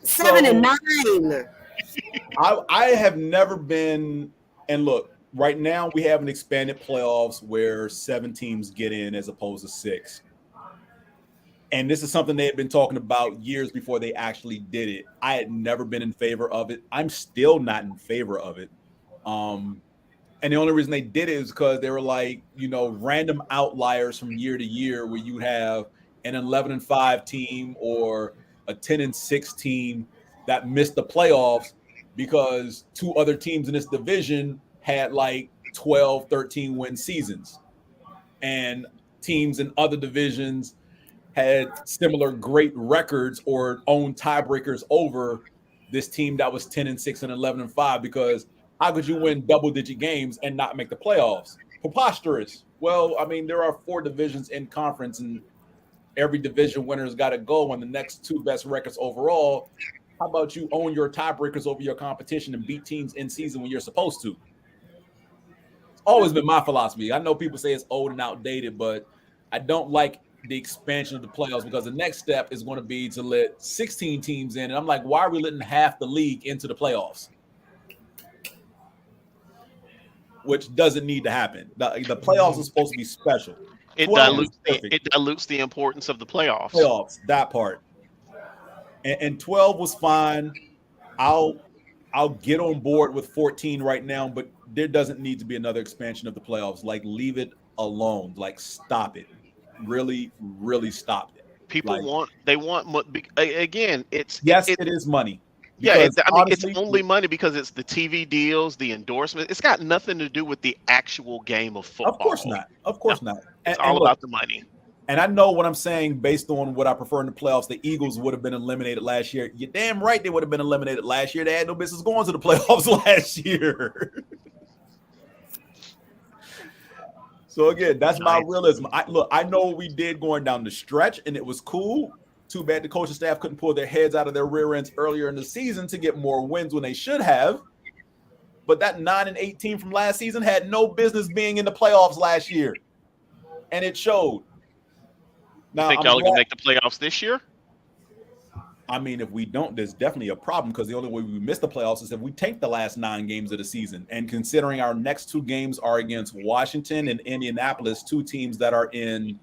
7-9. I have never been, and look, right now we have an expanded playoffs where 7 teams get in as opposed to 6. And this is something they had been talking about years before they actually did it. I had never been in favor of it. I'm still not in favor of it. And the only reason they did it is because they were like, random outliers from year to year where you have an 11-5 team or a 10-6 team that missed the playoffs because 2 other teams in this division had like 12, 13 win seasons. And teams in other divisions had similar great records or own tiebreakers over this team that was 10-6 and 11-5, because how could you win double-digit games and not make the playoffs? Preposterous. Well, I mean, there are 4 divisions in conference, and every division winner's got to go on the next 2 best records overall. How about you own your tiebreakers over your competition and beat teams in season when you're supposed to? It's always been my philosophy. I know people say it's old and outdated, but I don't like the expansion of the playoffs because the next step is going to be to let 16 teams in. And I'm like, why are we letting half the league into the playoffs? Which doesn't need to happen. The playoffs are supposed to be special. It dilutes the importance of the playoffs. That part. And 12 was fine. I'll I'll get on board with 14 right now, but there doesn't need to be another expansion of the playoffs. Like, leave it alone. Like, stop it. Really, really stop it. People like, again, it is money. Yeah, Honestly, it's only money because it's the TV deals, the endorsements. It's got nothing to do with the actual game of football. Of course not. Of course not. It's all about the money. And I know what I'm saying based on what I prefer in the playoffs. The Eagles would have been eliminated last year. You're damn right they would have been eliminated last year. They had no business going to the playoffs last year. So again, that's my realism. I know what we did going down the stretch, and it was cool. Too bad the coaching staff couldn't pull their heads out of their rear ends earlier in the season to get more wins when they should have. But that 9-18 from last season had no business being in the playoffs last year, and it showed. Now, Think y'all can make the playoffs this year? I mean, if we don't, there's definitely a problem because the only way we miss the playoffs is if we take the last 9 games of the season. And considering our next 2 games are against Washington and Indianapolis, 2 teams that are in,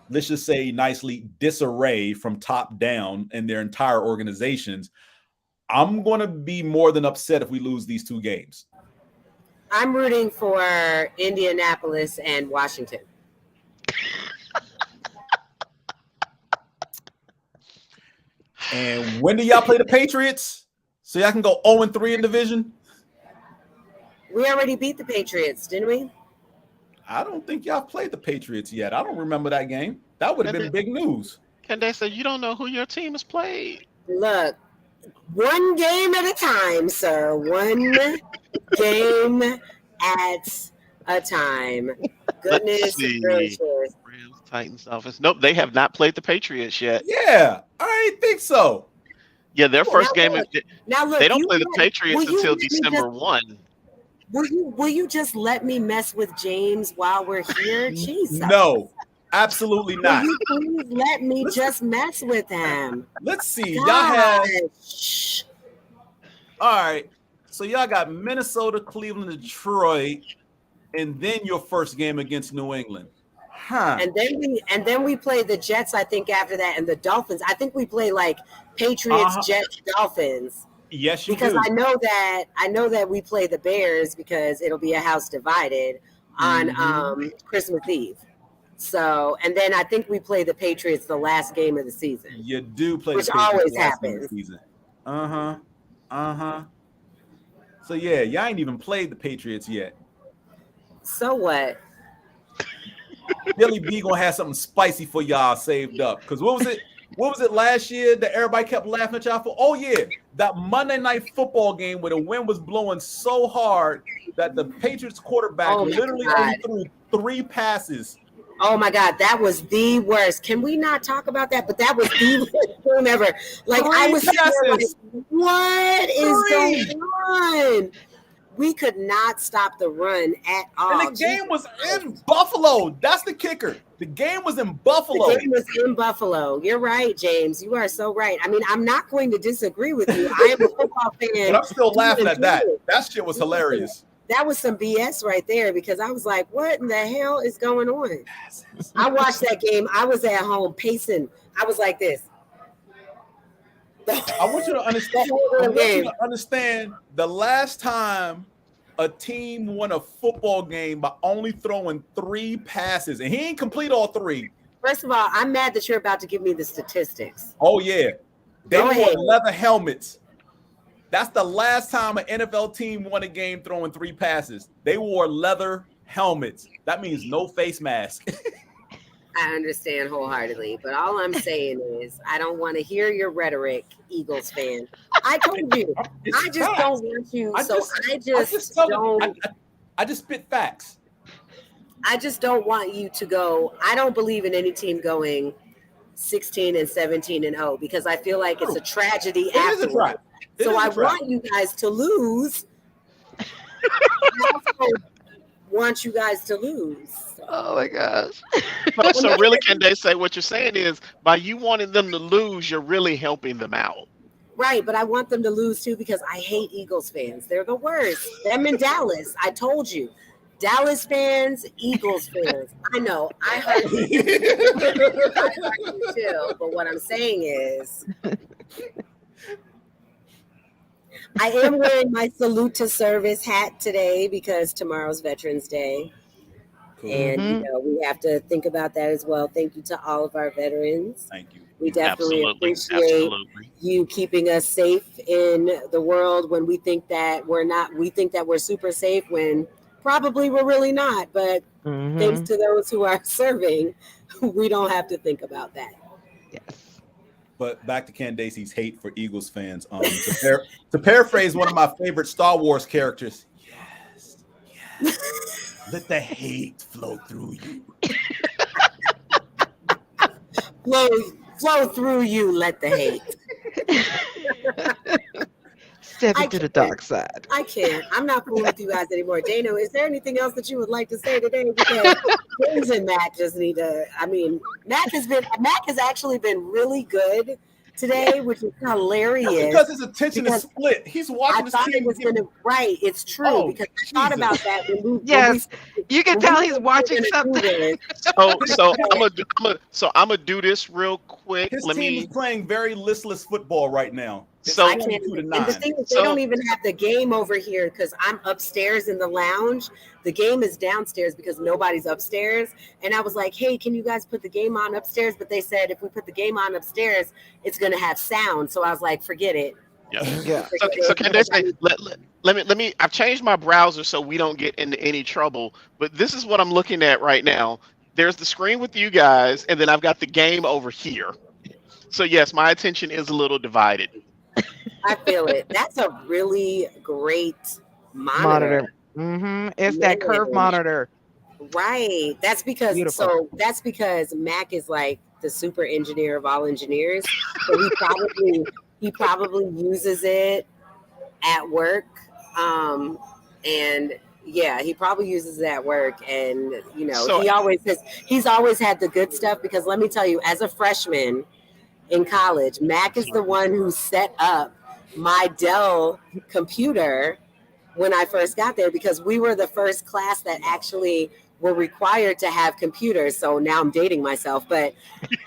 let's just say nicely, disarray from top down in their entire organizations, I'm going to be more than upset if we lose these 2 games. I'm rooting for Indianapolis and Washington. And when do y'all play the Patriots? So y'all can go 0-3 in division? We already beat the Patriots, didn't we? I don't think y'all played the Patriots yet. I don't remember that game. That would have been big news. Candaysee, you don't know who your team has played. Look, one game at a time, sir. One game at a time. Goodness gracious. Rams, Titans, Dolphins. Nope, they have not played the Patriots yet. Yeah, I didn't think so. Yeah, their first game. Now look, they don't play the Patriots until December 1. Will you just let me mess with James while we're here? Jesus. No, absolutely not. Will you please let me just mess with him? Let's see. God. Y'all have. All right. So y'all got Minnesota, Cleveland, Detroit, and then your first game against New England. Huh. And then we play the Jets, I think, after that, and the Dolphins. I think we play like Patriots, Jets, Dolphins. Yes, you because do. I know that we play the Bears because it'll be a house divided on Christmas Eve. So, and then I think we play the Patriots the last game of the season. You do play, which the Patriots always the last game of happens. the season. So yeah, y'all ain't even played the Patriots yet. So what? Billy B gonna have something spicy for y'all saved up. Because what was it last year that everybody kept laughing at y'all for? Oh yeah, that Monday Night Football game where the wind was blowing so hard that the Patriots quarterback literally only threw 3 passes. Oh my God, that was the worst. Can we not talk about that? But that was the worst game ever. Like I was sitting there like, what is going on? We could not stop the run at all. And the game was in Buffalo. That's the kicker. The game was in Buffalo. The game was in Buffalo. You're right, James. You are so right. I mean, I'm not going to disagree with you. I am a football fan. But I'm still laughing at that. That shit was hilarious. That was some BS right there because I was like, what in the hell is going on? I watched that game. I was at home pacing. I was like this. I want you to understand the last time a team won a football game by only throwing 3 passes, and he ain't complete all 3. First of all, I'm mad that you're about to give me the statistics. Oh, yeah. They wore leather helmets. That's the last time an NFL team won a game throwing 3 passes. They wore leather helmets. That means no face mask. I understand wholeheartedly, but all I'm saying is I don't want to hear your rhetoric, Eagles fan. I told you, I just don't want you. I just spit facts. I just don't want you to go. I don't believe in any team going 16-17-0 because I feel like it's a tragedy afterwards. So I want you guys to lose. I also want you guys to lose. Oh my gosh. So really, Candaysee, what you're saying is by you wanting them to lose, you're really helping them out. Right, but I want them to lose too because I hate Eagles fans. They're the worst. Them in Dallas. I told you. Dallas fans, Eagles fans. I know. I heard you. I heard you too. But what I'm saying is I am wearing my salute to service hat today because tomorrow's Veterans Day. Cool. And, you know, we have to think about that as well. Thank you to all of our veterans. Thank you. We definitely appreciate Absolutely. you keeping us safe in the world when we think that we're not. We think that we're super safe when probably we're really not. But thanks to those who are serving, we don't have to think about that. Yes. But back to Candacee's hate for Eagles fans. To paraphrase one of my favorite Star Wars characters, yes. Let the hate flow through you. Flow through you, let the hate. Step into the dark side. I can't. I'm not fooling with you guys anymore. Dano, is there anything else that you would like to say today? Because James and Mac just need to. I mean, Mac has actually been really good today, which is hilarious. That's because his attention is split. He's watching this team. Right, it's true because I thought about that. You can tell he's watching something. So I'm gonna do this real quick. His team is playing very listless football right now. So I can't. And the thing is, they don't even have the game over here because I'm upstairs in the lounge. The game is downstairs because nobody's upstairs. And I was like, hey, can you guys put the game on upstairs? But they said if we put the game on upstairs, it's going to have sound. So I was like, forget it. Yeah. So can they say, let me, I've changed my browser so we don't get into any trouble. But this is what I'm looking at right now. There's the screen with you guys, and then I've got the game over here. So yes, my attention is a little divided. I feel it. That's a really great monitor. It's that curved monitor. Right. That's because Mac is like the super engineer of all engineers. So he probably uses it at work. And yeah, he probably uses it at work. And you know, he's always had the good stuff because let me tell you, as a freshman in college, Mac is the one who set up my Dell computer when I first got there because we were the first class that actually were required to have computers. So now I'm dating myself, but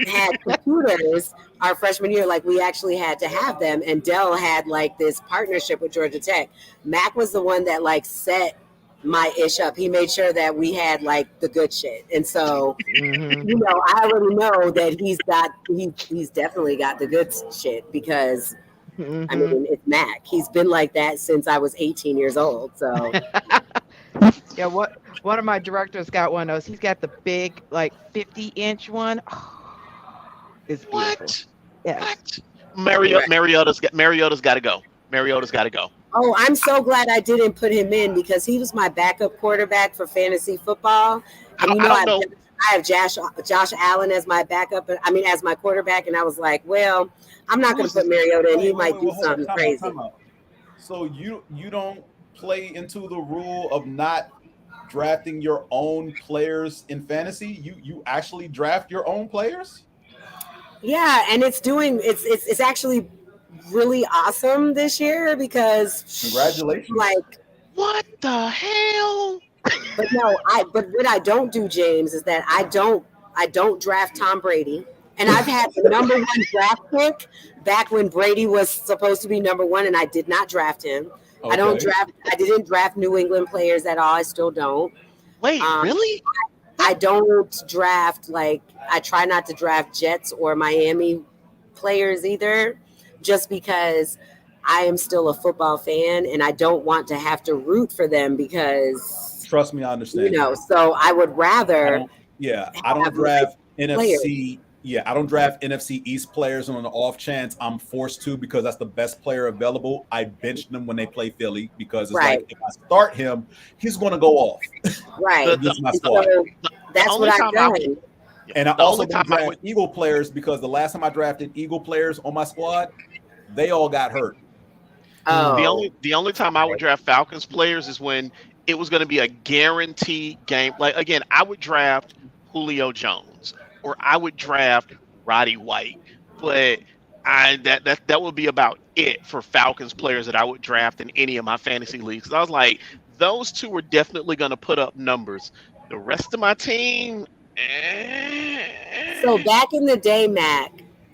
had computers our freshman year. Like we actually had to have them, and Dell had like this partnership with Georgia Tech. Mac was the one that like set my ish up. He made sure that we had like the good shit. And so, you know, I already know that he's definitely got the good shit because I mean, it's Mac. He's been like that since I was 18 years old. So yeah, one of my directors got one of those. He's got the big like 50-inch one. Oh, it's beautiful. What? Yeah. What? Mariota's got to go. Mariota's got to go. Oh, I'm so glad I didn't put him in because he was my backup quarterback for fantasy football. And you know, I have Josh Allen as my backup. I mean, as my quarterback, and I was like, well, I'm not going to put Mariota in. He might do something crazy. So you don't play into the rule of not drafting your own players in fantasy? You actually draft your own players? Yeah, and it's actually really awesome this year because congratulations. Like, what the hell? But what I don't do, James, is that I don't draft Tom Brady. And I've had the number one draft pick back when Brady was supposed to be number one, and I did not draft him. Okay. I didn't draft New England players at all. I still don't. Wait, really? I don't draft, I try not to draft Jets or Miami players either, just because I am still a football fan and I don't want to have to root for them because. Trust me, I understand. You know, so I would rather. I don't draft NFC. Yeah, I don't draft NFC East players on the off chance I'm forced to because that's the best player available. I bench them when they play Philly because it's like if I start him, he's going to go off. Right. This is my squad. So that's what I've done. And I also don't draft Eagle players because the last time I drafted Eagle players on my squad, they all got hurt. Oh. The only time I would draft Falcons players is when it was going to be a guaranteed game. Like, again, I would draft Julio Jones. Or I would draft Roddy White, but that would be about it for Falcons players that I would draft in any of my fantasy leagues. I was like, those two are definitely going to put up numbers. The rest of my team. So back in the day, Mac.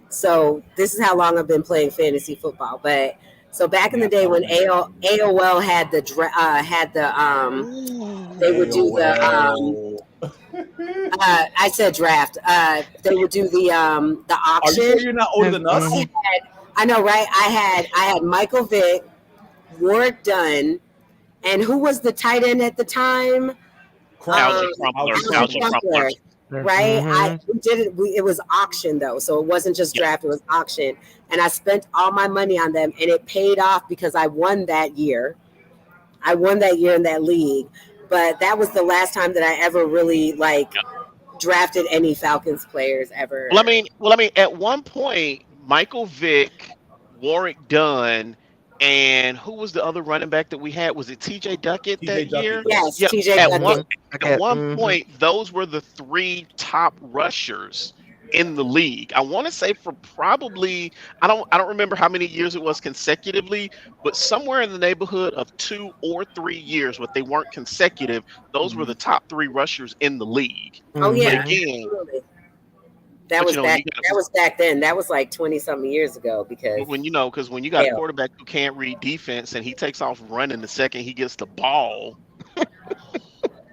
So this is how long I've been playing fantasy football. But So back in the day when AOL had the they would do the I said draft. They would do the auction. Are you sure you're not older than us? I know, right? I had Michael Vick, Warwick Dunn, and who was the tight end at the time? Algie Crumpler. Right? We did it. It was auction though, so it wasn't just draft. It was auction, and I spent all my money on them, and it paid off because I won that year. I won that year in that league, but that was the last time that I ever really drafted any Falcons players ever. Well, I mean, at one point, Michael Vick, Warwick Dunn, and who was the other running back that we had? Was it T.J. Duckett year? Yes, T.J. Duckett. At one point, those were the 3 top rushers in the league. I want to say for probably I don't remember how many years it was consecutively, but somewhere in the neighborhood of 2 or 3 years, but they weren't consecutive. Those were the top 3 rushers in the league. Oh yeah, but again, that was back then. That was like 20-something years ago. Because when you got a quarterback who can't read defense and he takes off running the second he gets the ball.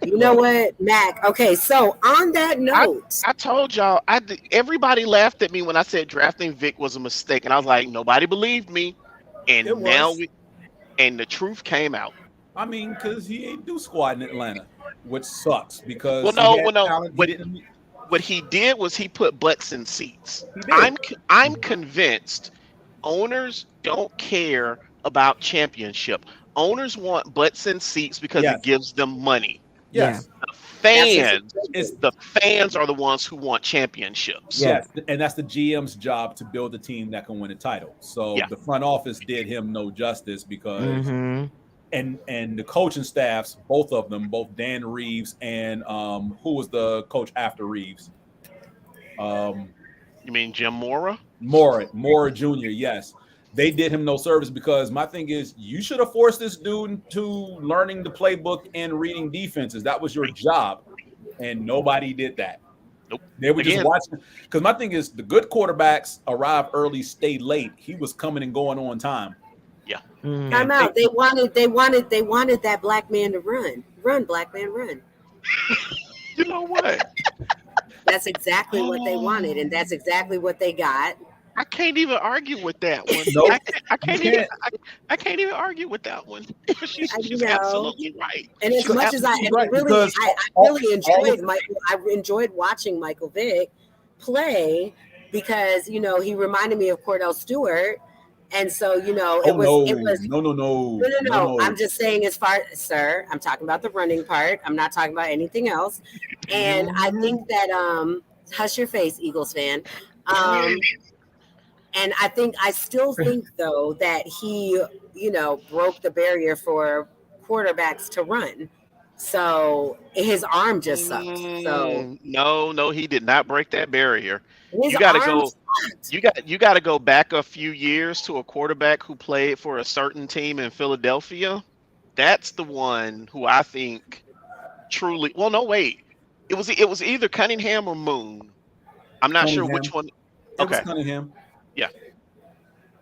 You know what, Mac? Okay, so on that note, I told y'all, everybody laughed at me when I said drafting Vic was a mistake, and I was like, nobody believed me, and and the truth came out. I mean, because he ain't do squad in Atlanta, which sucks. Because what he did was he put butts in seats. I'm convinced owners don't care about championship. Owners want butts in seats because it gives them money. Yes. The fans are the ones who want championships. Yes, and that's the GM's job to build a team that can win a title. So the front office did him no justice because and the coaching staffs, both of them, both Dan Reeves and who was the coach after Reeves? You mean Jim Mora? Mora Jr., yes. They did him no service because my thing is you should have forced this dude into learning the playbook and reading defenses. That was your job, and nobody did that. Nope. They were just watching. Because my thing is the good quarterbacks arrive early, stay late. He was coming and going on time. Yeah. Time out. They wanted that black man to run, black man, run. You know what? That's exactly what they wanted, and that's exactly what they got. I can't even argue with that one. Nope. I can't even argue with that one. She's absolutely right. And as much as I really enjoyed Michael, I enjoyed watching Michael Vick play because he reminded me of Cordell Stewart, and so it was no. I'm just saying sir. I'm talking about the running part. I'm not talking about anything else. And I think that hush your face, Eagles fan. And I still think, though, that he, broke the barrier for quarterbacks to run. So his arm just sucked. So no, he did not break that barrier. You got to go back a few years to a quarterback who played for a certain team in Philadelphia. That's the one who I think truly. Well, no, wait. It was either Cunningham or Moon. I'm not sure which one. Okay, it was Cunningham. Yeah,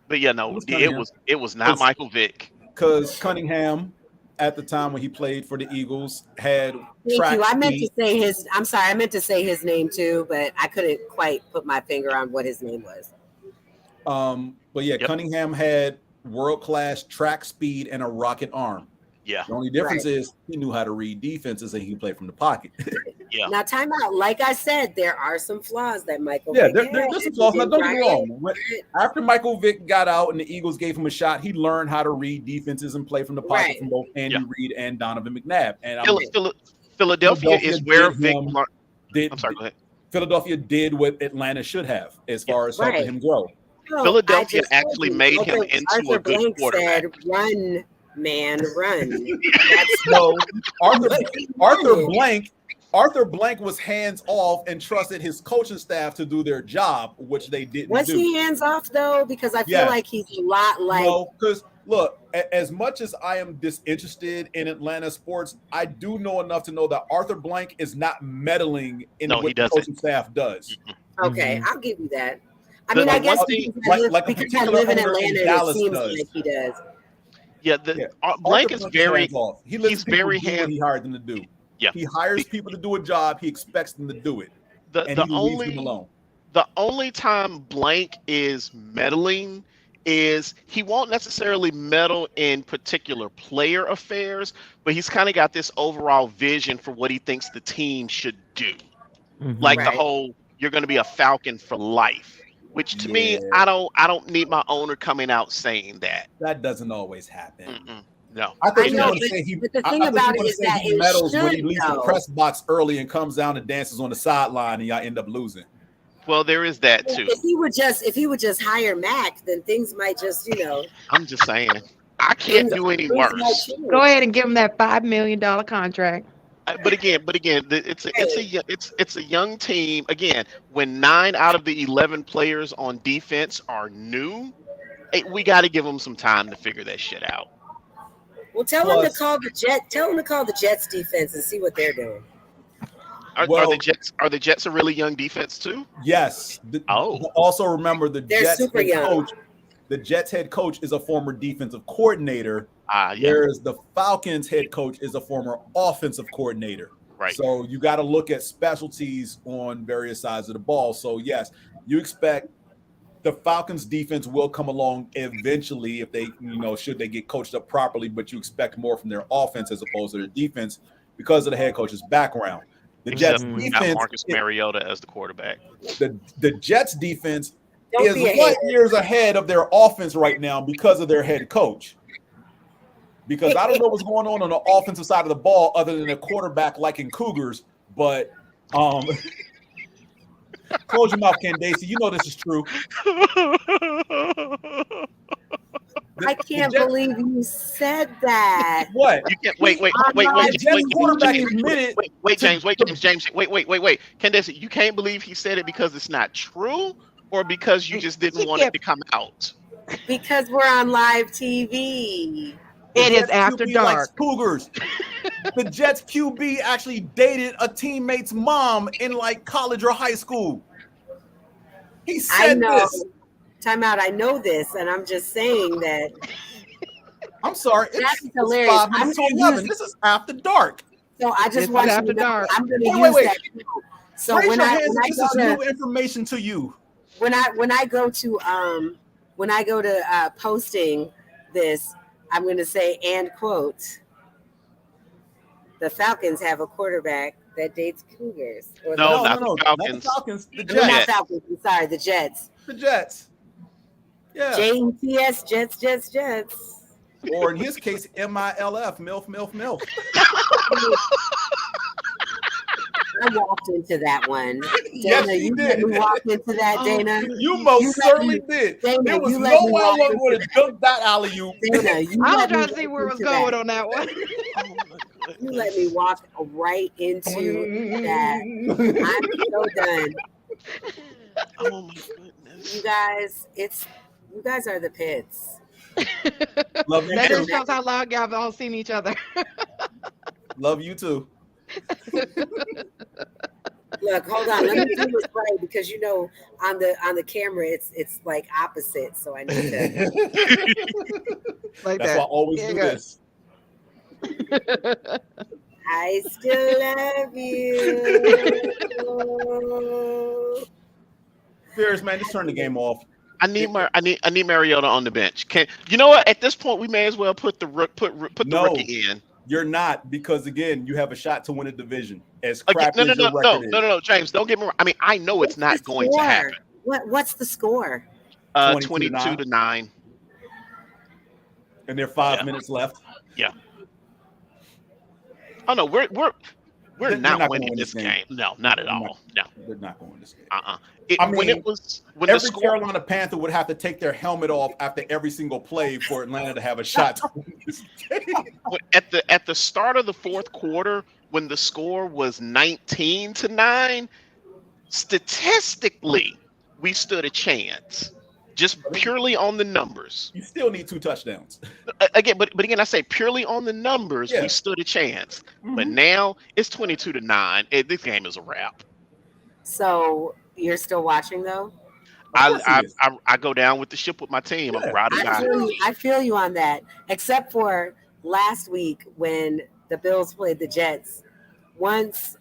but it was not Michael Vick. Because Cunningham, at the time when he played for the Eagles, had track. I meant to say his name too, but I couldn't quite put my finger on what his name was. Cunningham had world-class track speed and a rocket arm. Yeah. The only difference is he knew how to read defenses and he played from the pocket. Yeah. Now, time out. Like I said, there are some flaws that Michael Vick had. There's some flaws. Now, don't get me wrong. After Michael Vick got out and the Eagles gave him a shot, he learned how to read defenses and play from the pocket from both Andy Reid and Donovan McNabb. And Philadelphia is where Vick learned. I'm sorry, go ahead. Philadelphia did what Atlanta should have as far as helping him grow. Philadelphia actually made him into a good quarterback. Said, run, man, run. Arthur Blank was hands off and trusted his coaching staff to do their job, which they didn't do. Was he hands off though? Because I feel like he's a lot like. No, because look, as much as I am disinterested in Atlanta sports, I do know enough to know that Arthur Blank is not meddling in what the coaching staff does. Okay, I'll give you that. I mean, I guess because I live in owner Atlanta, Dallas it seems does. like he does. Yeah, Blank is very. He lets he's people very do what he hired them to do. Yeah, he hires people to do a job. He expects them to do it, and he leaves them alone. The only time Blank is meddling is he won't necessarily meddle in particular player affairs, but he's kind of got this overall vision for what he thinks the team should do. Like the whole, you're going to be a Falcon for life, which to me, I don't need my owner coming out saying that. That doesn't always happen. No, I think he wants to say but the thing about it is that he meddles when he leaves the press box early and comes down and dances on the sideline, and y'all end up losing. Well, there is that too. If he would just hire Mac, then things might just, I'm just saying, I can't do any worse. Go ahead and give him that $5 million contract. But again, it's a young team. Again, when 9 out of the 11 players on defense are new, we got to give them some time to figure that shit out. Well, tell him to call the Jets defense and see what they're doing. Are the Jets a really young defense too? Yes. Also remember the Jets super head young. coach. The Jets head coach is a former defensive coordinator, yeah. whereas the Falcons head coach is a former offensive coordinator. Right. So you got to look at specialties on various sides of the ball. So yes, you expect the Falcons defense will come along eventually if they, should they get coached up properly, but you expect more from their offense as opposed to their defense because of the head coach's background. The Jets defense, Marcus Mariota as the quarterback. The Jets defense is light years ahead of their offense right now because of their head coach. Because I don't know what's going on the offensive side of the ball other than a quarterback like in Cougars, but close your mouth, Candaysee. You know this is true. I can't believe you said that. What? You can't wait, James. Candaysee, you can't believe he said it because it's not true, or because you just didn't want it to come out? Because we're on live TV. It is after dark. Cougars. The Jets QB actually dated a teammate's mom in college or high school. He said this. Time out. I know this, and I'm just saying that. I'm sorry. That's it's hilarious. 5 minutes to 11. This is after dark. So I just want you to know I'm going to use that. So Raise when your I hands, when I this go is to new information to you. when I go to posting this, I'm going to say and quote, the Falcons have a quarterback that dates Cougars. No, not the Falcons. Not the Falcons. The Not Jets. Falcons. I'm sorry, the Jets. The Jets. Yeah. J-E-T-S, Jets. Or in his case, MILF, MILF. I walked into that one. Dana, Yes, you did. You walked into that, Dana. You most certainly did. Dana, there was you no let me way I walk wasn't going to into dunk that alley-oop. Dana, you I was let me trying to see where it was into going that. on that one. You let me walk right into that. I'm so done. Oh my goodness. You guys are the pits. Love you That too. just shows how long y'all have all seen each other. Love you too. Look, hold on. Let me do this right because on the camera it's like opposite. So I need to. Like That's why I always do this. I still love you. Fierce, man, just turn the game off. I need Mariota on the bench. You know what? At this point, we may as well put the rookie in. You're not, because again, you have a shot to win a division. As crappy as your record is. No, James, don't get me wrong. I mean, I know it's not going to happen. What's the score? 22-9. And there are 5 minutes left. Yeah. Oh no, we're They're not not winning this game. No, not at all. No, they're not going to this game. When every the score, Carolina Panther would have to take their helmet off after every single play for Atlanta to have a shot to win this game. at the start of the fourth quarter, when the score was 19-9, statistically, we stood a chance. Just purely on the numbers. You still need 2 touchdowns. Again, but again, I say purely on the numbers, we stood a chance. But now it's 22-9. This game is a wrap. So you're still watching though? I go down with the ship with my team. Yeah. I'm proud of that. I feel you on that. Except for last week when the Bills played the Jets. Once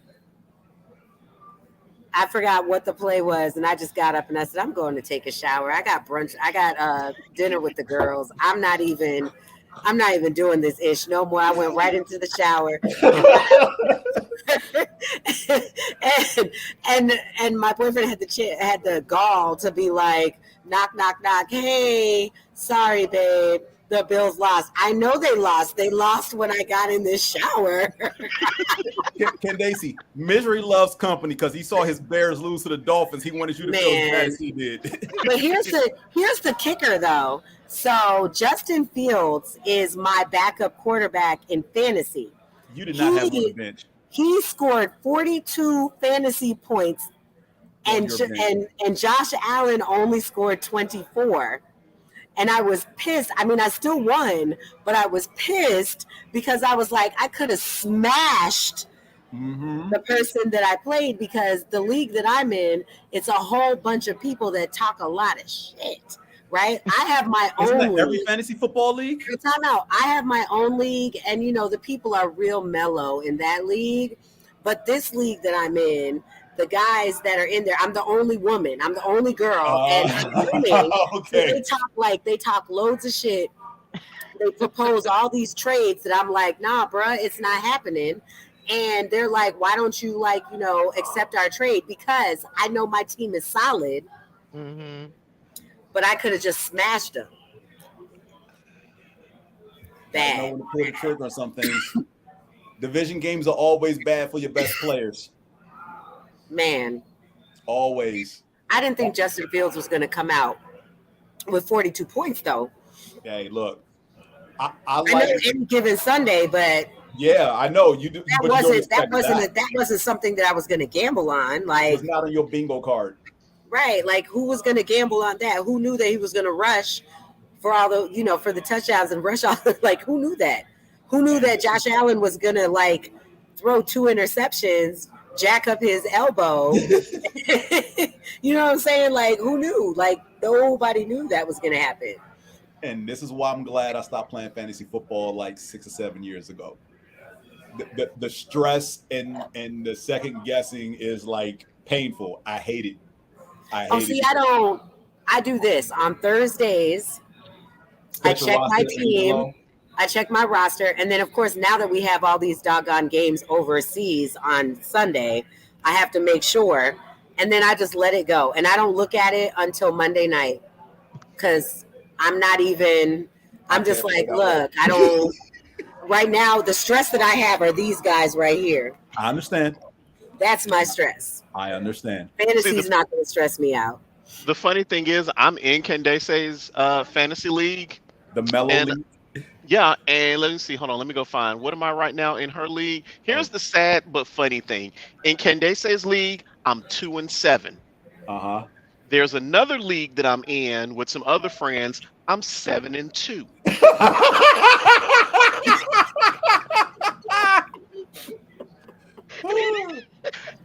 I forgot what the play was, and I just got up and I said, I'm going to take a shower. I got brunch. I got dinner with the girls. I'm not even doing this ish no more. I went right into the shower. and my boyfriend had the gall to be like, knock, knock, knock. Hey, sorry, babe. The Bills lost. I know they lost. They lost when I got in this shower. Candaysee, misery loves company because he saw his Bears lose to the Dolphins. He wanted you to feel as bad as he did. But here's the kicker, though. So Justin Fields is my backup quarterback in fantasy. You did not have him on the bench. He scored 42 fantasy points, and Josh Allen only scored 24. And I was pissed. I mean, I still won, but I was pissed because I was like, I could have smashed the person that I played, because the league that I'm in, it's a whole bunch of people that talk a lot of shit, right? I have my own league. Every fantasy football league? Time out. I have my own league, and, the people are real mellow in that league. But this league that I'm in, the guys that are in there, I'm the only woman. I'm the only girl. And women, okay. they talk loads of shit. They propose all these trades that I'm like, nah, bruh, it's not happening. And they're like, why don't you accept our trade? Because I know my team is solid, but I could have just smashed them. Bad. I know when to pull the trigger on some things. Division games are always bad for your best players. Man. Always. I didn't think Justin Fields was going to come out with 42 points, though. Hey, look. I know any given Sunday, but yeah, I know you do. That wasn't something that I was going to gamble on. Like, it's not on your bingo card, right? Like, who was going to gamble on that? Who knew that he was going to rush for all the for the touchdowns and rush all? Like, who knew that? Who knew that Josh Allen was going to throw 2 interceptions, jack up his elbow? You know what I'm saying? Like, who knew? Like, nobody knew that was going to happen. And this is why I'm glad I stopped playing fantasy football like 6 or 7 years ago. The stress and the second guessing is painful. I hate it. I do this on Thursdays. I check my team. I check my roster. And then, of course, now that we have all these doggone games overseas on Sunday, I have to make sure. And then I just let it go. And I don't look at it until Monday night, because I'm just like, look, I don't. Right now, the stress that I have are these guys right here. I understand. That's my stress. I understand. Fantasy's not going to stress me out. The funny thing is, I'm in Candaysee's fantasy league. The Mellow League? Yeah, and let me see. Hold on, let me go find. What am I right now in her league? Here's the sad but funny thing. In Candaysee's league, I'm 2-7. There's another league that I'm in with some other friends. I'm 7-2.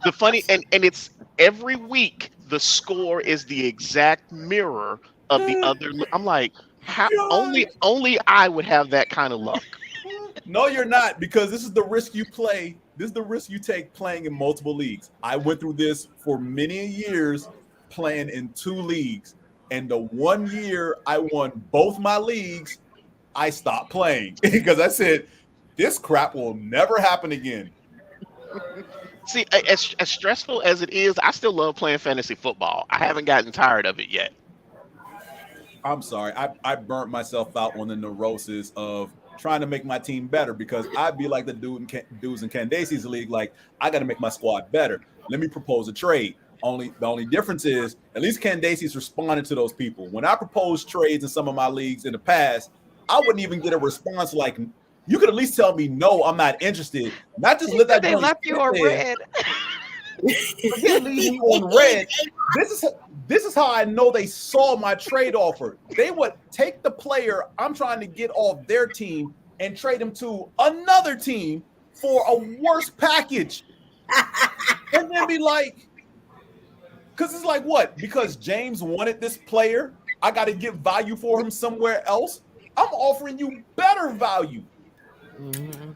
The funny and it's every week the score is the exact mirror of the other. I'm like, how only I would have that kind of luck. No, you're not, because this is the risk you play. This is the risk you take playing in multiple leagues. I went through this for many years playing in 2 leagues. And the 1 year I won both my leagues, I stopped playing because I said, this crap will never happen again. See, as stressful as it is, I still love playing fantasy football. I haven't gotten tired of it yet. I'm sorry. I burnt myself out on the neurosis of trying to make my team better, because I'd be like the dudes in Candacee's league, like, I got to make my squad better. Let me propose a trade. The only difference is, at least Candacee's responded to those people. When I proposed trades in some of my leagues in the past, I wouldn't even get a response like, you could at least tell me, no, I'm not interested. Not just let that. They left you on red. They leave me on red. This is how I know they saw my trade offer. They would take the player I'm trying to get off their team and trade him to another team for a worse package, and then be like, Because it's like, what? Because James wanted this player, I got to get value for him somewhere else. I'm offering you better value. Mm-hmm.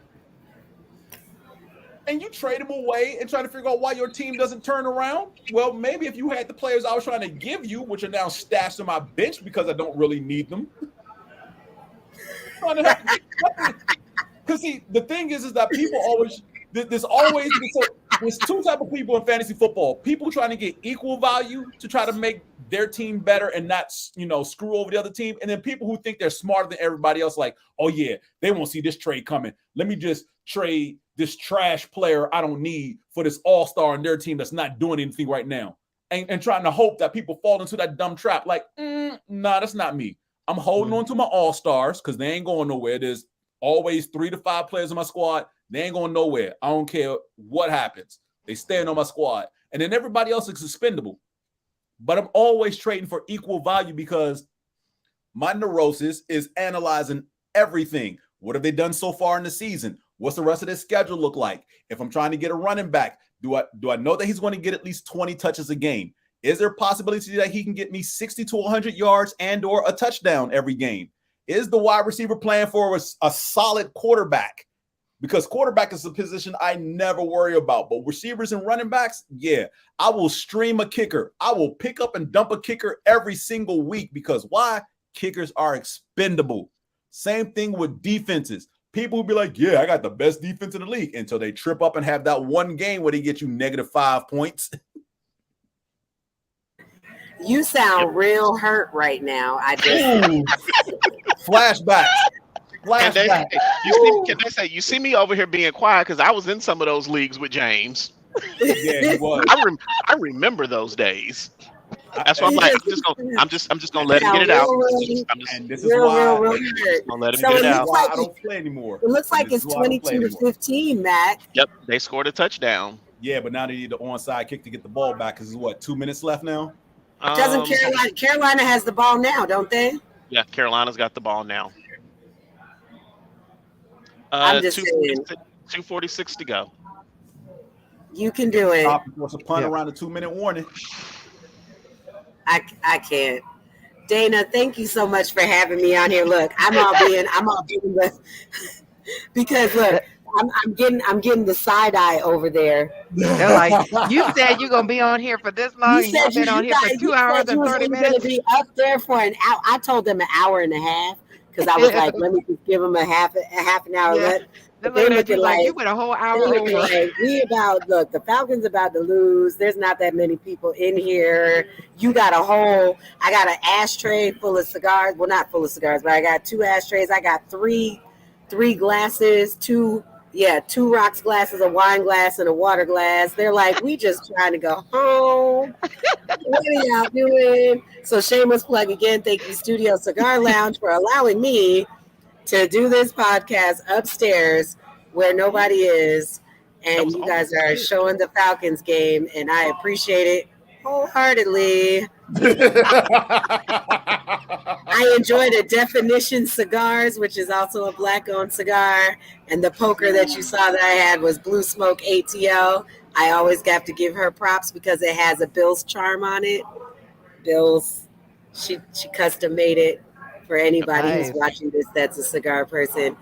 And you trade him away and try to figure out why your team doesn't turn around. Well, maybe if you had the players I was trying to give you, which are now stashed on my bench because I don't really need them. Because see, the thing is that people always, there's two types of people in fantasy football. People trying to get equal value to try to make their team better and not, screw over the other team. And then people who think they're smarter than everybody else, like, oh yeah, they won't see this trade coming. Let me just trade this trash player I don't need for this all-star on their team that's not doing anything right now. And trying to hope that people fall into that dumb trap. Like, nah, that's not me. I'm holding on to my all-stars because they ain't going nowhere. There's always 3 to 5 players in my squad. They ain't going nowhere. I don't care what happens. They stand on my squad. And then everybody else is expendable. But I'm always trading for equal value because my neurosis is analyzing everything. What have they done so far in the season? What's the rest of their schedule look like? If I'm trying to get a running back, do I know that he's going to get at least 20 touches a game? Is there a possibility that he can get me 60 to 100 yards and or a touchdown every game? Is the wide receiver playing for a solid quarterback? Because quarterback is a position I never worry about. But receivers and running backs, yeah, I will stream a kicker. I will pick up and dump a kicker every single week because why? Kickers are expendable. Same thing with defenses. People will be like, yeah, I got the best defense in the league until they trip up and have that one game where they get you -5 points. You sound real hurt right now. I just flashbacks. You see me over here being quiet because I was in some of those leagues with James. Yeah, he was. I remember those days. That's why I'm like, I'm just gonna let him get it out. This is why gonna let him get it out. Why I don't play anymore. It looks like it's 22 to 15, Mac. Yep, they scored a touchdown. Yeah, but now they need the onside kick to get the ball back because it's what, 2 minutes left now? Doesn't Carolina has the ball now, don't they? Yeah, Carolina's got the ball now. I'm just saying. 2:46 to go. You can do it. What's a punt around a 2-minute warning? I can't. Dana, thank you so much for having me on here. Look, I'm all being the because look, I'm getting the side eye over there. They're like, you said you're gonna be on here for this long. You've been on here for 2 hours and 30 minutes. Gonna be up there for an hour. I told them an hour and a half because I was like, let me just give them a half an hour. Yeah. They're looking like you went a whole hour over. Like, the Falcons about to lose. There's not that many people in here. I got an ashtray full of cigars. Well, not full of cigars, but I got 2 ashtrays. I got three glasses, two rocks glasses, a wine glass, and a water glass. They're like, we just trying to go home. What are y'all doing? So shameless plug again. Thank you, Studio Cigar Lounge, for allowing me to do this podcast upstairs where nobody is, and you guys are showing the Falcons game, and I appreciate it wholeheartedly. I enjoyed a Definition Cigars, which is also a Black-owned cigar, and the poker that you saw that I had was Blue Smoke ATL. I always have to give her props because it has a Bill's charm on it. Bill's, she custom made it. For anybody who's watching this, that's a cigar person.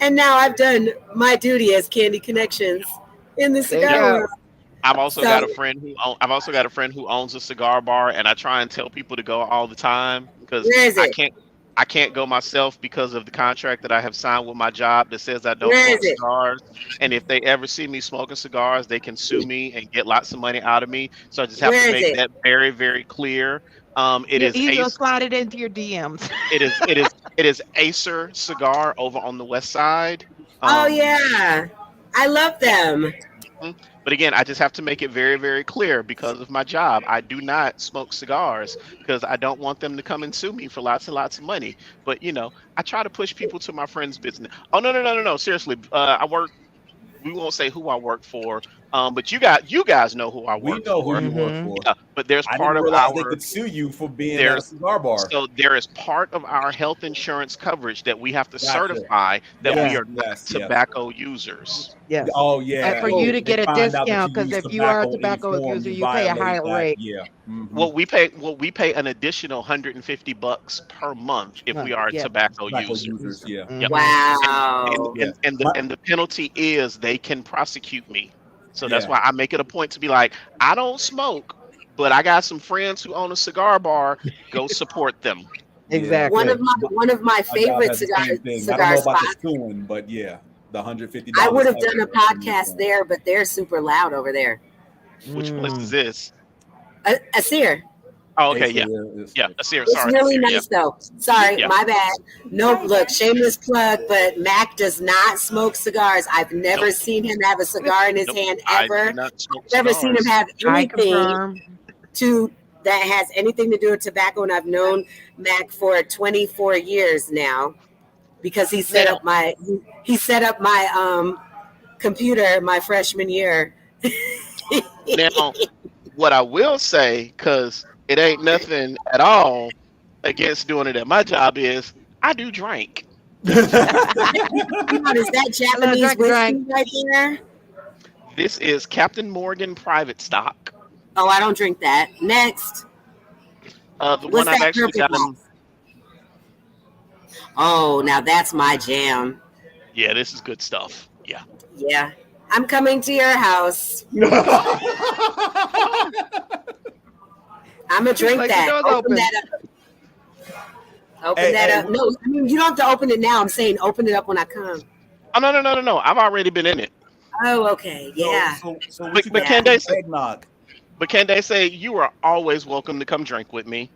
And now I've done my duty as Candiconnects in the cigar world. I've also got a friend who owns a cigar bar, and I try and tell people to go all the time because I can't go myself because of the contract that I have signed with my job that says I don't smoke cigars. And if they ever see me smoking cigars, they can sue me and get lots of money out of me. So I just have to make that very, very clear. You'll slide it into your DMs. It is Acer Cigar over on the west side. Oh yeah, I love them. But again, I just have to make it very, very clear because of my job. I do not smoke cigars because I don't want them to come and sue me for lots and lots of money. But I try to push people to my friend's business. Oh no! Seriously, I work. We won't say who I work for, But you guys know who I We work know for. who you work for. But there's I part didn't of realize they our could sue you for being at a cigar bar. so there is part of our health insurance coverage that we have to certify that we are not tobacco users. Yes. Oh yeah. And for you to get a find out that discount, you because use if you are a tobacco in tobacco form, user, you you pay a violate higher that. rate. Yeah. Mhm. Well, we pay an additional $150 per month if we are tobacco users. Yeah. Mhm. Yep. Wow. And the penalty is they can prosecute me. So that's Yeah. why I make it a point to be like, I don't smoke, but I got some friends who own a cigar bar. Go support them. Exactly. One of my My job favorite has the same thing. I cigar don't know about spots. the suing, but yeah, the $150. I would have done a podcast there, but they're super loud over there. Which place is this? Asir. Oh, okay, yeah, Asir. It's Sorry, really Asir, nice though. Sorry, Yeah. my bad. No, look, shameless plug, but Mac does not smoke cigars. I've never seen him have a cigar in his hand ever. I do not smoke Never seen him have I anything confirm. that has anything to do with tobacco, and I've known Mac for 24 years now because he set up my computer my freshman year. Now, what I will say, because it ain't nothing at all against doing it at my job, is I do drink. Is that Japanese whiskey right there? This is Captain Morgan Private Stock. Oh, I don't drink that. Next. The one I've actually gotten. Oh, now that's my jam. Yeah, this is good stuff. Yeah. Yeah. I'm coming to your house. I'm going to drink that. Open that up. Open that up. No, I mean, you don't have to open it now. I'm saying open it up when I come. Oh, no. I've already been in it. Oh, okay. Yeah. But Candaysee, you are always welcome to come drink with me.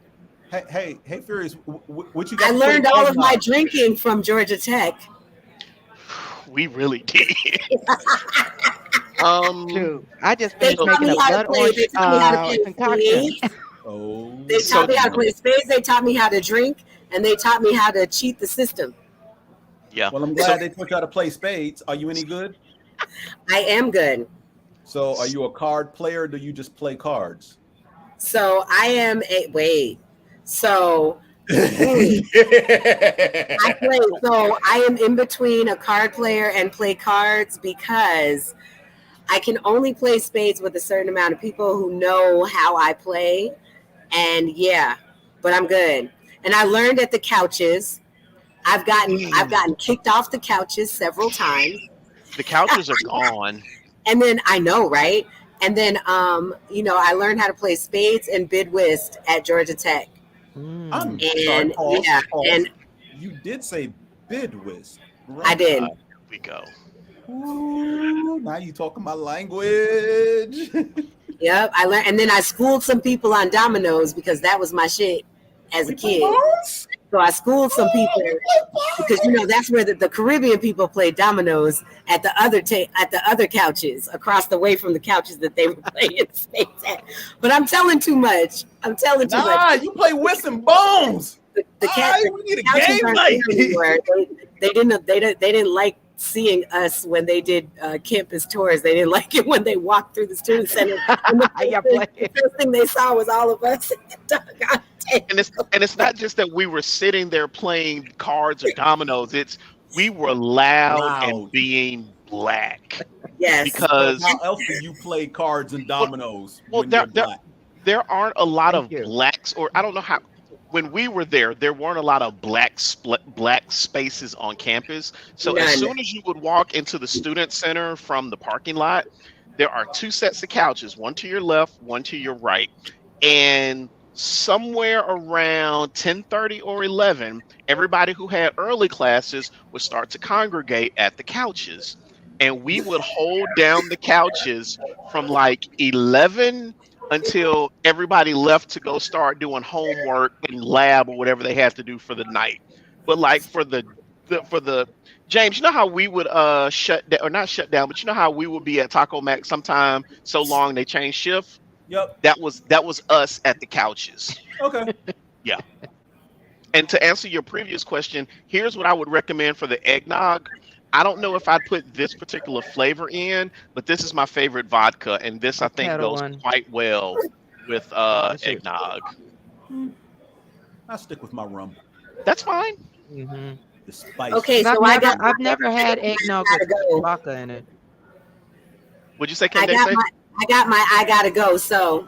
Hey, Furious, what you got? I learned all of my drinking from Georgia Tech. We really did. I just finished making a blood orange concoction. They taught me how to play spades. They taught me how to drink, and they taught me how to cheat the system. Yeah. Well, I'm glad they taught you how to play spades. Are you any good? I am good. So, are you a card player? Or do you just play cards? So I am a wait. So I play. So I am in between a card player and play cards because I can only play spades with a certain amount of people who know how I play. And yeah, but I'm good. And I learned at the couches. I've gotten kicked off the couches several times. The couches are gone. And then I know, right? And then I learned how to play spades and bid whist at Georgia Tech. And you did say bid whist. Right? I did. Here we go. Ooh, now you talking my language. Yep, I learned, and then I schooled some people on dominoes because that was my shit as a kid. So I schooled some people because that's where the Caribbean people played dominoes at the other couches across the way from the couches that they were playing spades at. But I'm telling too much. Nah, you play whist and bones. We need a game night. They didn't like seeing us when they did campus tours. They didn't like it when they walked through the student center. And the first thing they saw was all of us. And it's not just that we were sitting there playing cards or dominoes. We were loud and being black. Yes. Because how else do you play cards and dominoes? There aren't a lot of blacks, or I don't know how. When we were there weren't a lot of black spaces on campus. So as soon as you would walk into the student center from the parking lot, there are two sets of couches, one to your left, one to your right. And somewhere around 10:30 or 11, everybody who had early classes would start to congregate at the couches. And we would hold down the couches from like 11 until everybody left to go start doing homework and lab or whatever they had to do for the night. But like for the James, you know how we would shut down, or not shut down, but you know how we would be at Taco Mac sometime so long they changed shift? Yep. That was us at the couches. Okay. Yeah. And to answer your previous question, here's what I would recommend for the eggnog. I don't know if I'd put this particular flavor in, but this is my favorite vodka, and this I think goes quite well with eggnog. I'll stick with my rum. That's fine. Mm-hmm. The spice. Okay, so I've never had eggnog with vodka in it. What'd you say, Candaysee? I gotta go. So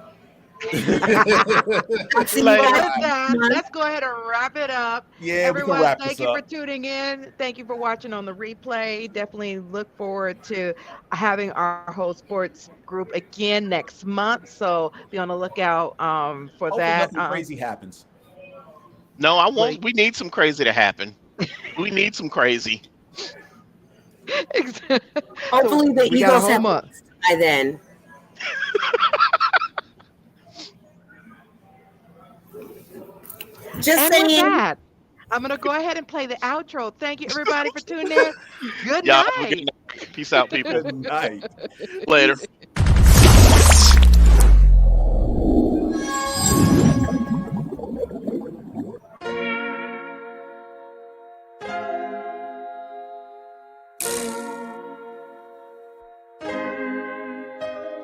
Let's go ahead and wrap it up. Yeah, everyone, we can wrap thank this you up. for tuning in. Thank you for watching on the replay. Definitely look forward to having our whole sports group again next month. So be on the lookout for Hopefully that. Nothing crazy happens. No, I won't. We need some crazy to happen. We need some crazy. Hopefully the Eagles have by then. Just saying. That, I'm gonna go ahead and play the outro. Thank you, everybody, for tuning in. Good night. Good night. Peace out, people. Good night. Later.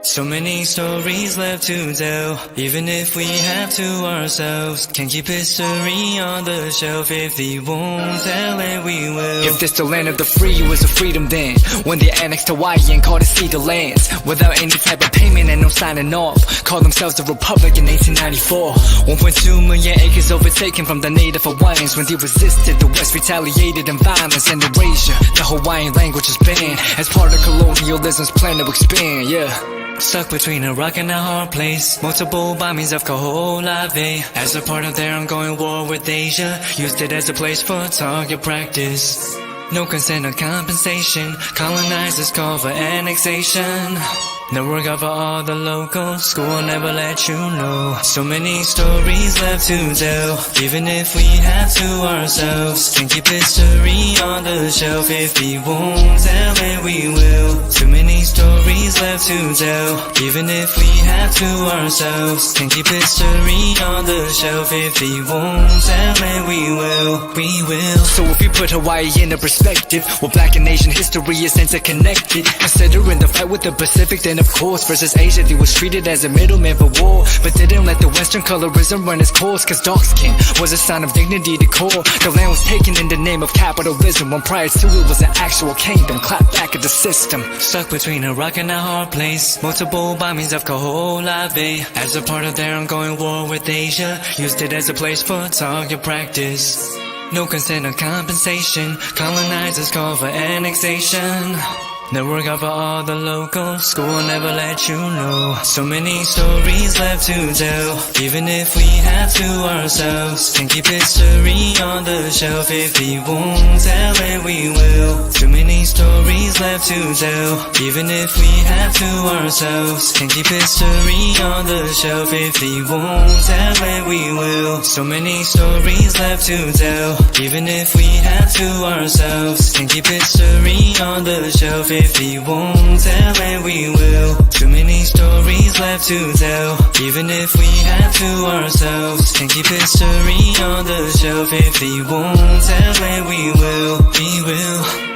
So many stories left to tell, even if we have to ourselves. Can keep history on the shelf. If we won't tell it, we will. If this the land of the free, it was a freedom then. When they annexed Hawaii and called it Cedar Lands, without any type of payment and no signing off. Called themselves the Republic in 1894. 1.2 million acres overtaken from the native Hawaiians. When they resisted, the West retaliated in violence and erasure. The Hawaiian language is banned as part of colonialism's plan to expand, yeah. Stuck between a rock and a hard place. Multiple bombings of Kaho'olawe. As a part of their ongoing war with Asia, used it as a place for target practice. No consent or compensation. Colonizers call for annexation. No work out for all the locals. School will never let you know. So many stories left to tell, even if we have to ourselves. Can keep history on the shelf. If we won't tell it, we will. Too many stories left to tell, even if we have to ourselves. Can keep history on the shelf. If we won't tell it, we will. We will. So if you put Hawaii into perspective, well, Black and Asian history is interconnected. Considering the fight with the Pacific, then of course, versus Asia, they was treated as a middleman for war, but didn't let the Western colorism run its course, cause dark skin was a sign of dignity to core. The land was taken in the name of capitalism, when prior to it was an actual kingdom. Clap back at the system. Stuck between a rock and a hard place. Multiple bombings of Kaho'olawe. As a part of their ongoing war with Asia, used it as a place for target practice. No consent or compensation. Colonizers call for annexation. No work out for all the locals. School will never let you know. So many stories left to tell, even if we have to ourselves. Can keep history on the shelf. If we won't tell it, we will. Too many stories left to tell, even if we have to ourselves. Can keep history on the shelf. If we won't tell it, we will. So many stories left to tell, even if we have to ourselves. Can keep history on the shelf. If we won't tell it, we will. Too many stories left to tell, even if we have to ourselves. Can keep history on the shelf. If we won't tell it, we will. We will.